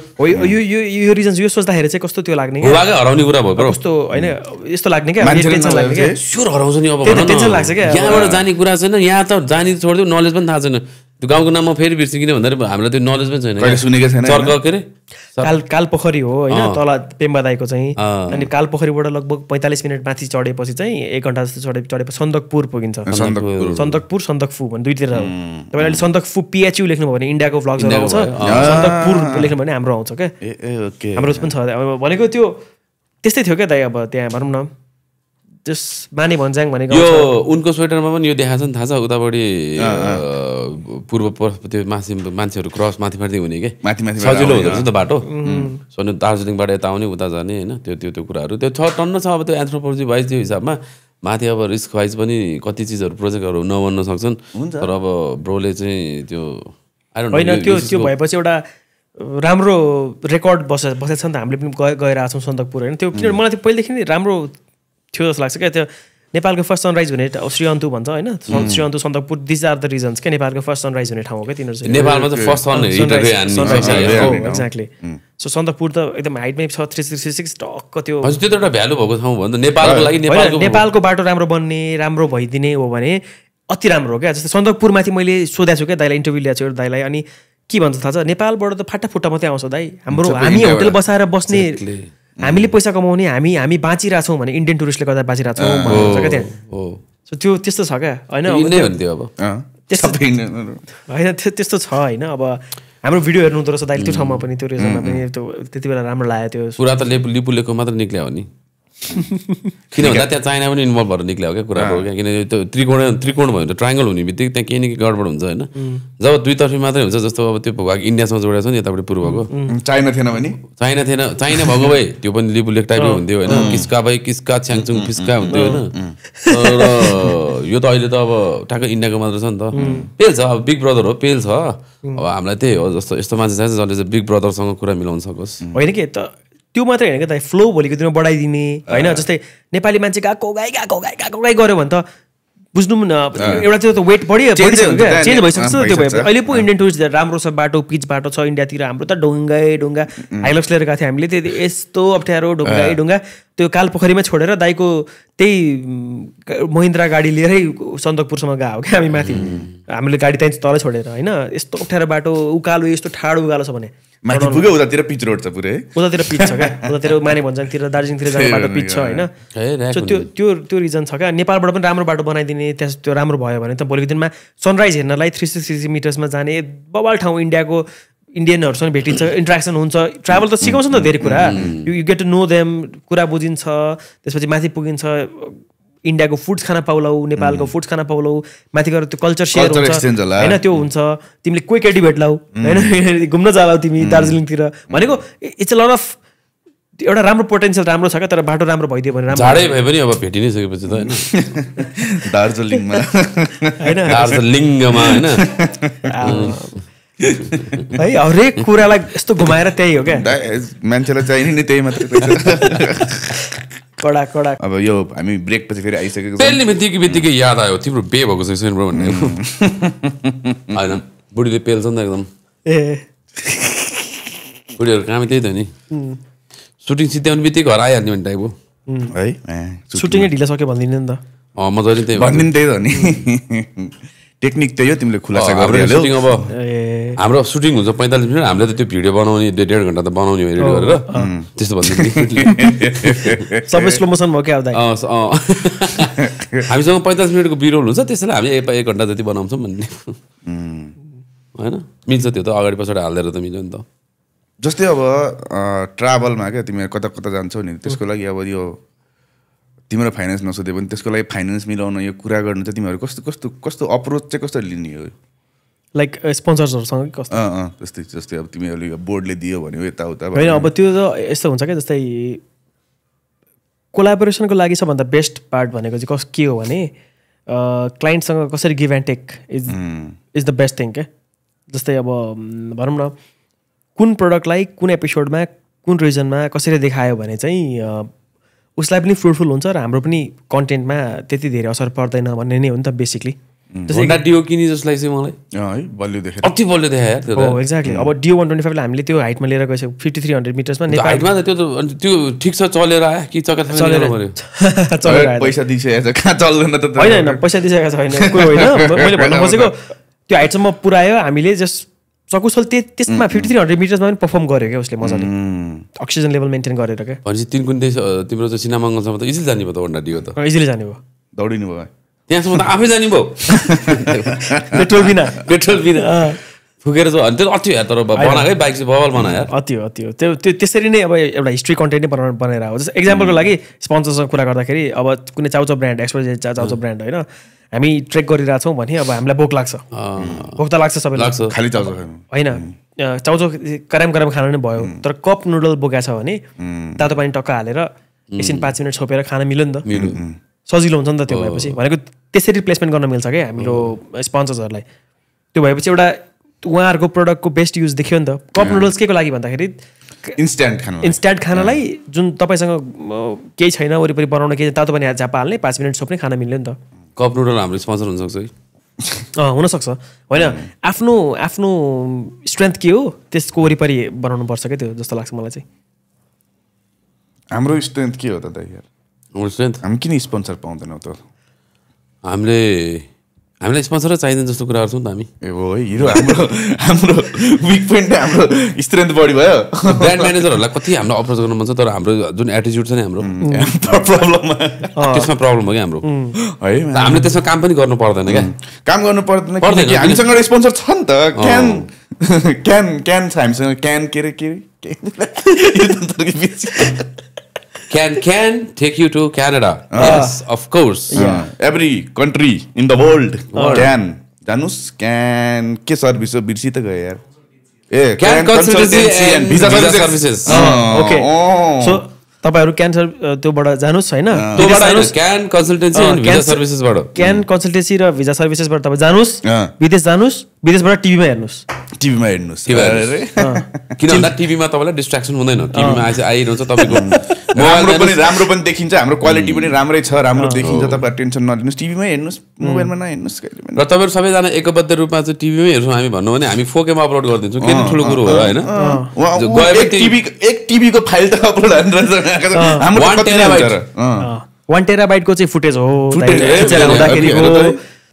यो रिजन यो सोच्दाखेरि चाहिँ कस्तो त्यो लाग्ने हराउने कुरा भयो कस्तो होइन यस्तो लाग्ने क्या टेन्सन लाग्ने क्या स्योर हराउँछ नि अब टेन्सन लाग्छ क्या यहाँबाट जाने कुरा छैन यहाँ त जाने छोडिदियो नलेज पनि थाहा छैन त्यो गाउँको नाममा फेरि बिर्सियो किन भन्दाखेरि हामीलाई त्यो नलेज पनि छैन सुनेको छैन चर्क के अरे कालपोखरी हो होइन तल पेम्बा दाइको चाहिँ अनि कालपोखरीबाट लगभग 45 मिनट माथि चढेपछि चाहिँ 1 घन्टा जस्तो चढेपछि सन्दकपुर पुगिन्छ सन्दकपुर सन्दकफू भन्ने दुईतिर हो तपाईँले अहिले सन्दकफू पिएचयु लेख्नुभयो भने इन्डियाको भ्लग्सहरू आउँछ सन्दकपुर लेख्नु भने हाम्रो आउँछ क्या हाम्रो पनि छ भनेको त्यो त्यस्तै थियो क्या दाइ अब त्यहाँ भनौँ न जस माने भन्ज्याङ भनेको यो उनको स्वेटरमा पनि यो देखाएको छ नि थाहा छ उतापट्टि पूर्व त्यो मान्छेहरू क्रस माथि हुने के सजिलो हुँदो रहेछ नि त बाटो सो दार्जिलिङबाट यता आउने उता जाने होइन त्यो कुराहरू त्यो छ टन्न छ अब त्यो एन्थ्रोपोलोजी वाइज त्यो हिसाबमा माथि अब रिस्क वाइज पनि कति चिजहरू प्रोजेक्टहरू नबन्न सक्छन् तर अब ब्रोले चाहिँ त्यो होइन त्यो भएपछि एउटा राम्रो रेकर्ड बसेको छ नि त हामीले पनि गएर आएको छौँ सन्दकपुर होइन त्यो किनभने मलाई त्यो पहिलेदेखि नै राम्रो थियो जस्तो लाग्छ क्या त्यो नेपालको फर्स्ट सनराइज हुने श्रीअन्तु भन्छ होइन Shree Antu Sandakpur this are the reasons क्या नेपालको फर्स्ट सनराइज हुने ठाउँ हो क्या तिनीहरू चाहिँ नेपालमा चाहिँ फर्स्ट एक्ज्याक्टली सो सन्दकपुर त एकदम हाइटमै छ 366 टक्क त्यो त्यो त एउटा भ्यालु भएको ठाउँ भयो नि त नेपालको लागि नेपालको बाटो राम्रो बन्ने राम्रो भइदिने हो भने अति राम्रो हो क्या जस्तै सन्दकपुरमाथि मैले सोधेको छु क्या दाइलाई इन्टरभ्यू ल्याएको छु एउटा दाइलाई अनि के भन्छ थाहा छ नेपालबाट त फाटाफुट्टा मात्रै आउँछ दाइ हामी होटल बसाएर बस्ने हामीले पैसा कमाउने हामी बाँचिरहेछौँ भने इन्डियन टुरिस्टले गर्दा बाँचिरहेछौँ भन्छ क्या त्यहाँ सो त्यो त्यस्तो छ क्या होइन होइन त्यस्तो छ होइन अब हाम्रो भिडियो हेर्नु हुँदो रहेछ दाइले त्यो ठाउँमा पनि त्यो रिजनमा पनि त्यो त्यति बेला राम्रो लाग्यो त्यो पुरा त लिपुलेको मात्र निक्ल्यो हो नि किन भन्दा त्यहाँ चाइना पनि इन्भल्भ भएर निक्ल्यो क्या कुराको क्या किनकि त्यो त्रिकोण भयो भने ट्रायङ्गल हुने बित्तिकै त्यहाँ केही न केही गडबड हुन्छ होइन जब दुईतर्फी मात्रै हुन्छ जस्तो अब त्यो भूभाग इन्डियासँग जोडेको छ नि यतापट्टि पूर्वको चाइना थिएन भने चाइना भएको भए त्यो पनि लिपुलेक टाइपै हुन्थ्यो होइन किस्का भाइ किस्का छ्याङचुङ फिस्का हुन्थ्यो होइन तर यो त अहिले त अब ठ्याक्कै इन्डियाको मात्र छ नि त पेल छ अब बिग ब्रदर हो पेल छ अब हामीलाई त्यही हो जस्तो यस्तो मान्छे चाहिन्छ जसले चाहिँ बिग ब्रदरसँग कुरा मिलाउन सकोस् होइन के त त्यो मात्रै होइन क्या त फ्लो भोलिको दिनमा बढाइदिने होइन जस्तै नेपाली मान्छे गएको गाई गऱ्यो भने त बुझ्नु पनि एउटा त्यो त वेट बढिसक्यो क्या चेन्ज भइसक्छ त्यो भएपछि अहिले पो इन्डियन टुरिस्ट राम्रो छ बाटो पिच बाटो छ इन्डियातिर हाम्रो त ढुङ्गा हाइलक्स लिएर गएको थियो हामीले त्यो यस्तो अप्ठ्यारो ढुङ्गा त्यो कालपोखरीमा छोडेर दाइको त्यही महिन्द्रा गाडी लिएरै सन्दकपुरसम्म गएको क्या हामी माथि हामीले गाडी त्यहीँ तलै छोडेर होइन यस्तो अप्ठ्यारो बाटो उकालो यस्तो ठाडो उकालो छ भने माथि पुग्यो उतातिर पिच रोड छ पुरै उतातिर पिच छ क्या उतातिर माने भन्ज्याङतिर दार्जिलिङतिर जाने बाटो पिच छ होइन सो त्यो रिजन छ क्या नेपालबाट पनि राम्रो बाटो बनाइदिने त्यस त्यो राम्रो भयो भने त भोलिको दिनमा सनराइज हेर्नलाई 360 मिटर्समा जाने बबाल ठाउँ इन्डियाको इन्डियनहरूसँग भेटिन्छ इन्ट्रेक्सन हुन्छ ट्राभल त सिकाउँछ नि त धेरै कुरा you get to know them कुरा बुझिन्छ त्यसपछि माथि पुगिन्छ इन्डियाको फुड्स खान पाउलौ नेपालको फुड्स खान पाउलौ माथि गएर त्यो कल्चर सेयर हुन्छ होइन त्यो हुन्छ तिमीले कोही केटी भेट्लाउ होइन घुम्न जालाउ तिमी दार्जिलिङतिर भनेको इट्स अ लट अफ एउटा राम्रो पोटेन्सियल राम्रो छ क्या तर बाटो राम्रो भइदियो भने राम्रो झाडै भए पनि अब भेटि नै सकेपछि त होइन दार्जिलिङमा होइन दार्जिलिङमा होइन है हरेक कुरालाई यस्तो घुमाएर त्यही हो क्या मान्छेलाई चाहिने नि त्यही मात्रै कडा कडा अब यो हामी ब्रेक पछि फेरि आइसकेको छ पेल्ने बित्तिकै याद आयो तिम्रो बे भएको छ सेन ब्रो भन्ने होइन बुढीले पेल्छ नि त एकदम बुढीहरू कामै त्यही त नि सुटिङ सिद्ध्याउने बित्तिकै घर आइहाल्ने भन्ने टाइपको है सुटिङै ढिला सक्यो भनिदिनु नि त मजाले त्यही भन्दिनु त्यही हो नि टेक्निक त्यही हो तिमीले खुलासा गरिहाल्यौ सुटिङ अब हाम्रो सुटिङ हुन्छ 45 मिनट हामीले त त्यो भिडियो बनाउने 1.5 घन्टा त बनाउने हो एडिट गरेर त्यस्तो भन्दिनु सबै स्लो मोसन भयो क्या आउँदा हामीसँग 45 मिनटको बिरोल हुन्छ त्यसैले हामी 1 घन्टा जति बनाउँछौँ भन्ने होइन मिल्छ त्यो त अगाडि पछाडि हाल्दै त मिल्यो नि त जस्तै अब ट्राभलमा क्या तिमीहरू कता कता जान्छौ नि त्यसको लागि अब यो तिम्रो फाइनेन्स नसोधे पनि त्यसको लागि फाइनेन्स मिलाउन यो कुरा गर्नु चाहिँ तिमीहरू कस्तो कस्तो कस्तो अप्रोच चाहिँ कस्तो लिने हो लाइक स्पोन्सर्सहरूसँग कस्तो त्यस्तै जस्तै अब तिमीहरूले बोर्डले दियो भने यताउता होइन अब त्यो त यस्तो हुन्छ क्या जस्तै कोलाबोरेसनको लागि सबभन्दा बेस्ट पार्ट भनेको चाहिँ के हो भने क्लाइन्टसँग कसरी give and take is the best thing क्या जस्तै अब भनौँ न कुन प्रडक्टलाई कुन एपिसोडमा कुन रिजनमा कसरी देखायो भने चाहिँ उसलाई पनि फ्रुटफुल हुन्छ र हाम्रो पनि कन्टेन्टमा त्यति धेरै असर पर्दैन भन्ने नै हो नि त बेसिकली डिओ किनी जसलाई चाहिँ मलाई है बलियो देखेर अति बलियो देखायो हो एक्ज्याक्टली अब डिओ 125 लाई हामीले त्यो हाइटमा लिएर गएछौँ 5300 मिटर्समा हाइटमा त त्यो ठिक छ चलेर आयो कि चलेर पैसा दिइसकेको छ कहाँ चल्दैन त होइन पैसा दिइसकेको छैन कोही होइन मैले भन्न खोजेको त्यो हाइटसम्म पुऱ्यायो हामीले जस्ट सकुशल त्यसमा 5300 मिटर्समा पनि पर्फर्म गर्यो क्या उसले मजाले अक्सिजन लेभल मेन्टेन गरेर क्या भनेपछि 3 कुन देश तिम्रो चाहिँ सिनामङ्गलसम्म त इजिली जाने भयो त होन्डा डिओ त इजिली जाने भयो दौडिनु भयो त्यहाँसम्म त आफै जाने भयो पेट्रोल बिना फुकेर चाहिँ अनि त्यो अति तर बनाएकै बाइक चाहिँ बबल बनायो अति हो त्यो त्यसरी नै अब एउटा हिस्ट्री कन्टेन्ट नै बनाएर हो जस्तो एक्जाम्पलको लागि स्पोन्सरसँग कुरा गर्दाखेरि अब कुनै chow chow brand expose chow chow brand होइन हामी ट्रेक गरिरहेको छौँ भने अब हामीलाई भोक लाग्छ भोक त लाग्छ सबैलाई खाली चाउचाउ होइन चाउचाउ कराम खानु नै भयो तर कप नुडल बोकेको छ भने तातो पानी टक्क हालेर एकछिन 5 मिनट छोपेर खान मिल्यो नि त सजिलो हुन्छ नि त त्यो भएपछि भनेको त्यसरी प्लेसमेन्ट गर्न मिल्छ क्या हाम्रो स्पोन्सर्सहरूलाई त्यो भएपछि एउटा उहाँहरूको प्रडक्टको बेस्ट युज देखियो नि त कप नुडल्स के को लागि भन्दाखेरि इन्स्ट्यान्ट खानालाई जुन तपाईँसँग केही छैन वरिपरि बनाउन केही तातो पानी झापा हाल्ने 5 मिनट छोप्ने खाना मिल्यो नि त कप नुडल हाम्रो स्पोन्सर हुनसक्छ है हुनसक्छ होइन आफ्नो स्ट्रेन्थ के हो त्यसको वरिपरि बनाउनुपर्छ क्या त्यो जस्तो लाग्छ मलाई चाहिँ हाम्रो स्ट्रेन्थ के हो त यार हाम्रो स्ट्रेन्थ हामी किन स्पोन्सर पाउँदैनौँ त हामीलाई स्पोन्सर चाहिँदैन जस्तो कुराहरू छौँ त हामी ए हो है हिरो हाम्रो विक पोइन्ट हाम्रो स्ट्रेन्थ बढी भयो ब्रान्ड म्यानेजरहरूलाई कति हाम्रो अप्रोच गर्नु मन छ तर हाम्रो जुन एटिट्युड छ नि हाम्रो प्रब्लम त्यसमा प्रब्लम हो क्या हाम्रो है हामीले त्यसमा काम पनि गर्नु पर्दैन क्या काम गर्नु पर्दैन किनकि हामीसँग स्पोन्सर छ नि त क्यान छ हामीसँग क्यान के अरे Can take you to Canada. Yes, of course. Every country in the world can. जानुस् क्यान के सर्भिस हो बिर्सी त गयो यार ए Can consultancy and visa services okay so तपाईहरु क्यान त्योबाट जानुस् हैन क्यान कन्सल्टेन्सी एन्ड भिजा सर्भिसेसबाट क्यान कन्सल्टेन्सी र भिजा सर्भिसेसबाट तपाई जानुस् विदेश जानुस् विदेशबाट टिभीमा हेर्नुस् किन भन्दा टिभीमा तपाईलाई डिस्ट्र्याक्सन हुँदैन टिभीमा आइरहन्छ तपाईको राम्रो पनि देखिन्छ हाम्रो क्वालिटी पनि राम्रै छ राम्रो देखिन्छ तपाईहरु टेन्सन नलिनुस् टिभीमै हेर्नुस् मोबाइलमा नहेर्नुस् कहिले पनि र तपाईहरु सबैजना एकबद्ध रूपमा चाहिँ टिभीमै हेर्छौँ हामी भन्नु भने हामी 4K मा अपलोड गरिदिन्छौँ के ठुलो कुरो हो हैन एक टिभीको फाइल त अपलोड हान्दिन्छ हाम्रो 1 टेराबाइटको चाहिँ फुटेज हो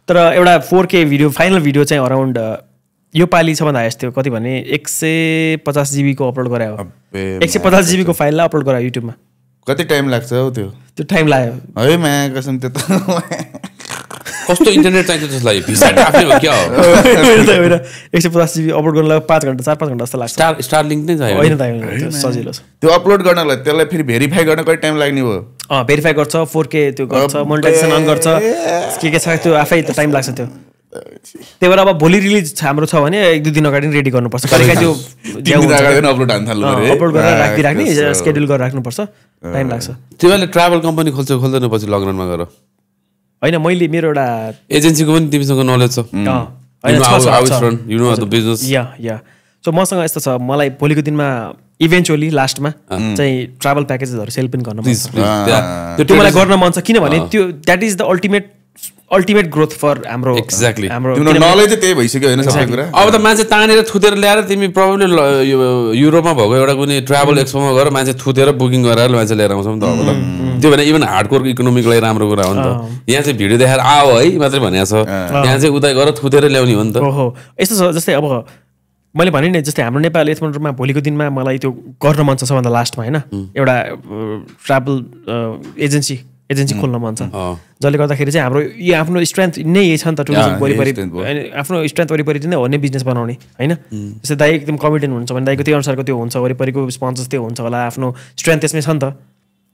तर एउटा 4K भिडियो फाइनल भिडियो चाहिँ अराउन्ड यो पाली सबभन्दा हाइएस्ट थियो कति भने 150 GB को अपलोड गरायो 150 GB को फाइललाई अपलोड गरायो युट्युबमा कति टाइम लाग्छ हौ त्यो टाइम लाग्यो है मा कसम त्यो त कस्तो इन्टरनेट चाहिन्छ जस्तो लाग्यो भिसा आफ्नै हो क्या हो 150 GB अपलोड गर्नलाई 4-5 घण्टा जस्तो लाग्छ स्टारलिङ्क नै चाहियो होइन त सजिलो छ त्यो अपलोड गर्नलाई त्यसलाई फेरि भेरिफाई गर्न कति टाइम लाग्ने भयो भेरिफाई गर्छ 4K त्यो गर्छ मोनेटाइजेसन अन गर्छ के छ त्यो आफै त टाइम लाग्छ त्यो त्यही भएर अब भोलि रिलिज हाम्रो छ भने 1-2 दिन अगाडि रेडी गर्नुपर्छ कहिलेकाहीँ त्यो अपलोड गरेर राख्ने स्केड्युल गरेर राख्नुपर्छ टाइम लाग्छ तिमीले ट्राभल कम्पनी खोल्दैन पछि लकडाउनमा गएर होइन मैले मेरो एउटा एजेन्सीको पनि तिमीसँग नलेज छ या सो मसँग यस्तो छ मलाई भोलिको दिनमा इभेन्चुअली लास्टमा चाहिँ ट्राभल प्याकेजेसहरू सेल पनि गर्न मन छ त्यो मलाई गर्न मन छ किनभने त्यो that is the ultimate growth for हाम्रो एक्ज्याक्टली तिम्रो नलेज चाहिँ त्यही भइसक्यो होइन सबै कुरा अब त मान्छे तानेर थुतेर ल्याएर तिमी प्रोबेबली युरोपमा भएको एउटा कुनै ट्राभल एक्सपोमा गएर मान्छे थुतेर बुकिङ गरेर मान्छे लिएर आउँछ नि त अब त त्यो भने इभन हार्डकोर इकोनोमिक लागि राम्रो कुरा हो नि त यहाँ चाहिँ भिडियो देखाएर आओ है मात्रै भनेको छ त्यहाँ चाहिँ उता गएर थुतेर ल्याउने हो नि त ओहो यस्तो छ जस्तै अब मैले भने नि जस्तै हाम्रो नेपाल एथमन्डरमा भोलिको दिनमा मलाई त्यो गर्न मन छ सबभन्दा लास्टमा होइन एउटा ट्राभल एजेन्सी खोल्न मन छ जसले गर्दाखेरि चाहिँ हाम्रो यो आफ्नो स्ट्रेन्थ नै यही छ नि त टुरिज्म वरिपरि आफ्नो स्ट्रेन्थ वरिपरि नै हो नै बिजनेस बनाउने होइन जस्तै दाइ एकदम कमिटेन्ट हुन्छ भने दाइको त्यही अनुसारको त्यो हुन्छ वरिपरिको स्पोन्सर्स त्यो हुन्छ होला आफ्नो स्ट्रेन्थ त्यसमै छ नि त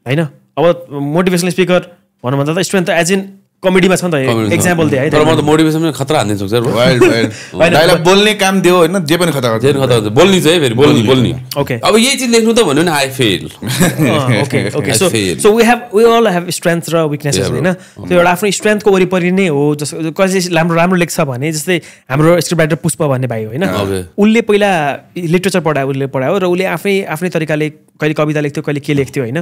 होइन अब मोटिभेसनल स्पिकर भनौँ भन्दा त स्ट्रेन्थ त एज इन कमेडीमा छ नि त एक्जाम्पल दिए है तर म त मोटिभेसन पनि खतरा हान्दिन्छु सर डाइलग बोल्ने काम दियो होइन जे पनि खतरा हुन्छ बोल्ने चाहिँ फेरि बोल्ने ओके अब यही चिज लेख्नु त भन्यो नि I fail okay so we all have strength र विकनेसेस होइन त्यो एउटा आफ्नो स्ट्रेन्थको वरिपरि नै हो जस्तो कसै राम्रो लेख्छ भने जस्तै हाम्रो स्क्रिप्ट राइटर पुष्प भन्ने भाइ होइन उसले पहिला लिटरेचर पढायो र उसले आफ्नै तरिकाले कहिले कविता लेख्थ्यो कहिले के लेख्थ्यो होइन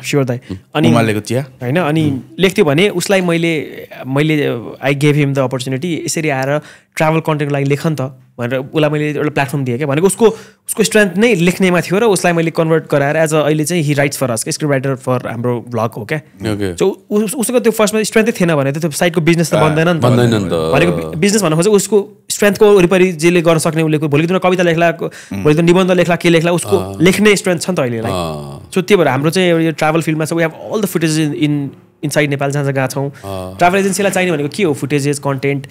स्योर दाइ अनि होइन अनि लेख्थ्यो भने उसलाई मैले I gave him the opportunity यसरी आएर ट्राभल कन्टेन्टको लागि लेख नि त भनेर उसलाई मैले एउटा प्लेटफर्म दिएँ क्या भनेको उसको स्ट्रेन्थ नै लेख्नेमा थियो र उसलाई मैले कन्भर्ट गराएर एज अ अहिले चाहिँ हि राइट्स फर अस क्या स्क्रिप्ट राइटर फर हाम्रो भ्लग हो क्या सो उसको त्यो फर्स्टमा स्ट्रेन्थै थिएन भने त त्यो साइडको बिजनेस त बन्दैन नि त भनेको बिजनेस भन्नु खोजेको उसको स्ट्रेन्थको वरिपरि जेले गर्न सक्ने उसले भोलिको दिनमा कविता लेख्ला भोलिको निबन्ध लेख्ला के लेख्ला उसको लेख्ने स्ट्रेन्थ छ नि त अहिलेलाई सो त्यही भएर हाम्रो चाहिँ यो ट्राभल फिल्डमा चाहिँ we have all the footages inside Nepal जहाँ गएको छौँ ट्राभल एजेन्सीलाई चाहिने भनेको के हो फुटेजेस कन्टेन्ट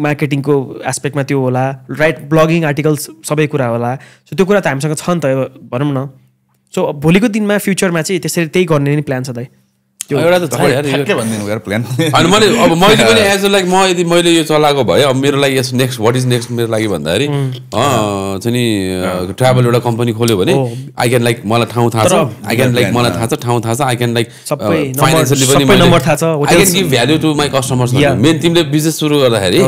मार्केटिङको एस्पेक्टमा त्यो होला राइट ब्लगिङ आर्टिकल्स सबै कुरा होला सो त्यो कुरा त हामीसँग छ नि त भनौँ न सो भोलिको दिनमा फ्युचरमा चाहिँ त्यसरी त्यही गर्ने नै प्लान छ दाइ एउटा त छ यार प्लान अनि मैले पनि एज लाइक म यदि मैले यो चलाएको भए अब मेरो लागि यस नेक्स्ट वाट इज नेक्स्ट मेरो लागि भन्दाखेरि चाहिँ नि ट्राभल एउटा कम्पनी खोल्यो भने आई क्यान लाइक मलाई ठाउँ थाहा छ आई क्यान लाइक मलाई थाहा छ ठाउँ थाहा छ आई क्यान लाइक फाइनेन्सियली पनि I can give value to my customers man तिमीले बिजनेस सुरु गर्दाखेरि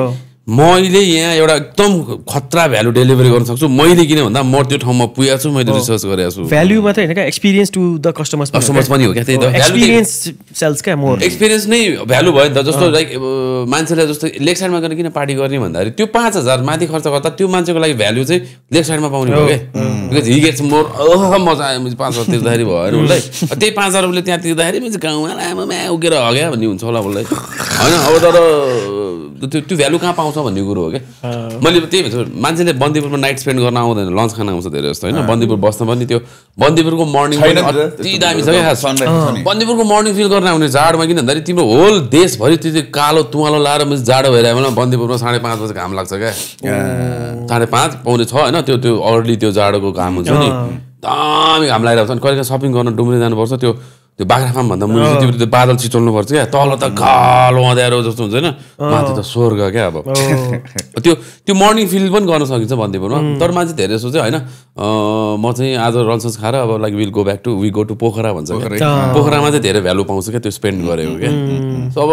मैले यहाँ एउटा एकदम खतरा भ्यालु डेलिभरी गर्न सक्छु मैले किन भन्दा म त्यो ठाउँमा पुगेको छु मैले रिसर्च गरेको छु भ्यालु मात्रै होइन क्या एक्सपिरियन्स टु द कस्टमर्स पनि हो क्या त्यही त एक्सपिरियन्स सेल्स क्या मोर एक्सपिरियन्स नै भ्यालु भयो नि त जस्तो लाइक मान्छेले जस्तो लेग साइडमा गएर किन पार्टी गर्ने भन्दाखेरि त्यो 5,000 माथि खर्च गर्दा त्यो मान्छेको लागि भ्यालु चाहिँ लेग साइडमा पाउने हो क्या बिकज हि गेट्स मोर मजा आयो 5,000 तिर्दाखेरि भयो अरे उसलाई त्यही 5,000 रुपियाँले त्यहाँ तिर्दाखेरि मैले गाउँमा उकेर हग्या भन्ने हुन्छ होला उसलाई होइन अब तर त्यो भ्यालु कहाँ पाउँछ भन्ने कुरो हो क्या मैले त्यही भन्छ मान्छेले बन्दीपुरमा नाइट स्पेन्ड गर्न आउँदैन लन्च खान आउँछ धेरै जस्तो होइन बन्दीपुर बस्न पनि त्यो बन्दीपुरको मर्निङ अति दामी छ क्या बन्दीपुरको मर्निङ फिल गर्न आउने जाडोमा किन भन्दाखेरि तिम्रो होल देशभरि त्यो कालो तुवालो लाएर जाडो भइरहेको बेला बन्दीपुरमा 5:30 बजे घाम लाग्छ क्या 5:30 पाउने छ होइन त्यो अर्ली त्यो जाडोको घाम हुन्छ नि दामी घाम लागिरहेको छ कहिले सपिङ गर्न डुम्रे जानुपर्छ त्यो बाख्रा फार्म भन्दा मुनि त्यो बादल चिचोल्नुपर्छ क्या तल त कालो अँध्यारो जस्तो हुन्छ होइन माथि त स्वर्ग क्या अब त्यो मर्निङ फिल पनि गर्न सकिन्छ बन्दीपुरमा तर मान्छे धेरै जस्तो चाहिँ होइन म चाहिँ आज रन्सन्स खाएर अब like will go back to we go to Pokhara भन्छ पोखरामा चाहिँ धेरै भ्यालु पाउँछ क्या त्यो स्पेन्ड गरेको क्या सो अब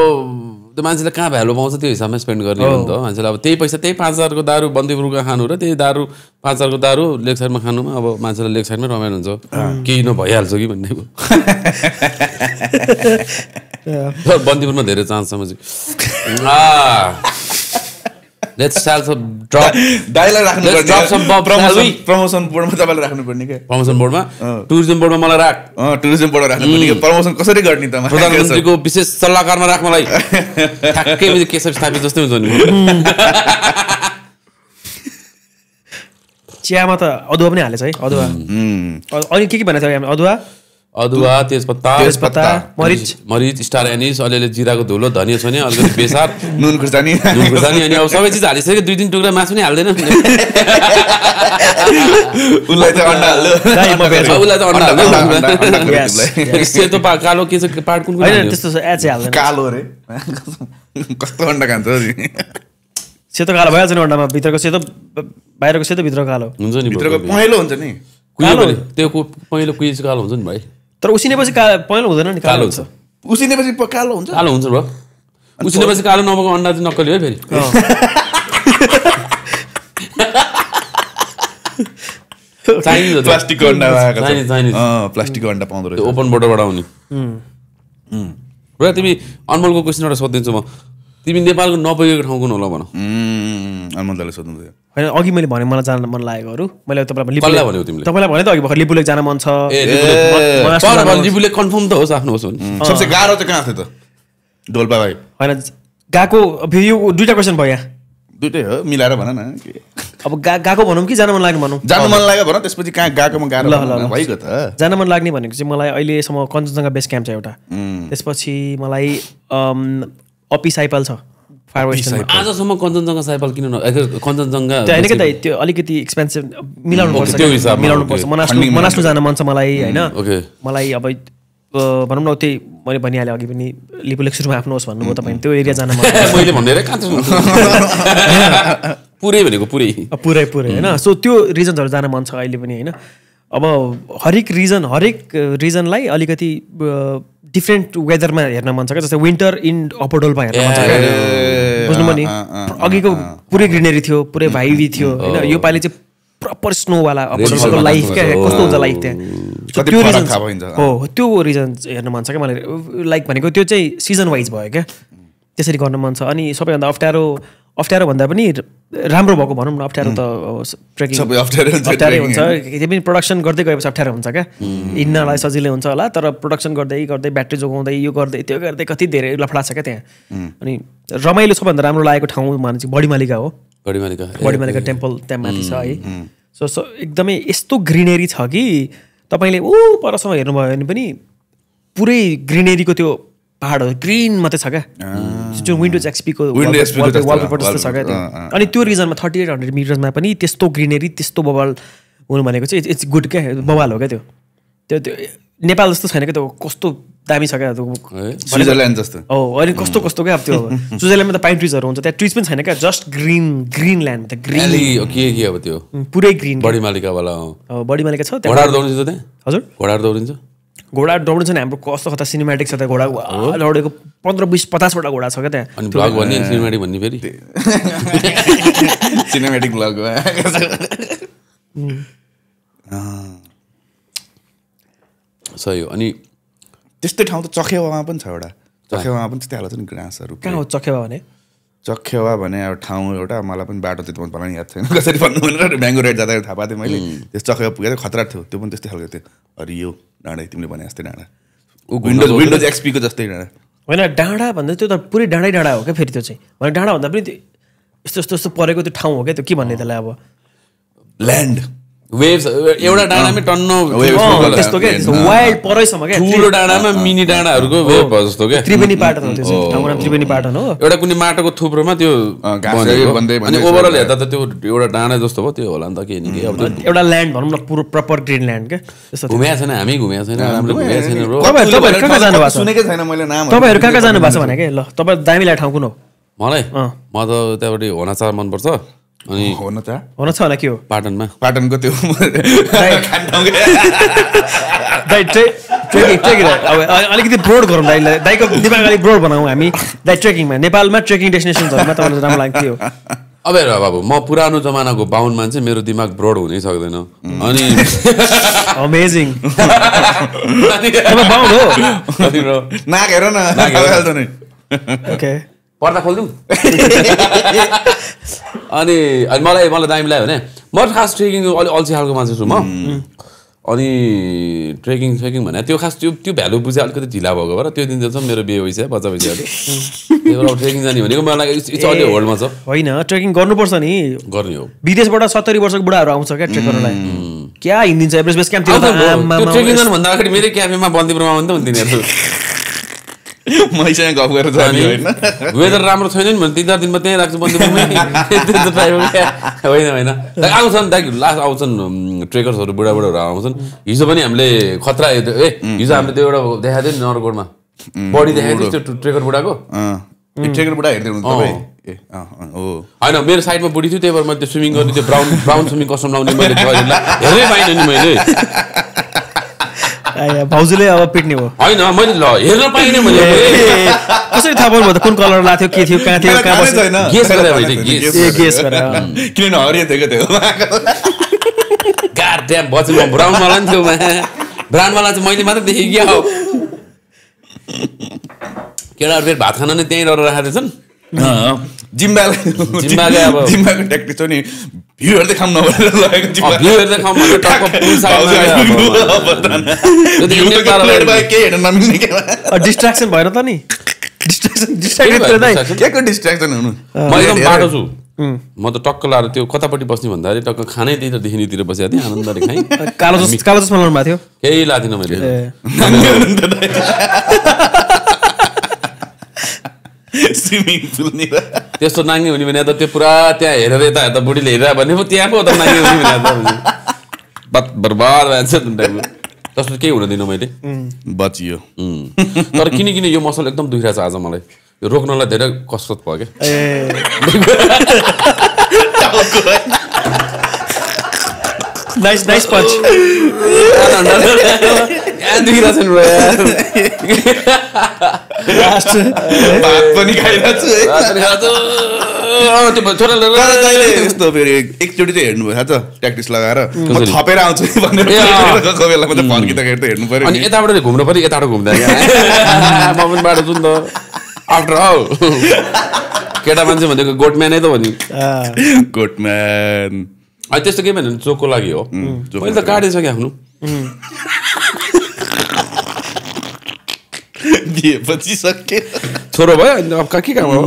त्यो मान्छेले कहाँ भ्यालु पाउँछ त्यो हिसाबमा स्पेन्ड गर्ने हो नि त मान्छेले अब त्यही पैसा त्यही 5,000 को दारू बन्दीपुरको खानु र त्यही दारू 5,000 को दारू लेग साइडमा खानुमा अब मान्छेलाई लेग साइडमै रमाइलो हुन्छ केही नभइहाल्छ कि भन्ने बन्दीपुरमा धेरै चान्स छ Let's sell some drop. Dialogue राख्नु पर्ने. Let's drop some bomb. Promotion बोर्डमा तपाईले राख्नु पर्ने के? प्रमोसन बोर्डमा टुरिज्म बोर्डमा मलाई राख. टुरिज्म बोर्डमा राख्नु पर्ने के? प्रमोसन कसरी गर्ने त? प्रधानमन्त्रीको विशेष सल्लाहकारमा राख मलाई. ठ्याक्कै मैले केशव स्थापित जस्तै हुन्छ नि. चियामा त अदुवा पनि हालेछ है, अदुवा. अनि के भनेको थियो हामीले अदुवा? अदुवा तेजपत्ता मरिच स्टार एनिस अलिअलि जिराको धुलो धनिया छने अलिकति बेसार नुन खुर्सानी अनि अब सबै चिज हालिसक्यो 2-3 टुक्रा मासु नि हाल्दैन उलाई त अन्डा हाल्यो उलाई त अन्डा हाल्यो सेतो कालो के छ पार्ट कुन हैन त्यस्तो एचे हाल्दैन कालो रे कस्तो अन्डा खान्छ सेतो कालो भइहाल्छ नि अन्डामा भित्रको सेतो बाहिरको सेतो भित्रको कालो हुन्छ नि भित्रको पहेँलो हुन्छ नि त्यो पहिलो कुइज कालो हुन्छ नि भाइ तर उसिनेपछि पहेँलो हुँदैन नि कालो हुन्छ उसिनेपछि कालो हुन्छ कालो हुन्छ ब्रो उसिनेपछि कालो नभएको अन्डा चाहिँ नक्कली हो फेरि चाहिन्छ प्लास्टिकको अन्डा चाहिन्छ प्लास्टिकको अन्डा पाउँदो रहेछ ओपन बोर्डरबाट आउने ब्रो तिमी अनमोलको क्वेसन एउटा सोधिदिन्छु म तिमी नेपालको नपुगेको ठाउँ कुन होला भन अनमोल दाले सोध्नु थियो हैन अघि मैले भने मलाई जान मन लागेकोहरु मैले तपाईलाई कसलाई भन्यौ तिमीले तपाईलाई भने त अघि भर्खर लिपुलेक जान मन छ लिपुलेक कन्फर्म त होस् आफ्नो होस् सबसे गाह्रो चाहिँ कहाँ थियो त डोल्पा भाइ हैन गएको यो दुईटा क्वेशन भयो यहाँ दुईटै हो मिलाएर भन न अब गएको भनौँ कि जान मन लाग्ने भनौँ जानु मन लाग्यो भन त्यसपछि कहाँ गएकोमा गाह्रो भइगयो त जान मन लाग्ने भनेको चाहिँ मलाई अहिलेसम्म कञ्चनजङ्घा बेस क्याम्प छ एउटा त्यसपछि मलाई अपी साइपल छ फार वेस्टर्न आजसम्म कञ्चनजङ्घा साइपल किन कञ्चनजङ्घा त्यो हैन के त त्यो अलिकति एक्सपेन्सिभ मिलाउनु पर्छ मनास्लु जान मन छ मलाई हैन मलाई अब भनौँ न त्यही मैले भनिहालेँ अघि पनि लिपुलेक सुरुमा आफ्नो होस् भन्नुभयो तपाईँ त्यो एरिया जान मन मैले भनेर पुरै भनेको पुरै होइन सो त्यो रिजन्सहरू जान मन छ अहिले पनि होइन अब हरेक रिजनलाई अलिकति डिफ्रेन्ट वेदरमा हेर्न मन छ क्या जस्तै विन्टर इन अपर डोल्पा हेर्न मन छ क्या बुझ्नुभयो नि अघिको पुरै ग्रिनेरी थियो पुरै भाइभी थियो होइन यो पालि चाहिँ प्रपर स्नोवाला अपर डोल्पाको लाइफ क्या कस्तो हुन्छ लाइफ त्यहाँ त्यो रिजन हो त्यो रिजन हेर्न मन छ क्या मलाई लाइक भनेको त्यो चाहिँ सिजन वाइज भयो क्या त्यसरी गर्न मन छ अनि सबैभन्दा अप्ठ्यारो भन्दा पनि राम्रो भएको भनौँ न अप्ठ्यारो त ट्रेकिङ अप्ठ्यारै हुन्छ त्यही पनि प्रोडक्सन गर्दै गएपछि अप्ठ्यारो हुन्छ क्या हिँड्नलाई सजिलै हुन्छ होला तर प्रोडक्सन गर्दै ब्याट्री जोगाउँदै यो गर्दै त्यो गर्दै कति धेरै लफडा छ क्या त्यहाँ अनि रमाइलो सबभन्दा राम्रो लागेको ठाउँ भने चाहिँ बडीमालिका हो बडीमालिका टेम्पल त्यहाँ माथि छ है सो एकदमै यस्तो ग्रिनेरी छ कि तपाईँले परसम्म हेर्नुभयो भने पनि पुरै ग्रिनेरीको त्यो पहाडहरू ग्रिन मात्रै छ क्या जो विन्डोज एक्सपीको वालपेपर जस्तो छ क्या त्यो अनि त्यो रिजनमा 3800 मिटर्समा पनि त्यस्तो ग्रिनेरी त्यस्तो बवाल हुनु भनेको चाहिँ इट्स गुड क्या बवाल हो क्या त्यो नेपाल जस्तो छैन क्या त्यो कस्तो दामी छ क्या स्विजरल्यान्ड जस्तो हो अनि कस्तो क्या अब त्यो स्विजरल्यान्डमा त पाइन ट्रिजहरू हुन्छ त्यहाँ ट्रिज पनि छैन क्या जस्ट ग्रिन ल्यान्ड त ग्रिन के अब त्यो पुरै ग्रिन बडीमालिकावाला बडीमालिका छ त्यहाँ घोडाहरू दौडिन्छ त्यहाँ हजुर घोडाहरू दौडिन्छ घोडा दौडिन्छ नि हाम्रो कस्तो कता सिनेमेटिक छ त्यहाँ घोडा दौडेको 15-20-50वटा घोडा छ क्या त्यहाँ अनि ब्लग भन्ने सिनेमेटिक भन्ने फेरि सिनेमेटिक ब्लग सही हो अनि त्यस्तै ठाउँ त चखेवामा पनि छ एउटा चखेवामा पनि त्यस्तै हाल्छ नि ग्रासहरू कहाँ हो चखेवा भने चखेवा भने अब ठाउँ एउटा मलाई पनि बाटो त्यति मलाई याद छैन कसरी भन्नु भनेर ब्याङ्गो राइड जाँदाखेरि थाहा पाएको थिएँ मैले त्यस चखेवा पुगेर खतरा थियो त्यो पनि त्यस्तै खालको थियो हरियो डाँडा तिमीले भने जस्तै डाँडा विन्डोज एक्सपीको जस्तै डाँडा होइन डाँडा भन्दा त्यो त पुरै डाँडै डाँडा हो क्या फेरि त्यो चाहिँ भने डाँडा भन्दा पनि त्यो यस्तो परेको त्यो ठाउँ हो क्या त्यो के भन्ने त्यसलाई अब ल्यान्ड वेभ्स एउटा डाँडामै टन्न त्यस्तो के वाइल्ड परैसम्म क्या ठुलो डाँडामा मिनी डाँडाहरूको वेभ भयो जस्तो क्या त्रिवेणी पाटन हो त्यो चाहिँ ठाउँको नाम त्रिवेणी पाटन हो एउटा कुनै माटोको थुप्रोमा त्यो अनि ओभरअल हेर्दा त त्यो एउटा डाँडा जस्तो भयो त्यो होला नि त के नि अब एउटा ल्यान्ड भनौँ न पुरो प्रपर ग्रिन ल्यान्ड क्या त्यस्तो घुमेको छैन हामी घुमेको छैन राम्रो घुमेको छैन ब्रो तपाईँहरू कहाँ जानु भएको छ सुनेकै छैन मैले नाम तपाईँहरू कहाँ जानु भएको छ भने के ल तपाईँ दामी लाग्ने ठाउँ कुन हो मलाई म त त्यहाँबाट होनाचार मनपर्छ अनि हुन छ होला के हो पाटनको त्यो अलिकति ब्रोड गरौँ दाइलाई दाइको दिमाग अलिक ब्रोड बनाऊँ हामी दाइ ट्रेकिङमा नेपालमा ट्रेकिङ डेस्टिनेसन्सहरूमा तपाईँलाई राम्रो लाग्थ्यो अब हेर बाबु म पुरानो जमानाको बाहुन मान्छे मेरो दिमाग ब्रोड हुनै सक्दैन अनि अमेजिङ बाहुन हो नाक हेर न ओके पर्दा खोलिदिउँ अनि मलाई दामी लाग्यो भने म खास ट्रेकिङ अलिक अल्छी खालको मान्छे छु म अनि ट्रेकिङ भने त्यो खास त्यो भ्यालु बुझे अलिकति ढिला भएको भएर त्यो दिन चाहिँ मेरो बिहे भइसक्यो बच्चा भइसक्यो त्यही भएर ट्रेकिङ जाने भनेको मलाई अलि होल्डमा छ होइन ट्रेकिङ गर्नुपर्छ नि गर्ने हो विदेशबाट 70 वर्षको बुढाहरू आउँछ क्या ट्रेक गर्नलाई क्या हिँडिन्छ एभरेस्ट बेस क्याम्पतिर त त्यो ट्रेकिङ गर्नुभन्दा अगाडि मेरै क्याफेमा बन्दीपुरमा पनि त हुन्थ्यो नि मैसँग गफ गरेर जाने होइन वेदर राम्रो छैन नि भने 3-4 दिनमा त्यहीँ राख्छु बन्दीपुरमै होइन आउँछन् दाइ लास्ट आउँछन् ट्रेकर्सहरू बुढाबुढाहरू आउँछन् हिजो पनि हामीले खतरा हिजो हामीले त्यो एउटा देखाएको थियो नि नगरकोटमा बडी देखाएको थियो त्यो ट्रेकर बुढाको ट्रेकर बुढा हेर्दै हुनुहुन्छ होइन मेरो साइडमा बुढी थियो त्यही भएर मैले त्यो स्विमिङ गर्ने त्यो ब्राउन स्विमिङ कस्टम लाउने मैले हेर्नै पाइनँ नि मैले भाउजूले अब पिट्ने भयो होइन मैले ल हेर्न पाइनँ मैले कसरी थाहा पाउनु भयो त कुन कलर लाग्थ्यो के थियो कहाँ थियो कहाँ बस्यो गेस गरेर मैले गेस गरेर किन हरिएको थियो गाड ड्याम बच्चे म ब्राउनवाला नि थियो ब्राउनवाला चाहिँ मैले मात्रै देखेँ क्या हो केटाहरू फेरि भात खान नै त्यहीँ रहेर राखेको रहेछन् जिम्बाको ट्याक्टिस हो नि भ्यू हेर्दै खाऊँ नभएर लगेको भ्यू हेर्दै खाऊँ भनेर टक्क पुल केही हेर्न नमिल्ने के डिस्ट्र्याक्सन भएर त नि केको डिस्ट्र्याक्सन हुनु म एकदम बाटो छु म त टक्क लाएर त्यो कतापट्टि बस्ने भन्दाखेरि टक्क खानै त्यही देखिनेतिर बसेको थिएँ आनन्दले खाएँ कालो चस्मा लाउनु भएको थियो केही लादिनँ मैले स्विमिङ पुल नि त्यस्तो नाङ्गे हुने भने त त्यो पुरा त्यहाँ हेरेर यता बुढीले हेरेर भने पो त्यहाँ पो त नाङ्गे हुने भने बात बर्बाद भएछ त्यस्तो केही हुन दिनँ मैले बचियो तर किन यो मसल एकदम दुखिरहेको छ आज मलाई यो रोक्नलाई धेरै कसरत भयो क्या नाइस पंच दुखिरहेछ नि भात पनि खाइरहेको छु यस्तो फेरि एकचोटि चाहिँ हेर्नु भयो थाहा छ ट्याक्टिस लगाएर थपेर आउँछु भनेर कोही बेला मात्रै फर्किँदाखेरि त हेर्नु पर्यो अनि यताबाट घुम्नु पर्यो यताबाट घुम्दा म पनि बाटो छु नि त आफ्टर हौ केटा मान्छे भनेको गोटम्यानै त भन्यो गोटम्यान अनि त्यस्तो केही भन्यो चोकको लागि हो मैले त काटेछ कि आफ्नो दिएपछि सक्यो छोरो भयो अनि अब के काम हो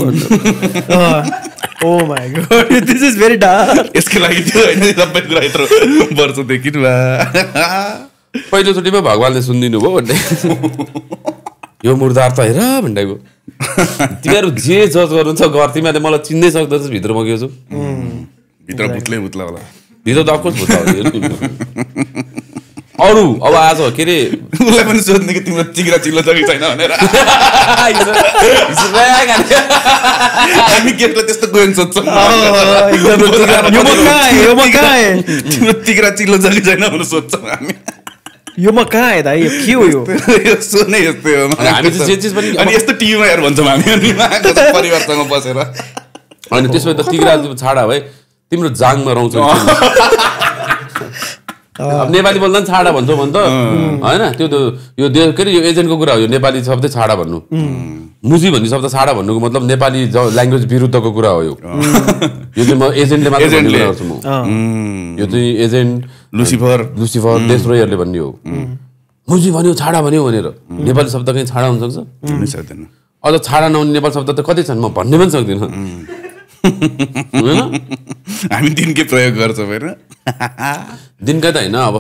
oh my God this is very dark यसको लागि त्यो हैन सबै कुरा यत्रो वर्षदेखि पहिलोचोटिमा भगवानले सुनिदिनु भयो भन्ने यो मुर्दार त हेर भन्डेको तिमीहरू जे जज गर्नुहुन्छ गर तिमीहरूले मलाई चिन्दै सक्दैछ भित्र म के छु भित्र भुत्लै भुत्ला होला भित्र त अफकोर्स भुत्ला अरू अब आज के अरे उसलाई पनि सोध्ने कि तिम्रो चिग्रा चिल्लो छ कि छैन भनेर हामी केटलाई त्यस्तो गएन सोध्छौँ तिम्रो चिग्रा चिल्लो छ कि छैन भनेर सोध्छौँ हामी यो म कहाँ आएँ दाइ के हो यो सोध्नै यस्तै हो हामी चाहिँ जे चिज पनि अनि यस्तो टिभीमा हेर भन्छौँ हामी परिवारसँग बसेर अनि त्यसमा त तिग्रा छाडा भए तिम्रो जाङमा रहन्छ अब नेपाली बोल्दा पनि छाडा भन्छौ भन्छ होइन त्यो त यो के अरे यो एजेन्टको कुरा हो यो नेपाली शब्द छाडा भन्नु मुजी भन्ने शब्द छाडा भन्नुको मतलब नेपाली ल्याङ्ग्वेज विरुद्धको कुरा हो यो चाहिँ म एजेन्टले मात्र भन्ने कुरा गर्छु म यो चाहिँ एजेन्ट लुसिफर देशद्रोहीहरूले भन्ने हो मुजी भन्यो छाडा भन्यो भनेर नेपाली शब्द कहीँ छाडा हुन सक्छ अझ छाडा नहुने नेपाली शब्द त कति छन् म भन्ने पनि सक्दिनँ हामी दिनकै प्रयोग गर्छौँ होइन दिनकै त होइन अब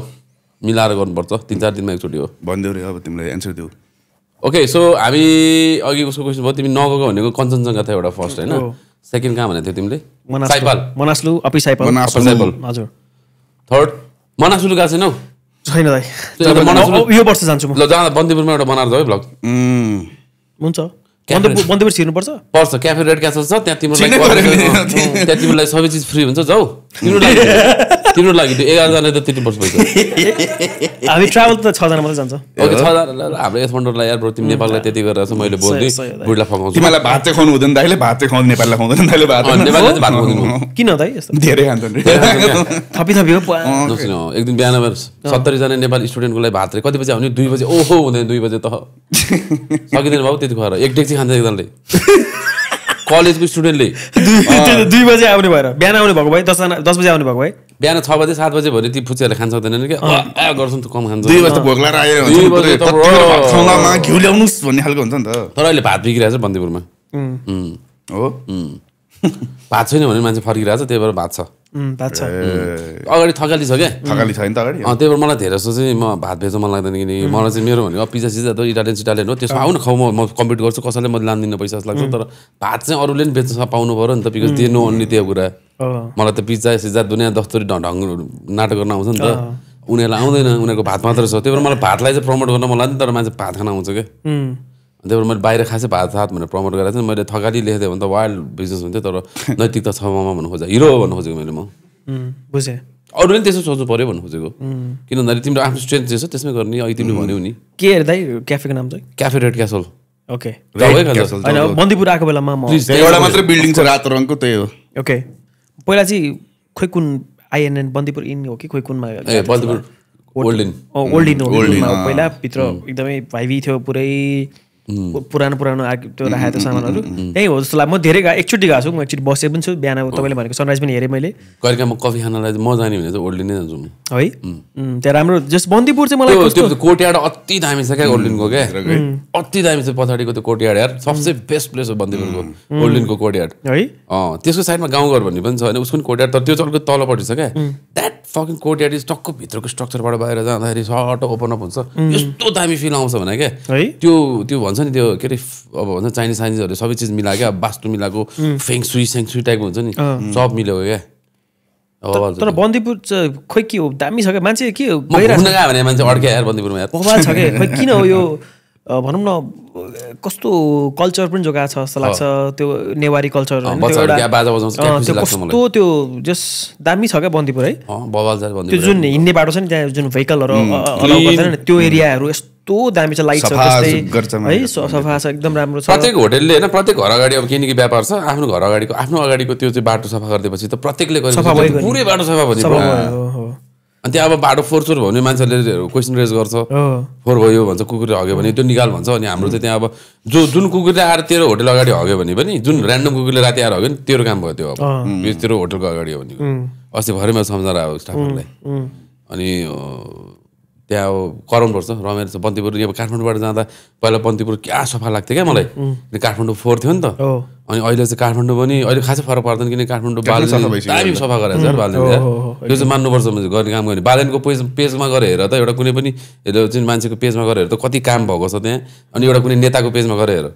मिलाएर गर्नुपर्छ 3-4 दिनमा एकचोटि हो भनिदेऊ रे अब तिमीलाई एन्सर देऊ ओके सो हामी अघि उसको क्वेसन भयो तिमी नगएको भनेको कञ्चनजङ्घा थियो एउटा फर्स्ट होइन सेकेन्ड कहाँ भनेको थियो तिमीले साइपाल मनासलु अपी साइपाल हजुर थर्ड मनासलु गएको छैनौ छैन दाइ यो वर्ष जान्छु म ल जाँदा बन्दीपुरमा एउटा बनाएर जाऊ है भ्लग हुन्छ बन्दीपुर छिर्नुपर्छ पर्छ क्याफे रेड क्यासल छ त्यहाँ तिमीलाई सबै चिज फ्री हुन्छ जाऊ तिम्रो लागि त्यो 11 जना त तिर्नुपर्छ पैसा हामी ट्राभल त 6 जना मात्रै जान्छ ओके 6 जना हाम्रो एफन्डरलाई यार ब्रो तिमी नेपाललाई त्यति गरेर छ मैले बोल्दै बुढलाई फकाउँछु तिमीलाई भात चाहिँ खुवाउनु हुँदैन दाइले भात चाहिँ खुवाउनु नेपाललाई खुवाउँदैन दाइले भात नेपाललाई चाहिँ भात खुवाउँदिनु किन दाइ यस्तो धेरै खान्छन् थपी हो एक दिन बिहान 70 जना नेपाली स्टुडेन्टको लागि भात कति बजे आउने 2 बजे ओहो हुँदैन 2 बजे त सकिँदैन बाबु त्यति खुवाएर एक डेक्ची खान्छ एकजनाले कलेजको स्टुडेन्टले 2 बजे आउने भएर बिहान आउने भएको भए 10 बजे आउने भएको भए बिहान 6 बजे 7 बजे भरे ती फुच्चीहरूले खान सक्दैनन् क्या गर्छन् त कम खान्छ 2 बजे त भोक लागेर आयो खानामा घिउ ल्याउनुस् भन्ने खालको हुन्छ नि त तर अहिले भात बिग्रिरहेछ बन्दीपुरमा हो भात छैन भने मान्छे फर्किरहेछ त्यही भएर भात छ थाहा छ अगाडि थकाली छ क्या थकाली छ नि त अगाडि त्यही भएर मलाई धेरै जस्तो चाहिँ म भात भेज मन लाग्दैन किनकि मलाई चाहिँ मेरो भनेको पिज्जा सिज्जा त इटालियन हो त्यसमा आउनु खाऊ म कम्पिट गर्छु कसैले म लान्दिनँ पैसा जस्तो लाग्छ तर भात चाहिँ अरूले पनि बेच्न पाउनु पऱ्यो नि त बिकज त्यो नो अन्ली त्यो कुरा मलाई त पिज्जा सिज्जा दुनियाँ दस्तुरी ढङ्ग नाटक गर्न आउँछ नि त उनीहरूलाई आउँदैन उनीहरूको भात मात्र छ त्यही भएर मलाई भातलाई चाहिँ प्रमोट गर्न मन लाग्दैन तर मान्छे भात खान आउँछ क्या त्यही भएर मैले बाहिर खासै भात भनेर प्रमोट गरेर चाहिँ मैले थकाली लेखेँ भने त वाइल्ड बिजनेस हुन्थ्यो तर नैतिकता छ ममा भन्नु खोजेँ हिरो भन्नु खोजेको मैले म बुझेँ अरूले पनि त्यसो सोच्नु पऱ्यो भन्नु खोजेको किन भन्दाखेरि तिम्रो आफ्नो स्ट्रेन्थ जे छ त्यसमै गर्ने अघि तिमीले भन्यौ नि के अरे दाइ क्याफेको नाम चाहिँ क्याफे रेड क्यासल ओके होइन बन्दीपुर आएको बेलामा म एउटा मात्रै बिल्डिङ छ रातो रङको त्यही हो ओके पहिला चाहिँ खोइ कुन आइएनएन बन्दीपुर इन हो कि खोइ कुनमा बन्दीपुर ओल्ड इन पहिला भित्र एकदमै भाइभी थियो पुरै पुरानो त्यो राखेको थियो सामानहरू त्यही हो जस्तो लाग्छ म धेरै एकचोटि गएको छु म एकचोटि बसेको पनि छु बिहान तपाईँले भनेको सनराइज पनि हेरेँ मैले कहिले म कफी खानलाई म जाने भने चाहिँ ओल्ड इनै जान्छु है त्यहाँ राम्रो जस्ट बन्दीपुर चाहिँ मलाई त्यो कोर्टयार्ड अति दामी छ क्या ओल्ड इनको क्या अति दामी छ पछाडिको त्यो कोर्टयार्ड यार सबसे बेस्ट प्लेस हो बन्दीपुरको ओल्ड इनको कोर्टयार्ड है त्यसको साइडमा गाउँघर भन्ने पनि छ होइन उसको पनि कोर्टयार्ड तर त्यो चाहिँ अलिकति तलपट्टि छ क्या द्याट फकिङ कोर्टयार्ड इज टक्क भित्रको स्ट्रक्चरबाट बाहिर जाँदाखेरि सर्ट ओपन अप हुन्छ यस्तो दामी फिल आउँछ भने क्या त्यो भन्छ नि त्यो के अरे अब भन्छ चाइनिजहरूले सबै चिज मिलायो क्या वास्तु मिलाएको सेङसुई टाइपको हुन्छ नि सब मिलेको क्या तर बन्दीपुर खोइ के हो दामी छ क्या मान्छे के हो गइरहेको छ भने मान्छे अड्क्या यार बन्दीपुरमा यार बवाल छ क्या खोइ किन हो यो भनौँ न कस्तो कल्चर पनि जोगाएको छ जस्तो लाग्छ त्यो नेवारी कल्चर कस्तो त्यो जस दामी छ क्या बन्दीपुर है त्यो जुन हिँड्ने बाटो छ नि त्यहाँ जुन भेहिकलहरू अलाउ गर्दैन नि त्यो एरियाहरू यस्तो दामी छ लाइट छ है सफा छ एकदम राम्रो छ प्रत्येक होटलले होइन प्रत्येक घर अगाडि अब किनकि व्यापार छ आफ्नो अगाडिको त्यो चाहिँ बाटो सफा गरिदिएपछि त प्रत्येकले पुरै बाटो सफा भयो अनि त्यहाँ अब बाटो फोहोर चोर भयो भने मान्छेहरूले क्वेसन रेज गर्छ फोहोर भयो भन्छ कुकुरले हग्यो भने त्यो निकाल भन्छ अनि हाम्रो चाहिँ त्यहाँ अब जुन कुकुरले आएर तेरो होटल अगाडि हग्यो भने पनि जुन ऱ्यान्डम कुकुरले राति आएर हग्यो नि तेरो काम भयो त्यो अब यो तेरो होटलको अगाडि हो भने अस्ति भरे मैले सम्झाएर आयो स्टाफहरूलाई अनि त्यहाँ अब कराउनुपर्छ रमेर छ बन्दीपुर अब काठमाडौँबाट जाँदा पहिला बन्दीपुर क्या सफा लाग्थ्यो क्या मलाई काठमाडौँ फोहोर थियो नि त अनि अहिले चाहिँ काठमाडौँ पनि अहिले खासै फरक पर्दैन किनकि काठमाडौँ दामी सफा गरेर छ बालेन त्यो चाहिँ मान्नुपर्छ गर्ने काम गर्ने बालेनको पेजमा गएर हेर त एउटा कुनै पनि चाहिँ मान्छेको पेजमा गएर हेर त कति काम भएको छ त्यहाँ अनि एउटा कुनै नेताको पेजमा गएर हेर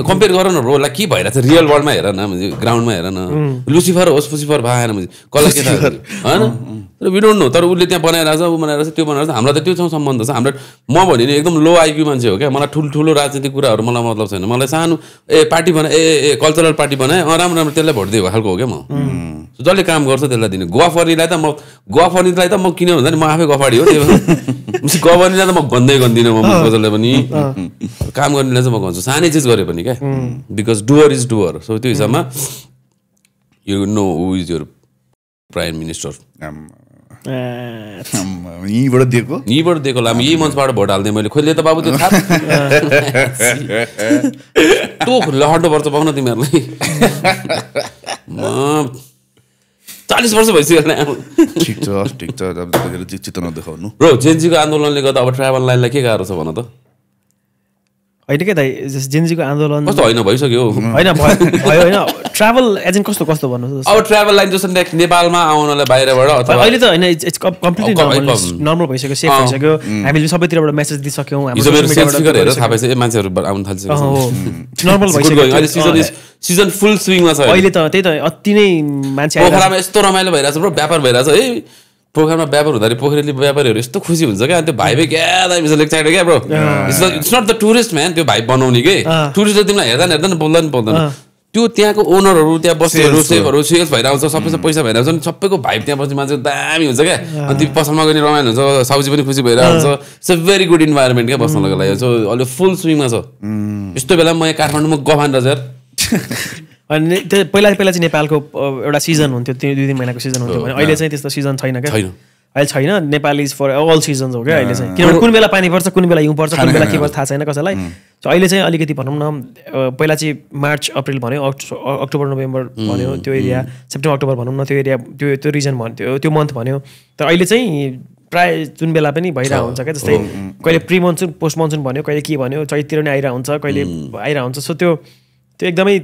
कम्पेयर गर न ब्रो के भइरहेको छ रियल वर्ल्डमा हेर न ग्राउन्डमा हेर न लुसिफर होस् फुसिफर भएन कसलाई के थाहा होइन तर वी डोन्ट नो तर उसले त्यहाँ बनाइरहेछ ऊ बनाइरहेछ त्यो बनाइरहेछ हामीलाई त त्योसँग सम्बन्ध छ हाम्रो म भने नि एकदम लो आइक्यू मान्छे हो क्या मलाई ठुल्ठुलो राजनीतिक कुराहरू मलाई मतलब छैन मलाई सानो पार्टी बनाए कल्चरल पार्टी बनाए राम्रो राम्रो त्यसलाई भोट दिएको खालको हो क्या म जसले काम गर्छ त्यसलाई दिने गफर्नीलाई त म किन भन्दा नि म आफै गफाडी हो त्यो गभर्नीलाई त म गन्दिनँ म कसैलाई पनि काम गर्नेलाई चाहिँ म भन्छु सानै चिज गरे पनि क्या because Dooars is Dooars so त्यो हिसाबमा you know who is your prime minister यहीँबाट दिएको लाम यही मञ्चबाट भोट हाल्दै मैले खोइले त बाबु त्यो लड्नुपर्छ पाउन तिमीहरूलाई 40 वर्ष भइसक्यो ठिक छ चित्त नदेखाउनु ब्रो जेनजीको आन्दोलनले गर्दा अब ट्राभल लाइनलाई के गाह्रो छ भन त होइन के दाइ जेनजीको आन्दोलन कस्तो होइन भइसक्यो होइन भयो होइन ट्राभल एजेन्ट कस्तो भन्नु अब ट्राभल लाइन जस्तो नेपालमा आउनलाई बाहिरबाट अथवा अहिले त होइन इट्स कम्प्लिटली नर्मल भइसक्यो सेफ भइसक्यो हामीले सबैतिरबाट मेसेज दिइसक्यौँ हाम्रो मान्छेहरू आउन थालिसक्यो नर्मल भइसक्यो सिजन फुल स्विङमा छ अहिले त त्यही त अति नै मान्छे पोखरामा यस्तो रमाइलो भइरहेछ ब्रो व्यापार भइरहेछ है पोखरामा व्यापार हुँदाखेरि पोखरेली व्यापारीहरू यस्तो खुसी हुन्छ क्या त्यो भाइ क्या दामी छ लेख्छ क्या bro it's not the tourist man त्यो भाइ बनाउने के टुरिस्टले तिमीलाई हेर्दा बोल्दैन त्यो त्यहाँको ओनरहरू त्यहाँ बस्नेहरू सेफहरू सेल्स भइरहेको छ सबैसँग पैसा भइरहेको छ नि सबैको भाइ त्यहाँ बस्ने मान्छे दामी हुन्छ क्या अनि त्यो पसलमा गएर रमाइलो हुन्छ साउजी पनि खुसी भइरहेको हुन्छ it's a very good environment क्या बस्नको लागि सो अहिले फुल स्विङमा छ यस्तो बेला म यहाँ काठमाडौँमा गफान रहेछ अनि त्यो पहिला चाहिँ नेपालको एउटा सिजन हुन्थ्यो 2-3 महिनाको सिजन हुन्थ्यो भने अहिले चाहिँ त्यस्तो सिजन छैन क्या अहिले छैन Nepal is for all seasons हो क्या अहिले चाहिँ किनभने कुन बेला पानी पर्छ कुन बेला हिउँ पर्छ कुन बेला के पर्छ थाहा छैन कसैलाई सो अहिले चाहिँ अलिकति भनौँ न पहिला चाहिँ मार्च अप्रिल भन्यो अक्टोबर नोभेम्बर भन्यो त्यो एरिया सेप्टेम्बर अक्टोबर भनौँ न त्यो एरिया त्यो रिजन भन्यो त्यो मन्थ भन्यो तर अहिले चाहिँ प्रायः जुन बेला पनि भइरहेको हुन्छ क्या जस्तै कहिले प्री मनसुन पोस्ट मनसुन भन्यो कहिले के भन्यो चैततिर नै आइरहेको हुन्छ कहिले आइरहेको हुन्छ सो त्यो एकदमै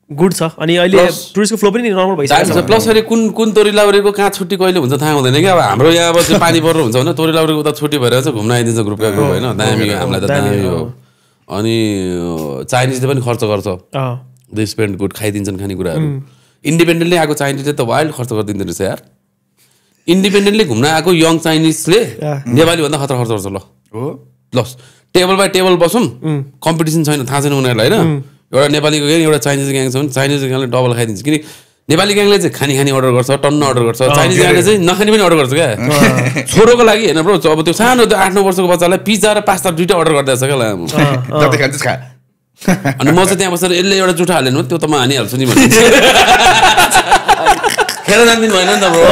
गुड छ अनि अहिले टुरिस्टको फ्लो पनि नर्मल भइसकेको छ प्लस अहिले कुन तोरीलाउरेको कहाँ छुट्टी कहिले हुन्छ थाहा हुँदैन कि अब हाम्रो यहाँ अब चाहिँ पानी पर्नु हुन्छ भने तोरीलाउरेको उता छुट्टी भएर चाहिँ घुम्न आइदिन्छ ग्रुपका ग्रुप होइन दामी हामीलाई त दामी हो अनि चाइनिजले पनि खर्च गर्छ दे स्पेन्ड गुड खाइदिन्छन् खानेकुराहरू इन्डिपेन्डेन्टली आएको चाइनिजले त वाइल्ड खर्च गरिदिँदो रहेछ यार इन्डिपेन्डेन्टली घुम्न आएको यङ चाइनिजले नेपालीभन्दा खतरा खर्च गर्छ ल प्लस टेबल बाई टेबल बसौँ कम्पिटिसन छैन थाहा छैन उनीहरूलाई होइन एउटा नेपालीको ग्याङ एउटा चाइनिज ग्याङ छ भने चाइनिज ग्याङले डबल खाइदिन्छ किन नेपाली ग्याङले चाहिँ खानी अर्डर गर्छ टन्न अर्डर गर्छ चाइनिज ग्याङले चाहिँ नखानी पनि अर्डर गर्छ क्या छोरोको लागि होइन ब्रो अब त्यो सानो त्यो 8-9 वर्षको बच्चालाई पिज्जा र पास्ता दुइटा अर्डर गरिदिएछ क्या अनि म चाहिँ त्यहाँ बसेर यसले एउटा जुठा हालेन त्यो त म हानिहाल्छु नि भन्छु खेर जान्दिनु भएन नि त ब्रो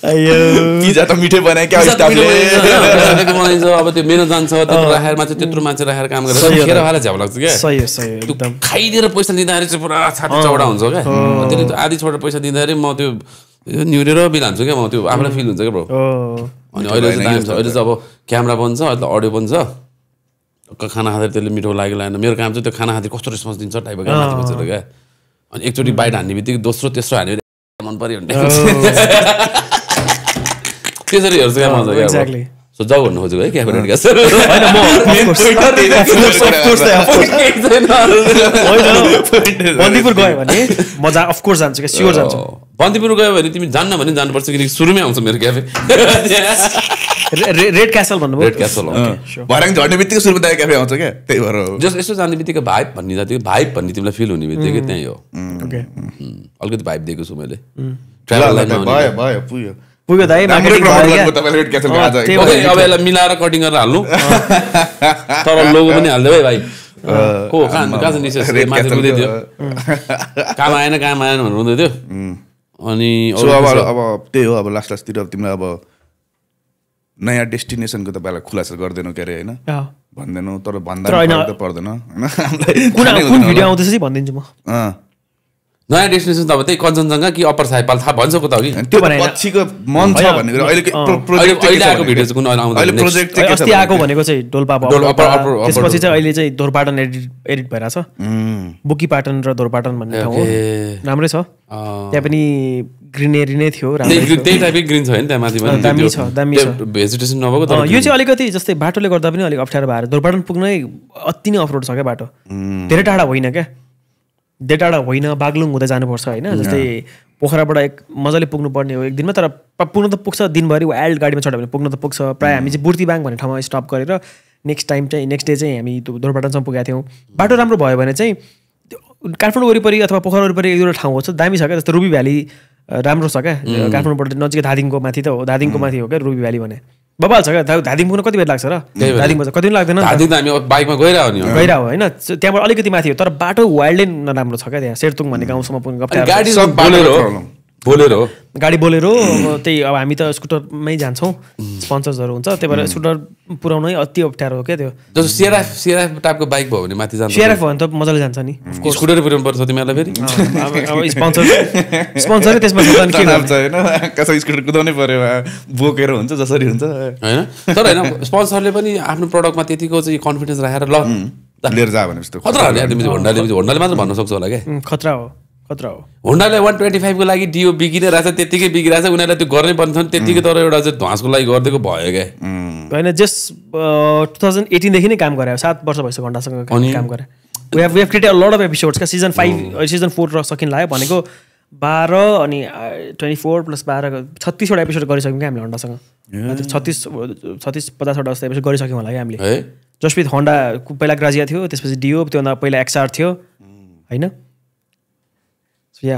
पिज्जा त मिठै बनाए क्या बनाइन्छ अब त्यो मेनु जान्छ त्यत्रो राखेर मान्छे त्यत्रो मान्छे राखेर काम गरेर खेर भाला झ्याउ लाग्छ क्या त्यो खाइदिएर पैसा दिँदाखेरि चाहिँ पुरा छाती चौडा हुन्छ क्या त्यसले आधी छोडेर पैसा दिँदाखेरि म त्यो निहुरेर बिल हान्छु क्या म त्यो आफूलाई फिल हुन्छ क्या ब्रो अनि अहिले चाहिँ दामी छ अहिले चाहिँ अब क्यामेरा बन्छ अहिले अडियो बन्छ खाना खाँदाखेरि त्यसले मिठो लाग्यो लागेन मेरो काम चाहिँ त्यो खाना खाँदाखेरि कस्तो रेस्पोन्स दिन्छ टाइपको क्या माथि बसेर क्या अनि एकचोटि बाइट हान्ने बित्तिकै दोस्रो तेस्रो हान्यो मन पर्यो भने त्यसरी हेर्छु क्या मजा क्या सो जाऊ भन्नु खोजेको है क्यामेरा बन्दीपुर गयो भने मजा अफकोर्स जान्छु क्या स्योर जान्छु बन्दीपुर गयो भने तिमी जान्न भने जानुपर्छ किनकि सुरुमै आउँछ मेरो क्याफे रेड क्यासल भन्नुभयो रेड क्यासल भर्याङ झर्ने बित्तिकै सुरुमा दाइ क्याफे आउँछ क्या त्यही भएर जस्ट यसो जाने बित्तिकै भाइब भन्ने जाति भाइब भन्ने तिमीलाई फिल हुने बित्तिकै त्यही हो अलिकति भाइब दिएको छु मैले भयो पुग्यो पुग्यो दाइ अब यसलाई मिलाएर कटिङ गरेर हाल्नु तर लोगो पनि हालिदियो है भाइ को कहाँ छ निशेष माथि रुँदै थियो काम आएन भनेर रुँदै थियो अनि अब त्यही हो अब लास्टतिर तिमीलाई अब नयाँ डेस्टिनेसनको तपाईँलाई खुलासा गर्दैनौ के अरे होइन भन्दैनौ तर भन्दा पर्दैन कुन भिडियो आउँदैछ भनिदिन्छु म नयाँ डेस्टिनेसन त अब त्यही कञ्चनजङ्घा कि अप्पर साइपाल थाहा भन्छ को त कि त्यो पछिको मन छ भन्ने कुरा अहिले आएको भिडियो चाहिँ कुन अहिले प्रोजेक्ट अस्ति आएको भनेको चाहिँ डोल्पा त्यसपछि चाहिँ अहिले चाहिँ धोरपाटन एडिट भइरहेछ बुकीपाटन र धोरपाटन भन्ने ठाउँ हो राम्रै छ त्यहाँ पनि ग्रिनेरी नै थियो त्यही टाइपकै ग्रिन छ नि त्यहाँ माथि दामी छ भेजिटेसन नभएको तर यो चाहिँ अलिकति जस्तै बाटोले गर्दा पनि अलिक अप्ठ्यारो भएर धोरपाटन पुग्नै अति नै अफरोड छ क्या बाटो धेरै टाढा होइन क्या धेरै टाढा होइन बागलुङ हुँदै जानुपर्छ होइन जस्तै पोखराबाट एक मजाले पुग्नु पर्ने हो एक दिनमा तर पुग्न त पुग्छ दिनभरि वाइल्ड गाडीमा चढ्यो भने पुग्न त पुग्छ प्रायः हामी चाहिँ बुर्तिबाङ भन्ने ठाउँमा स्टप गरेर नेक्स्ट डे चाहिँ हामी धोरपाटनसम्म पुगेका थियौँ बाटो राम्रो भयो भने चाहिँ काठमाडौँ वरिपरि अथवा पोखरा वरिपरि एक दुईवटा ठाउँ छ दामी छ क्या जस्तो रुबी भ्याली राम्रो छ क्या काठमाडौँबाट नजिकै धादिङको माथि त हो धादिङको माथि हो क्या रुबी भ्याली भने बबाल छ क्या धादिङ पुग्न कति बेर लाग्छ र धादिङमा कति पनि लाग्दैन हामी बाइकमा गइरह होइन त्यहाँबाट अलिकति माथि हो तर बाटो वाइल्डै नराम्रो छ क्या त्यहाँ सेरतुङ भन्ने गाउँसम्म पुग्नु बोलेरो गाडी बोलेरो त्यही अब हामी त स्कुटरमै जान्छौँ स्पोन्सर्सहरू हुन्छ त्यही भएर स्कुटर पुऱ्याउनै अति अप्ठ्यारो हो क्या त्यो जस्तो सिएरएफ टाइपको बाइक भयो भने माथि जान्छ सिएरएफ भयो भने त मजाले जान्छ नि स्कुटर पुऱ्याउनु पर्छ तिमीहरूलाई फेरि अब स्पोन्सर त्यसमा के गर्छ होइन कसै स्कुटर कुदाउनै पर्यो बोकेर हुन्छ जसरी हुन्छ होइन तर होइन स्पोन्सरले पनि आफ्नो प्रडक्टमा त्यतिको चाहिँ कन्फिडेन्स राखेर ल लिएर जा भने जस्तो खतरा हो तिमी होन्डाले मात्र भन्न सक्छौ होला क्या खतरा हो होन्डाले 125 को लागि डिओ बिगिरहेछ त्यतिकै बिगिरहेछ उनीहरूलाई त्यो गर्नै पर्ने छ त्यतिकै तर एउटा चाहिँ ध्वासको लागि गरिदिएको भयो क्या होइन जस्ट 2018 देखि नै काम गरे 7 वर्ष भइसक्यो होन्डासँग काम गरे we have created a lot of episodes का सीजन 5 सीजन 4 र सकिन लाग्यो भनेको 12 अनि 24 + 12 36 वटा एपिसोड गरिसक्यौँ क्या हामीले होन्डासँग 36-50 वटा जस्तो एपिसोड गरिसक्यौँ होला क्या हामीले जसपित होन्डा पहिला ग्राजिया थियो त्यसपछि डिओ त्योभन्दा पहिला एक्सआर थियो होइन या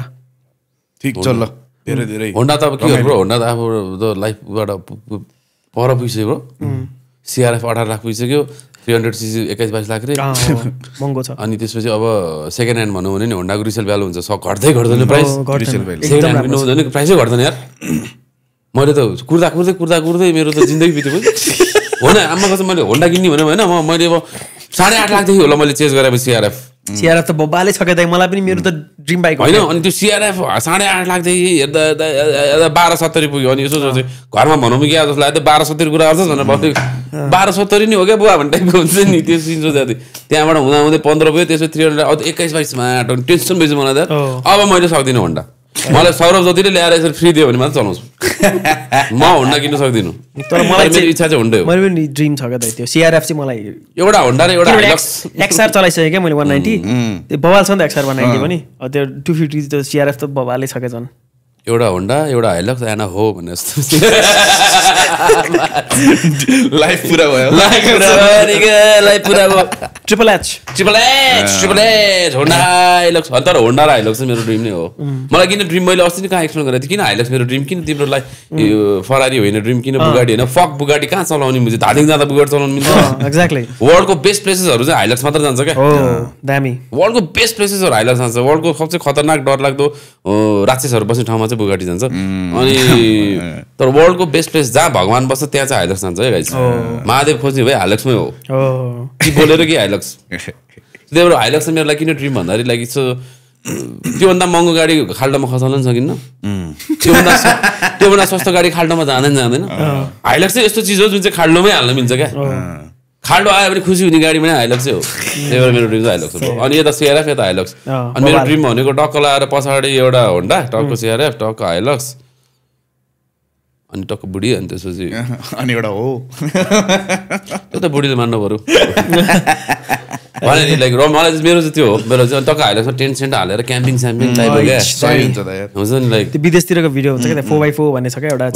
ठीक छ ल धेरै धेरै होन्डा त अब के हो ब्रो होन्डा त अब लाइफबाट पर पुगिसक्यो ब्रो सिआरएफ 18 लाख पुगिसक्यो 300cc 21-22 लाख रे महँगो छ अनि त्यसपछि अब सेकेन्ड ह्यान्ड भनौँ भने नि होन्डाको रिसेल भ्यालु हुन्छ घट्दै घट्दैन price resale value second hand हुँदैन प्राइसै घट्दैन यार मैले त कुर्दा मेरो त जिन्दगी बित्यो होइन आमा कसम मैले होन्डा किन्ने भने होइन मैले अब 8.5 लाखदेखि होला मैले चेन्ज गरेपछि सिआरएफ CRF त बब्बाले छ के दाइ मलाई पनि मेरो त ड्रिम बाइक होइन अनि त्यो CRF 8.5 लाखदेखि हेर्दा 1270 पुग्यो अनि यसो सोचे घरमा भनौँ कि जस्तो लाग्यो 1270 कुरा गर्छ भनेर बस्दै 1270 नि हो क्या बुवा भन्ने टाइपको हुन्छ नि त्यो सिन सोच्दा त्यहाँबाट हुँदा हुँदै 15 भयो त्यसपछि 300 अब 21-22 टेन्सन बेसी मलाई त अब मैले सक्दिनँ होन्डा मलाई सौरभ जतिले ल्याएर यसरी फ्री दियो भने मात्र चलाउँछु म होन्डा किन्न सक्दिनँ तर मलाई मेरो इच्छा चाहिँ होन्डा हो मेरो पनि ड्रिम छ क्या दाइ त्यो CRF चाहिँ मलाई एउटा होन्डा र एउटा XR चलाइसकेँ क्या मैले 190 त्यो बवाल छ नि त XR 190 पनि त्यो 250 त्यो CRF त बवालै छ क्या झन् एउटा होन्डा एउटा हाइलक्स एना हो भन्ने जस्तो लाइफ पुरा भयो लाइफ पुरा भयो ट्रिपल एच होन्डा हाइलक्स तर होन्डा र हाइलक्स चाहिँ मेरो ड्रिम नै हो मलाई किन ड्रिम मैले अस्ति नै कहाँ एक्सप्लेन गरेको थिएँ किन हाइलक्स मेरो ड्रिम किन तिम्रोलाई फरारी होइन ड्रिम किन बुगाडी होइन फक बुगाडी कहाँ चलाउने मिल्छ धादिङ जाँदा बुगाडी चलाउनु मिल्छ एक्ज्याक्टली वर्ल्डको बेस्ट प्लेसेसहरू चाहिँ हाइलक्स मात्र जान्छ क्या दामी वर्ल्डको बेस्ट प्लेसेसहरू हाइलक्स जान्छ वर्ल्डको सबसे खतरनाक डरलाग्दो राक्षसहरू बस्ने ठाउँमा चाहिँ बुगाडी जान्छ अनि तर वर्ल्डको बेस्ट प्लेस जहाँ भगवान बस्छ त्यहाँ चाहिँ हाइलक्स जान्छ है गाइस महादेव खोज्ने भए हाइलक्समै हो कि बोलेर कि हाइलक्स त्यही भएर हाइलक्स मेरो लागि किन ड्रिम भन्दाखेरि लागि त्योभन्दा महँगो गाडी खाल्डोमा खसाल्न सकिन्न त्योभन्दा सस्तो गाडी खाल्डोमा जाँदैन हाइलक्स चाहिँ यस्तो चिज हो जुन चाहिँ खाल्डोमै हाल्न मिल्छ क्या खाल्डो आयो भने खुसी हुने गाडी पनि हाइलक्स हो त्यही भएर मेरो ड्रिम चाहिँ हाइलक्स हो अनि यता CRF यता हाइलक्स अनि मेरो ड्रिम भनेको टक्क लगाएर पछाडि एउटा होन्डा टक्क CRF टक्क हाइलक्स अनि टक्क बुढी अनि त्यसपछि अनि एउटा हो त्यो त बुढीले मान्नु पर्यो भने लाइक मलाई चाहिँ मेरो चाहिँ त्यो हो मेरो चाहिँ टक्क हाइलक्समा टेन्ट सेन्ट हालेर क्याम्पिङ स्याम्पिङ टाइपको क्या हुन्छ नि लाइक त्यो विदेशतिरको भिडियो हुन्छ क्या 4x4 भन्ने छ क्या एउटा म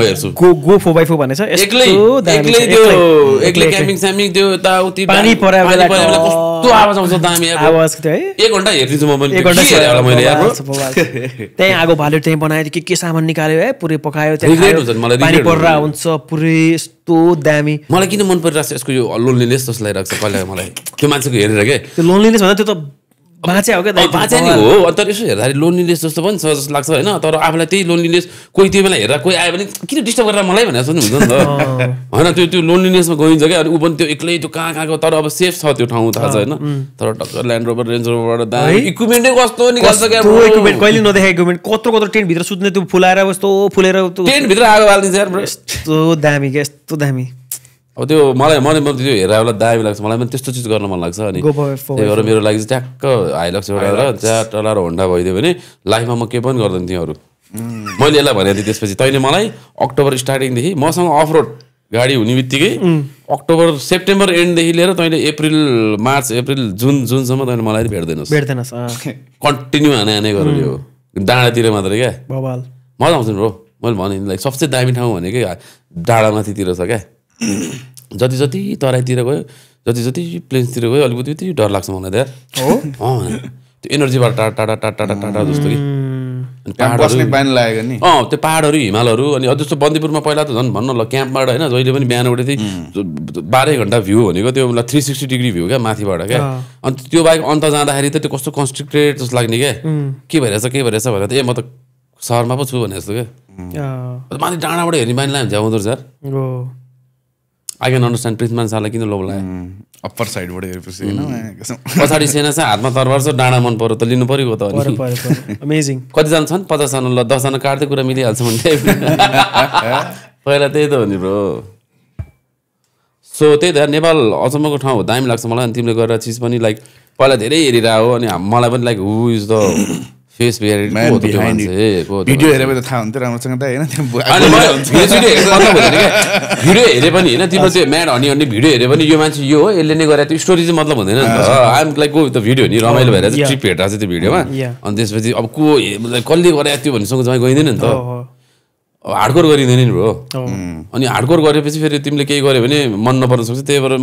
हेर्छु गो 4x4 भन्ने छ एक्लै क्याम्पिङ स्याम्पिङ त्यो यताउति पानी परे बेला कस्तो आवाज आउँछ दामी आवाज त्यो है 1 घण्टा हेर्दिन्छु म पनि 1 घण्टा हेरेर मैले यार त्यही आगो भाल्यो त्यही बनायो के सामान निकाल्यो है पुरै पकायो रिग्रेट हुन्छ मलाई पानी पर्रा हुन्छ पुरै यस्तो दामी मलाई किन मन परिरहेको छ यसको यो लोनलीनेस जस्तो लागिरहेको छ पहिला मलाई त्यो मान्छेको हेरेर के त्यो लोनलीनेस भन्दा त्यो त बाँचे हो क्या बाँचे नि हो तर यसो हेर्दाखेरि लोनलीनेस जस्तो पनि छ जस्तो लाग्छ होइन तर आफूलाई त्यही लोनलीनेस कोही त्यो बेला हेरेर कोही आयो भने किन डिस्टर्ब गरेर मलाई भनेर सोध्नु हुन्छ नि त होइन त्यो लोनलीनेसमा गइन्छ क्या अनि ऊ पनि त्यो एक्लै त्यो कहाँ तर अब सेफ छ त्यो ठाउँ थाहा छ होइन तर टक्कर ल्यान्ड रोभर रेन्ज रोभरबाट दामी इक्विपमेन्टै कस्तो निकाल्छ क्या इक्विपमेन्ट कहिले नदेखेको इक्विपमेन्ट कत्रो टेन्ट भित्र सुत्ने त्यो फुलाएर कस्तो फुलेर टेन्ट भित्र आगो हालिदिन्छ यार यस्तो दामी क्या यस्तो दामी अब त्यो मलाई त्यो हेरेर दामी लाग्छ मलाई पनि त्यस्तो चिज गर्न मन लाग्छ अनि त्यही भएर मेरो लागि चाहिँ ट्याक्क हाइलक्स एउटा र टला र होन्डा भइदियो भने लाइफमा म के पनि गर्दैन थिएँ अरू मैले यसलाई भनेको थिएँ त्यसपछि तैँले मलाई अक्टोबर स्टार्टिङदेखि मसँग अफ रोड गाडी हुने बित्तिकै सेप्टेम्बर एन्डदेखि लिएर तैँले अप्रिल जुनसम्म तैँले मलाई भेट्दैनस् कन्टिन्यू हाने गरेर यो डाँडातिर मात्रै क्या मजा आउँछ नि ब्रो मैले भने लाइक सबसे दामी ठाउँ भनेकै डाँडामाथितिर छ क्या जति तराईतिर गयो जति प्लेन्सतिर गयो अलिकति डर लाग्छ मलाई त यार त्यो एनर्जीबाट टाटा जस्तो कि त्यो पाहाडहरू हिमालहरू अनि जस्तो बन्दीपुरमा पहिला त झन् भन्नु ल क्याम्पबाट होइन जहिले पनि बिहान उठे थिएँ 12 घण्टा भ्यू भनेको त्यो 360 डिग्री भ्यू क्या माथिबाट क्या अनि त्यो बाइक अन्त जाँदाखेरि त त्यो कस्तो कन्स्ट्रिक्टेड जस्तो लाग्ने क्या के भइरहेछ भनेर त म त सहरमा पो छु भने जस्तो क्या माथि डाँडाबाट हेर्ने बानी लाग्यो झ्याउँदो रहेछ यार I can understand प्रिन्समान साललाई किन लोभ लाग्यो अप्पर साइडबाट हेरेपछि पछाडि सेना छ हातमा तरबार छ डाँडा मन पर्यो त लिनु पर्यो त अमेजिङ कतिजना छन् 50 जना ल 10 जना काट्दै कुरा मिलिहाल्छ भने पहिला त्यही त हो नि ब्रो सो त्यही त नेपाल अचम्मको ठाउँ हो दामी लाग्छ मलाई अनि तिमीले गरेर चिज पनि लाइक पहिला धेरै हेरिरहेको हो अनि मलाई पनि like who is the face video हेरे त थाहा हुन्थ्यो राम्रोसँग त होइन भिडियो हेरे पनि होइन तिम्रो त्यो म्याड हनी अन्ने भिडियो हेरे पनि यो मान्छे यो हो यसले नै गरेर त्यो स्टोरी चाहिँ मतलब हुँदैन नि त आइएम लाइक गो त भिडियो नि रमाइलो भएर चाहिँ ट्रिप हेर्दा चाहिँ त्यो भिडियोमा अनि त्यसपछि अब को कसले गरेर त्यो भन्नेसँग चाहिँ गइँदैन नि त हार्डकोर गरिँदैन नि ब्रो अनि हार्डकोर गरेपछि फेरि तिमीले केही गर्यो भने मन नपर्न सक्छ त्यही भएर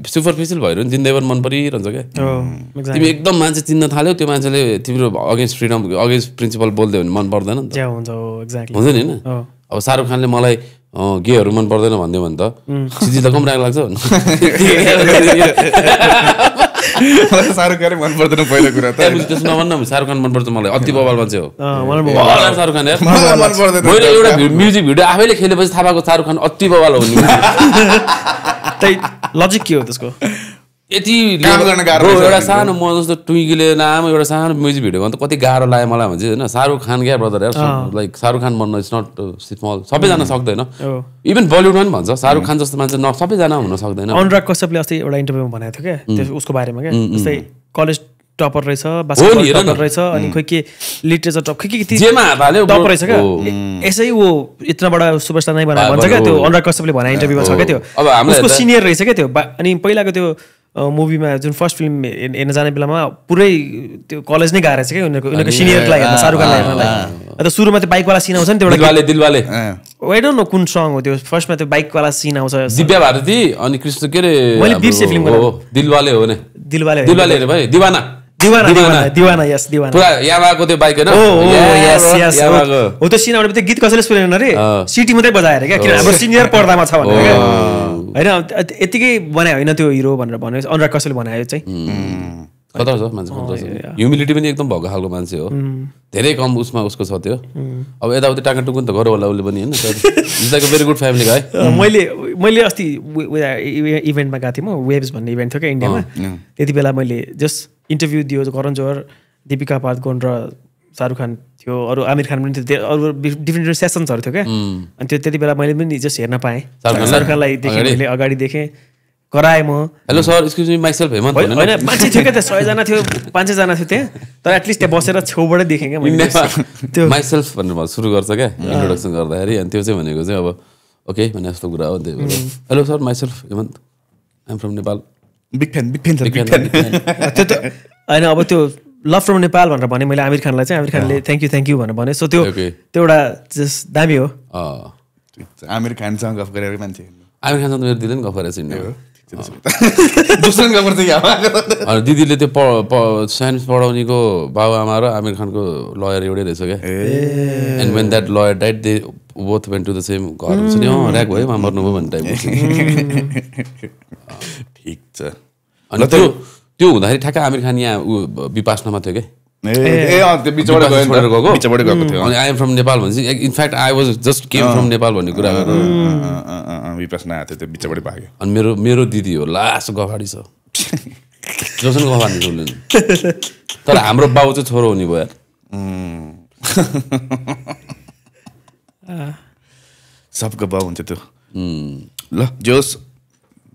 सुपरफिसियल भयो भने जिन्दगीभर मन परिरहन्छ क्या तिमी एकदम मान्छे चिन्न थाल्यौ त्यो मान्छेले तिम्रो अगेन्स्ट फ्रिडम अगेन्स्ट प्रिन्सिपल बोल्दियो भने मन पर्दैन नि त हुन्छ नि होइन अब शाहरुख खानले मलाई गेहरू मन पर्दैन भन्दियो भने त सिजिलाई कम राग लाग्छ शाहरुख खान मन पर्दैन पहिलो कुरा त त्यसो नभन्न शाहरुख खान मनपर्छ मलाई अति बवाल मान्छे हो शाहरुख खान मैले एउटा म्युजिक भिडियो आफैले खेलेपछि थाहा पाएको शाहरुख खान अति बवाल हो नि लजिक के हो त्यसको यति काम गर्न गाह्रो Bro, रहेछ एउटा भनेको। सानो म जस्तो ट्विङ्कीले नाम एउटा सानो म्युजिक भिडियो गर्नु त कति गाह्रो लाग्यो मलाई भन्छ होइन शाहरुख खान क्या ब्रदर यार लाइक शाहरुख खान बन्न इट्स नट स्मल सबैजना सक्दैन इभन बलिउडमा पनि भन्छ शाहरुख खान जस्तो मान्छे सबैजना हुन सक्दैन अनुराग कश्यपले अस्ति एउटा इन्टरभ्यूमा भनेको थियो क्या त्यो उसको बारेमा क्या जस्तै कलेज टपर रहेछ हो नि, बास्केटबल हेर न। टपर रहेछ अनि खोइ के लिटरेचर टप खोइ के जेमा हात हाल्यो टप bro। रहेछ क्या हो। यसै वो इतना बडा सुपरस्टार नै बनायो भन्छ क्या त्यो अनुराग कश्यपले भने इन्टरभ्यूमा छ क्या त्यो अब हामीलाई उसको त- सिनियर रहेछ क्या त्यो अनि पहिलाको त्यो मुभीमा जुन फर्स्ट फिल्म हेर्न जाने बेलामा पुरै त्यो कलेज नै गएको रहेछ क्या उनीहरूको सिनियरलाई हेर्न शाहरुख खानलाई हेर्नलाई अन्त सुरुमा त्यो बाइकवाला सिन आउँछ नि त्यो एउटा दिलवाले आई डोन्ट नो कुन सङ हो त्यो फर्स्टमा त्यो बाइकवाला सिन आउँछ दिव्या भारती अनि कृष्ण के अरे मैले बिर्सेँ हाम्रो- फिल्मको हो, दिलवाले हो नि दिलवाले दिलवाले हेरे भाइ दिवाना दिवाना यस दिवाना पुरा यामाको त्यो बाइक होइन यस यस यामाको हो त्यो सिन आउने त्यो गीत कसैले सुनेन अरे सिटी मात्रै बजाएर क्या किन हाम्रो सिनियर पर्दामा छ भनेर क्या होइन यतिकै बनायो होइन त्यो हिरो भनेर भन्यो अनुराग कसैले बनायो चाहिँ खतरा छ मान्छे खतरा छ ह्युमिलिटी पनि एकदम भएको खालको मान्छे हो धेरै कम उसमा उसको छ त्यो अब यताउति टाका टुकुन त गरौँ होला उसले पनि होइन it's like a very good family गाई मैले अस्ति इभेन्टमा गएको थिएँ म वेब्स भन्ने इभेन्ट थियो क्या इन्डियामा त्यति बेला मैले जस्ट इन्टरभ्यू दियो करण जोहर दीपिका पादुकोण र शाहरुख खान थियो अरू आमिर खान पनि थियो अरू डिफ्रेन्ट सेसन्सहरू थियो क्या अनि त्यो त्यति बेला मैले पनि जस्ट हेर्न पाएँ शाहरुख खानलाई देखेँ मैले अगाडि देखेँ कराएँ म hello sir excuse me myself Hemant होइन मान्छे थियो क्या त्यहाँ 100 जना थियो 500 जना थियो त्यहाँ तर एटलिस्ट त्यहाँ बसेर छेउबाटै देखेँ क्या मैले त्यो माइसेल्फ भनेर सुरु गर्छ क्या इन्ट्रोडक्सन गर्दाखेरि अनि त्यो चाहिँ भनेको चाहिँ अब ओके भने जस्तो कुरा हो त्यही भएर hello sir myself Hemant I'm from Nepal big fan त्यो त होइन अब त्यो लभ फ्रम नेपाल भनेर भने मैले आमिर खानलाई चाहिँ आमिर खानले थ्याङ्क यू भनेर भने सो त्यो Okay. त्यो एउटा जस्ट दामी हो आमिर खानसँग गफ गरेर मान्छे आमिर खानसँग त मेरो दिदीले नि गफ गरेको छ नि दुसरन गफ गर्छ यहाँ अनि दिदीले त्यो साइन्स पढाउनेको बाबुआमा र आमिर खानको लयर एउटै रहेछ क्या and when that liar died they both went to the same घर हुन्छ नि ऱ्याक भयो मा मर्नुभयो भन्ने टाइपको ठिक छ अनि त्यो हुँदाखेरि ठ्याक्कै आमिर खान यहाँ ऊ विपासनामा थियो क्या त्यो बिचबाट गएको थियो अनि आइएम फ्रम नेपाल भनेपछि in fact I was just came from Nepal भन्ने कुरा गरेर विपासना आएको थियो त्यो बिचबाटै भाग्यो अनि मेरो दिदी हो लास्ट गफाडी छ जोसँग गफाडी उसले तर हाम्रो बाउ चाहिँ छोरो हुने भयो यार सबको बाउ हुन्छ त्यो ल जोस्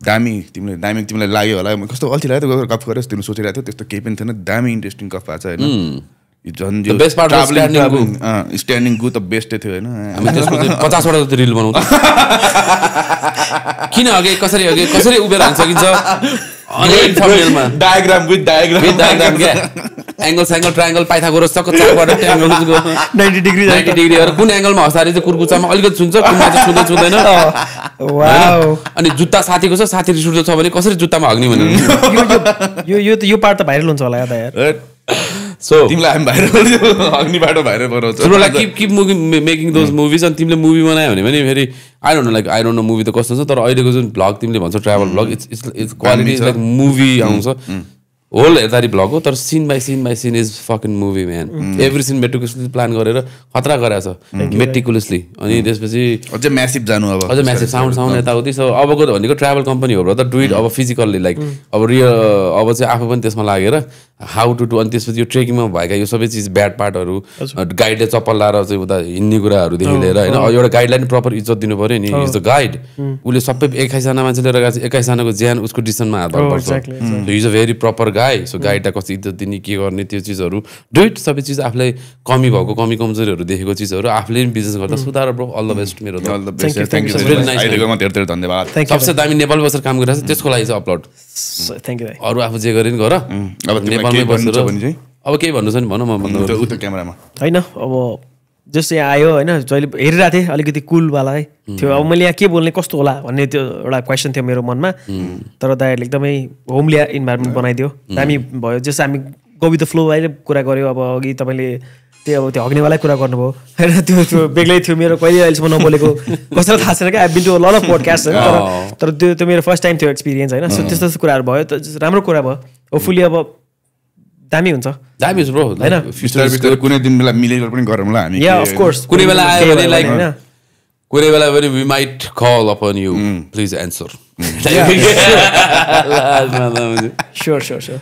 तिमीलाई लाग्यो होला कस्तो अल्छी लाग्यो त्यो गफ गरेर तिमीले सोचिरहेको थियो त्यस्तो केही पनि थिएन दामी इन्ट्रेस्टिङ गफ भएको छ होइन झन् The best part was standing standing गु त बेस्टै थियो होइन हामी त्यसको चाहिँ 50 वटा रिल बनाउँछ किन कसरी उभिएर हान्न सकिन्छ अनि थम्बनेलमा डायग्राम विथ डायग्राम क्या एंगल सेंगल ट्रायंगल पाइथागोरस छ चारबाट ट्रायंगल 90 डिग्री 90 डिग्री और कुन एंगलमा हसारी चाहिँ कुर्कुचामा अलिकति छुन्छ कुनमा चाहिँ छुँदैन वाओ अनि जुत्ता साथीको छ साथी रिस उठ्दो छ भने कसरी जुत्तामा हग्ने भनेर यो पार्ट त भाइरल हुन्छ होला यार सो तिमीलाई हामी भाइरल अग्निबाट भाइरल बनाउँछ तिम्रो लागि किप मेकिङ दोज मुभिज अनि तिमीले मुभी बनायो भने पनि फेरि आई डोन्ट नो मुभी त कस्तो छ तर अहिलेको जुन भ्लग तिमीले भन्छौ travel vlog it's quality is like movie आउँछ होल हेर्दाखेरि भ्लग हो तर scene by scene is fucking movie man every scene meticulously plan गरेर खतरा गरेको छ मेटिकुलसली अनि त्यसपछि अझै म्यासिभ जानु अब अझै म्यासिभ साउन्ड यताउति सो अबको भनेको ट्राभल कम्पनी हो ब्रदर डु इट अब फिजिकल्ली लाइक अब अब चाहिँ आफू पनि त्यसमा लागेर हाउ टु डु अनि त्यसपछि यो ट्रेकिङमा भएका यो सबै चिज ब्याड पार्टहरू गाइडले चप्पल लाएर चाहिँ उता हिँड्ने कुराहरूदेखि लिएर होइन एउटा गाइडलाई पनि प्रपर इज्जत दिनु पऱ्यो नि इज द गाइड उसले सबै 21जना मान्छे लिएर गएको छ 21जनाको ज्यान उसको डिसिसनमा हात पर्छ इज अ भेरी प्रपर गाई सो गाइडलाई कस्तो इज्जत दिने के गर्ने त्यो चिजहरू डु इट सबै चिज आफूलाई कमी भएको कमी कमजोरीहरू देखेको चिजहरू आफूले पनि बिजनेस गर्दा सुधार ब्रो अल द बेस्ट मेरो धेरै धन्यवाद सबसे दामी नेपाल बसेर काम गरिरहेको छ त्यसको लागि चाहिँ अपलोड थ्याङ्क यू अरू आफू जे गरे नि गर अब नेपालमै बसेर अब केही भन्नु छ नि भनौँ म क्यामेरामा होइन अब जस्तो यहाँ आयो होइन जहिले हेरिरहेको थिएँ अलिकति कुलवाला है थियो अब मैले यहाँ के बोल्ने कस्तो होला भन्ने त्यो एउटा क्वेसन थियो मेरो मनमा तर दाइहरूले एकदमै होमली इन्भाइरोमेन्ट बनाइदियो दामी भयो जस्तो हामी गो विथ द फ्लो अहिले कुरा गऱ्यो अब अघि तपाईँले त्यो अब त्यो हग्नेवालै कुरा गर्नुभयो होइन त्यो बेग्लै थियो मेरो कहिले अहिलेसम्म नबोलेको कसैलाई थाहा छैन क्या I been to lot of podcast होइन तर त्यो मेरो फर्स्ट टाइम थियो एक्सपिरियन्स होइन सो त्यस्तो त्यस्तो कुराहरू भयो त राम्रो कुरा भयो होपफुली अब दामी हुन्छ दामी ब्रो होइन कुनै दिन बेला मिलेर पनि गरौँला हामी या अफ कोर्स कुनै बेला आयो भने लाइक कुनै बेला पनि we might call upon you please answer sure sure sure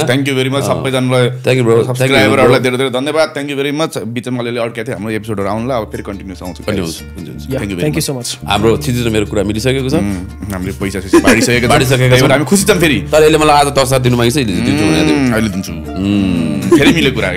thank you very much सबैजनालाई Thank you, bro. सब्सक्राइबरहरूलाई धेरै धेरै धन्यवाद थ्याङ्क यू भेरी मच बिचमा अलिअलि अड्किएको थियो हाम्रो एपिसोडहरू आउनुला अब फेरि कन्टिन्युस आउँछ थ्याङ्क यू सो मच हाम्रो थिचि मेरो कुरा मिलिसकेको छ हामीले पैसा सैसा बाँडिसकेको छौँ। हामी खुसी छौँ फेरि तर यसले मलाई आज 10,000 दिनु मागिन्छ दिन्छु भनेको थियो। अहिले दिन्छु फेरि मिलेको कुरा